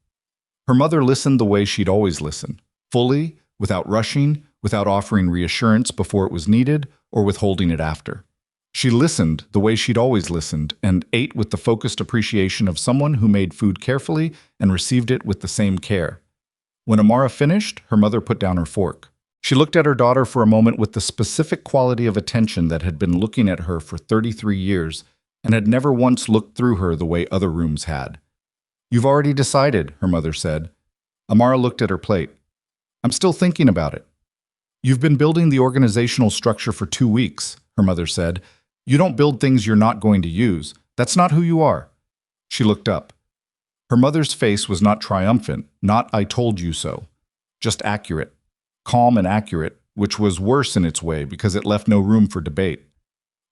Speaker 1: Her mother listened the way she'd always listened, fully, without rushing, without offering reassurance before it was needed or withholding it after. She listened the way she'd always listened and ate with the focused appreciation of someone who made food carefully and received it with the same care. When Amara finished, her mother put down her fork. She looked at her daughter for a moment with the specific quality of attention that had been looking at her for 33 years and had never once looked through her the way other rooms had. "You've already decided," her mother said. Amara looked at her plate. "I'm still thinking about it." "You've been building the organizational structure for 2 weeks," her mother said. "You don't build things you're not going to use, That's not who you are. She looked up. Her mother's face was not triumphant, not "I told you so," just accurate, calm and accurate, which was worse in its way because it left no room for debate.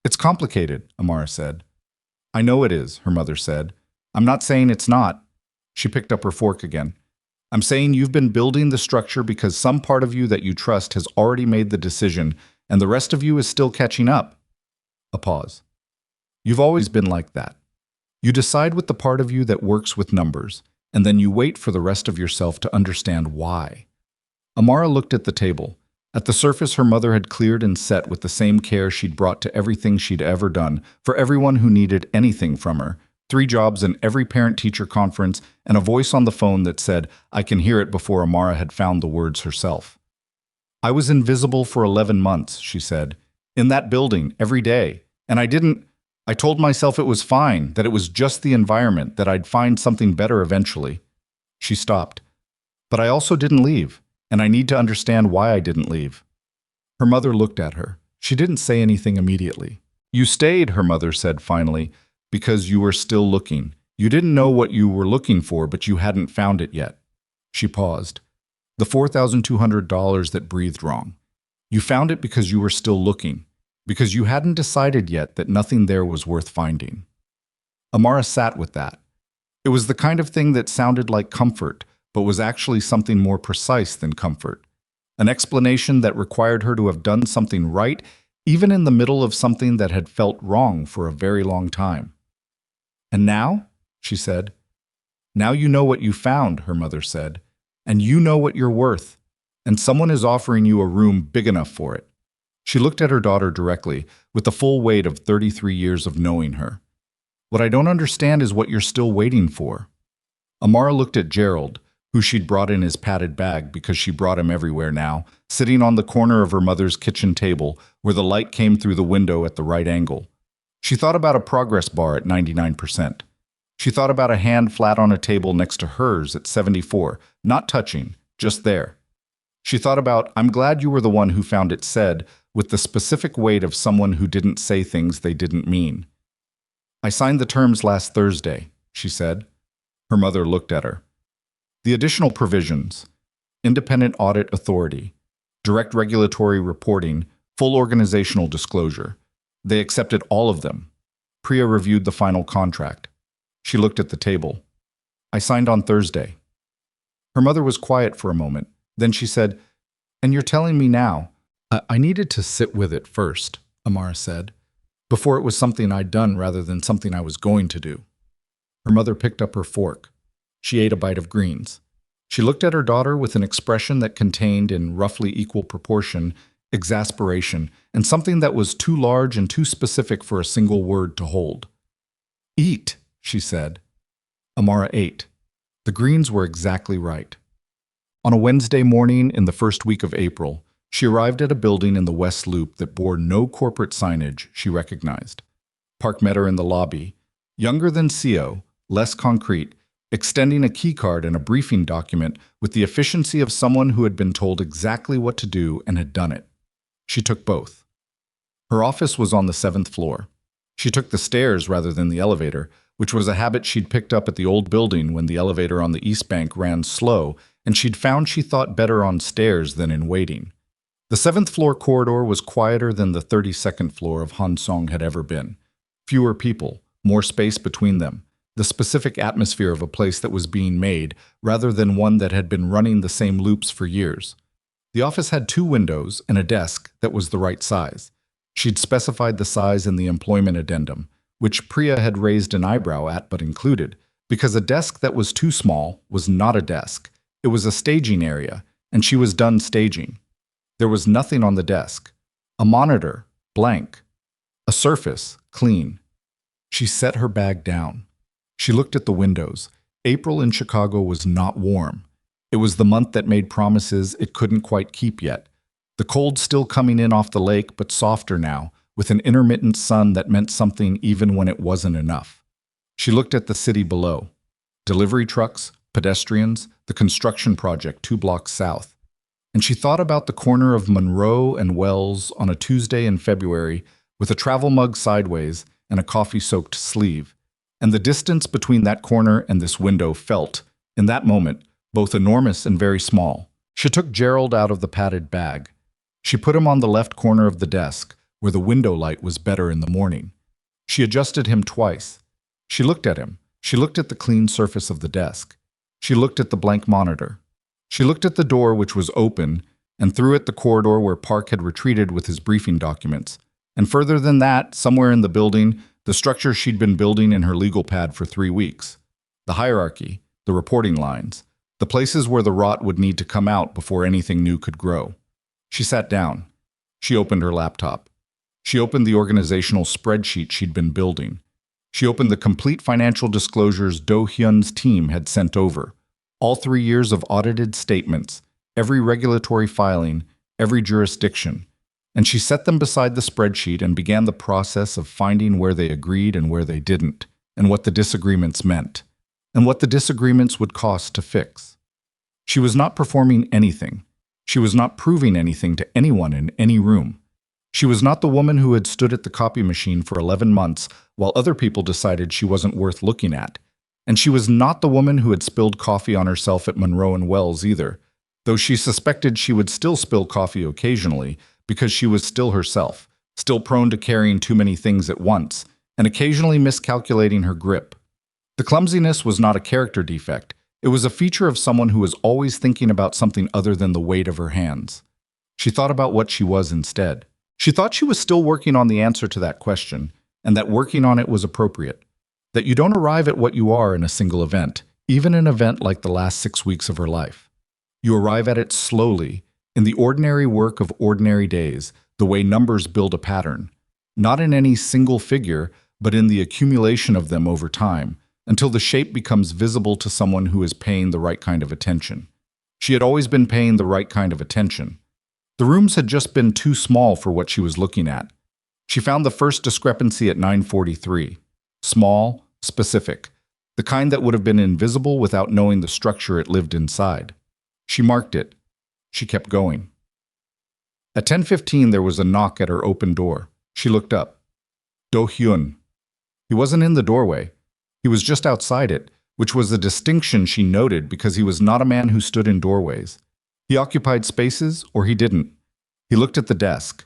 Speaker 1: It's complicated, Amara said. I know it is, her mother said. I'm not saying it's not. She picked up her fork again. I'm saying you've been building the structure because some part of you that you trust has already made the decision and the rest of you is still catching up. A pause. You've always been like that. You decide with the part of you that works with numbers, and then you wait for the rest of yourself to understand why. Amara looked at the table. At the surface her mother had cleared and set with the same care she'd brought to everything she'd ever done, for everyone who needed anything from her. 3 jobs in every parent-teacher conference, and a voice on the phone that said, I can hear it, before Amara had found the words herself. I was invisible for 11 months, she said, in that building, every day. And I told myself it was fine, that it was just the environment, that I'd find something better eventually. She stopped. But I also didn't leave, and I need to understand why I didn't leave. Her mother looked at her. She didn't say anything immediately. You stayed, her mother said finally, because you were still looking. You didn't know what you were looking for, but you hadn't found it yet. She paused. The $4,200 that breathed wrong. You found it because you were still looking, because you hadn't decided yet that nothing there was worth finding. Amara sat with that. It was the kind of thing that sounded like comfort, but was actually something more precise than comfort. An explanation that required her to have done something right, even in the middle of something that had felt wrong for a very long time. And now, she said. Now you know what you found, her mother said, and you know what you're worth, and someone is offering you a room big enough for it. She looked at her daughter directly, with the full weight of 33 years of knowing her. What I don't understand is what you're still waiting for. Amara looked at Gerald, who she'd brought in his padded bag because she brought him everywhere now, sitting on the corner of her mother's kitchen table where the light came through the window at the right angle. She thought about a progress bar at 99%. She thought about a hand flat on a table next to hers at 74, not touching, just there. She thought about, I'm glad you were the one who found it said, with the specific weight of someone who didn't say things they didn't mean. I signed the terms last Thursday, she said. Her mother looked at her. The additional provisions: independent audit authority, direct regulatory reporting, full organizational disclosure. They accepted all of them. Priya reviewed the final contract. She looked at the table. I signed on Thursday. Her mother was quiet for a moment. Then she said, and you're telling me now? I needed to sit with it first, Amara said, before it was something I'd done rather than something I was going to do. Her mother picked up her fork. She ate a bite of greens. She looked at her daughter with an expression that contained, in roughly equal proportion, exasperation and something that was too large and too specific for a single word to hold. Eat, she said. Amara ate. The greens were exactly right. On a Wednesday morning in the first week of April, she arrived at a building in the West Loop that bore no corporate signage she recognized. Park met her in the lobby, younger than CO, less concrete, extending a keycard and a briefing document with the efficiency of someone who had been told exactly what to do and had done it. She took both. Her office was on the 7th floor. She took the stairs rather than the elevator, which was a habit she'd picked up at the old building when the elevator on the East Bank ran slow, and she'd found she thought better on stairs than in waiting. The 7th floor corridor was quieter than the 32nd floor of Hansong had ever been. Fewer people, more space between them, the specific atmosphere of a place that was being made rather than one that had been running the same loops for years. The office had 2 windows and a desk that was the right size. She'd specified the size in the employment addendum, which Priya had raised an eyebrow at but included, because a desk that was too small was not a desk. It was a staging area, and she was done staging. There was nothing on the desk. A monitor, blank. A surface, clean. She set her bag down. She looked at the windows. April in Chicago was not warm. It was the month that made promises it couldn't quite keep yet. The cold still coming in off the lake, but softer now, with an intermittent sun that meant something even when it wasn't enough. She looked at the city below. Delivery trucks, pedestrians, the construction project 2 blocks south. And she thought about the corner of Monroe and Wells on a Tuesday in February with a travel mug sideways and a coffee-soaked sleeve. And the distance between that corner and this window felt, in that moment, both enormous and very small. She took Gerald out of the padded bag. She put him on the left corner of the desk, where the window light was better in the morning. She adjusted him twice. She looked at him. She looked at the clean surface of the desk. She looked at the blank monitor. She looked at the door, which was open, and through it the corridor where Park had retreated with his briefing documents. And further than that, somewhere in the building, the structure she'd been building in her legal pad for 3 weeks. The hierarchy, the reporting lines, the places where the rot would need to come out before anything new could grow. She sat down. She opened her laptop. She opened the organizational spreadsheet she'd been building. She opened the complete financial disclosures Do Hyun's team had sent over. All 3 years of audited statements, every regulatory filing, every jurisdiction. And she set them beside the spreadsheet and began the process of finding where they agreed and where they didn't, and what the disagreements meant, and what the disagreements would cost to fix. She was not performing anything. She was not proving anything to anyone in any room. She was not the woman who had stood at the copy machine for 11 months while other people decided she wasn't worth looking at. And she was not the woman who had spilled coffee on herself at Monroe and Wells either, though she suspected she would still spill coffee occasionally because she was still herself, still prone to carrying too many things at once, and occasionally miscalculating her grip. The clumsiness was not a character defect. It was a feature of someone who was always thinking about something other than the weight of her hands. She thought about what she was instead. She thought she was still working on the answer to that question, and that working on it was appropriate. That you don't arrive at what you are in a single event, even an event like the last 6 weeks of her life. You arrive at it slowly, in the ordinary work of ordinary days, the way numbers build a pattern. Not in any single figure, but in the accumulation of them over time, until the shape becomes visible to someone who is paying the right kind of attention. She had always been paying the right kind of attention. The rooms had just been too small for what she was looking at. She found the first discrepancy at 9:43. Small, specific, the kind that would have been invisible without knowing the structure it lived inside. She marked it. She kept going. At 10:15 there was a knock at her open door. She looked up. Do Hyun. He wasn't in the doorway. He was just outside it, which was a distinction she noted because he was not a man who stood in doorways. He occupied spaces, or he didn't. He looked at the desk.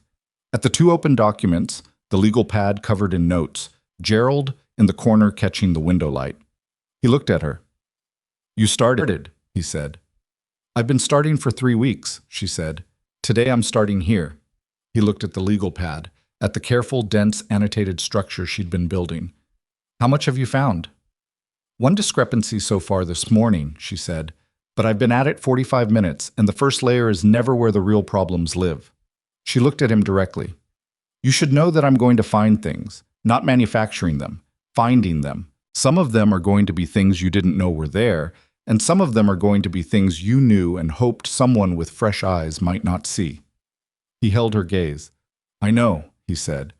Speaker 1: At the 2 open documents, the legal pad covered in notes, Gerald in the corner catching the window light. He looked at her. "You started," he said. "I've been starting for 3 weeks," she said. "Today I'm starting here." He looked at the legal pad, at the careful, dense, annotated structure she'd been building. "How much have you found?" "One discrepancy so far this morning," she said. "But I've been at it 45 minutes, and the first layer is never where the real problems live." She looked at him directly. "You should know that I'm going to find things, not manufacturing them, finding them. Some of them are going to be things you didn't know were there, and some of them are going to be things you knew and hoped someone with fresh eyes might not see." He held her gaze. "I know," he said.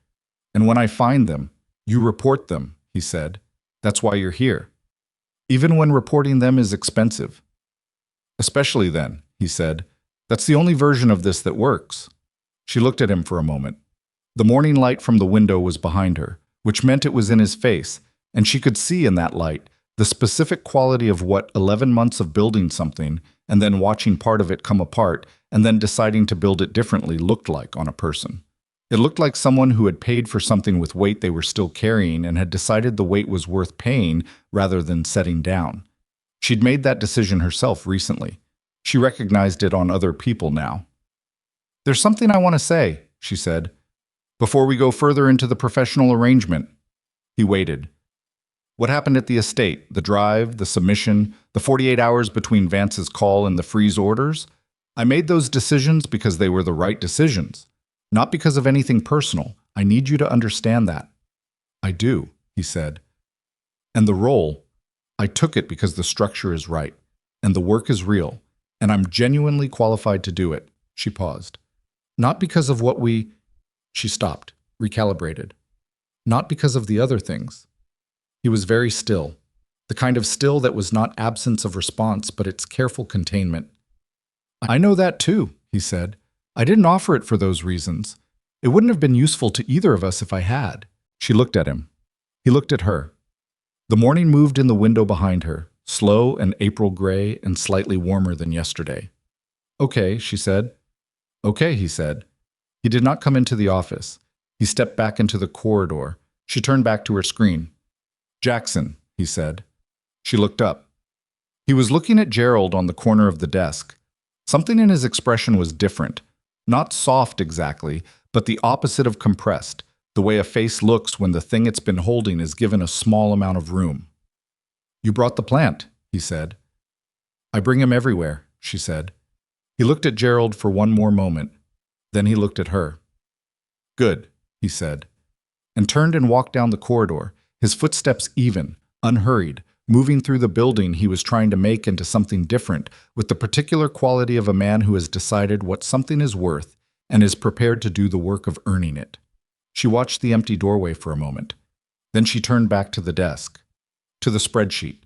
Speaker 1: "And when I find them, you report them," he said. "That's why you're here. Even when reporting them is expensive." "Especially then," he said. "That's the only version of this that works." She looked at him for a moment. The morning light from the window was behind her, which meant it was in his face, and she could see in that light the specific quality of what 11 months of building something and then watching part of it come apart and then deciding to build it differently looked like on a person. It looked like someone who had paid for something with weight they were still carrying and had decided the weight was worth paying rather than setting down. She'd made that decision herself recently. She recognized it on other people now. "There's something I want to say," she said, "before we go further into the professional arrangement." He waited. "What happened at the estate, the drive, the submission, the 48 hours between Vance's call and the freeze orders? I made those decisions because they were the right decisions, not because of anything personal. I need you to understand that." "I do," he said. "And the role, I took it because the structure is right, and the work is real, and I'm genuinely qualified to do it." She paused. "Not because of what we—" She stopped, recalibrated. "Not because of the other things." He was very still, the kind of still that was not absence of response, but its careful containment. "I know that too," he said. "I didn't offer it for those reasons. It wouldn't have been useful to either of us if I had." She looked at him. He looked at her. The morning moved in the window behind her, slow and April gray and slightly warmer than yesterday. "Okay," she said. "Okay," he said. He did not come into the office. He stepped back into the corridor. She turned back to her screen. "Jackson," he said. She looked up. He was looking at Gerald on the corner of the desk. Something in his expression was different. Not soft exactly, but the opposite of compressed, the way a face looks when the thing it's been holding is given a small amount of room. "You brought the plant," he said. "I bring him everywhere," she said. He looked at Gerald for one more moment. Then he looked at her. "Good," he said, and turned and walked down the corridor, his footsteps even, unhurried, moving through the building he was trying to make into something different, with the particular quality of a man who has decided what something is worth and is prepared to do the work of earning it. She watched the empty doorway for a moment. Then she turned back to the desk, to the spreadsheet,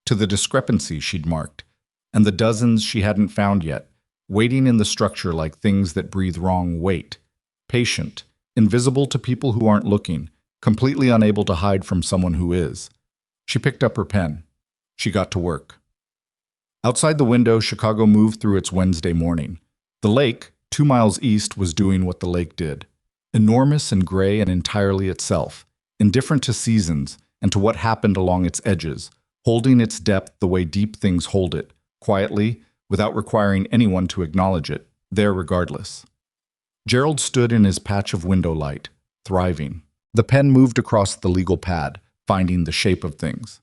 Speaker 1: to the discrepancies she'd marked, and the dozens she hadn't found yet, waiting in the structure like things that breathe wrong weight, patient, invisible to people who aren't looking, completely unable to hide from someone who is. She picked up her pen. She got to work. Outside the window, Chicago moved through its Wednesday morning. The lake, 2 miles east, was doing what the lake did. Enormous and gray and entirely itself, indifferent to seasons and to what happened along its edges, holding its depth the way deep things hold it, quietly, without requiring anyone to acknowledge it, there regardless. Gerald stood in his patch of window light, thriving. The pen moved across the legal pad, finding the shape of things.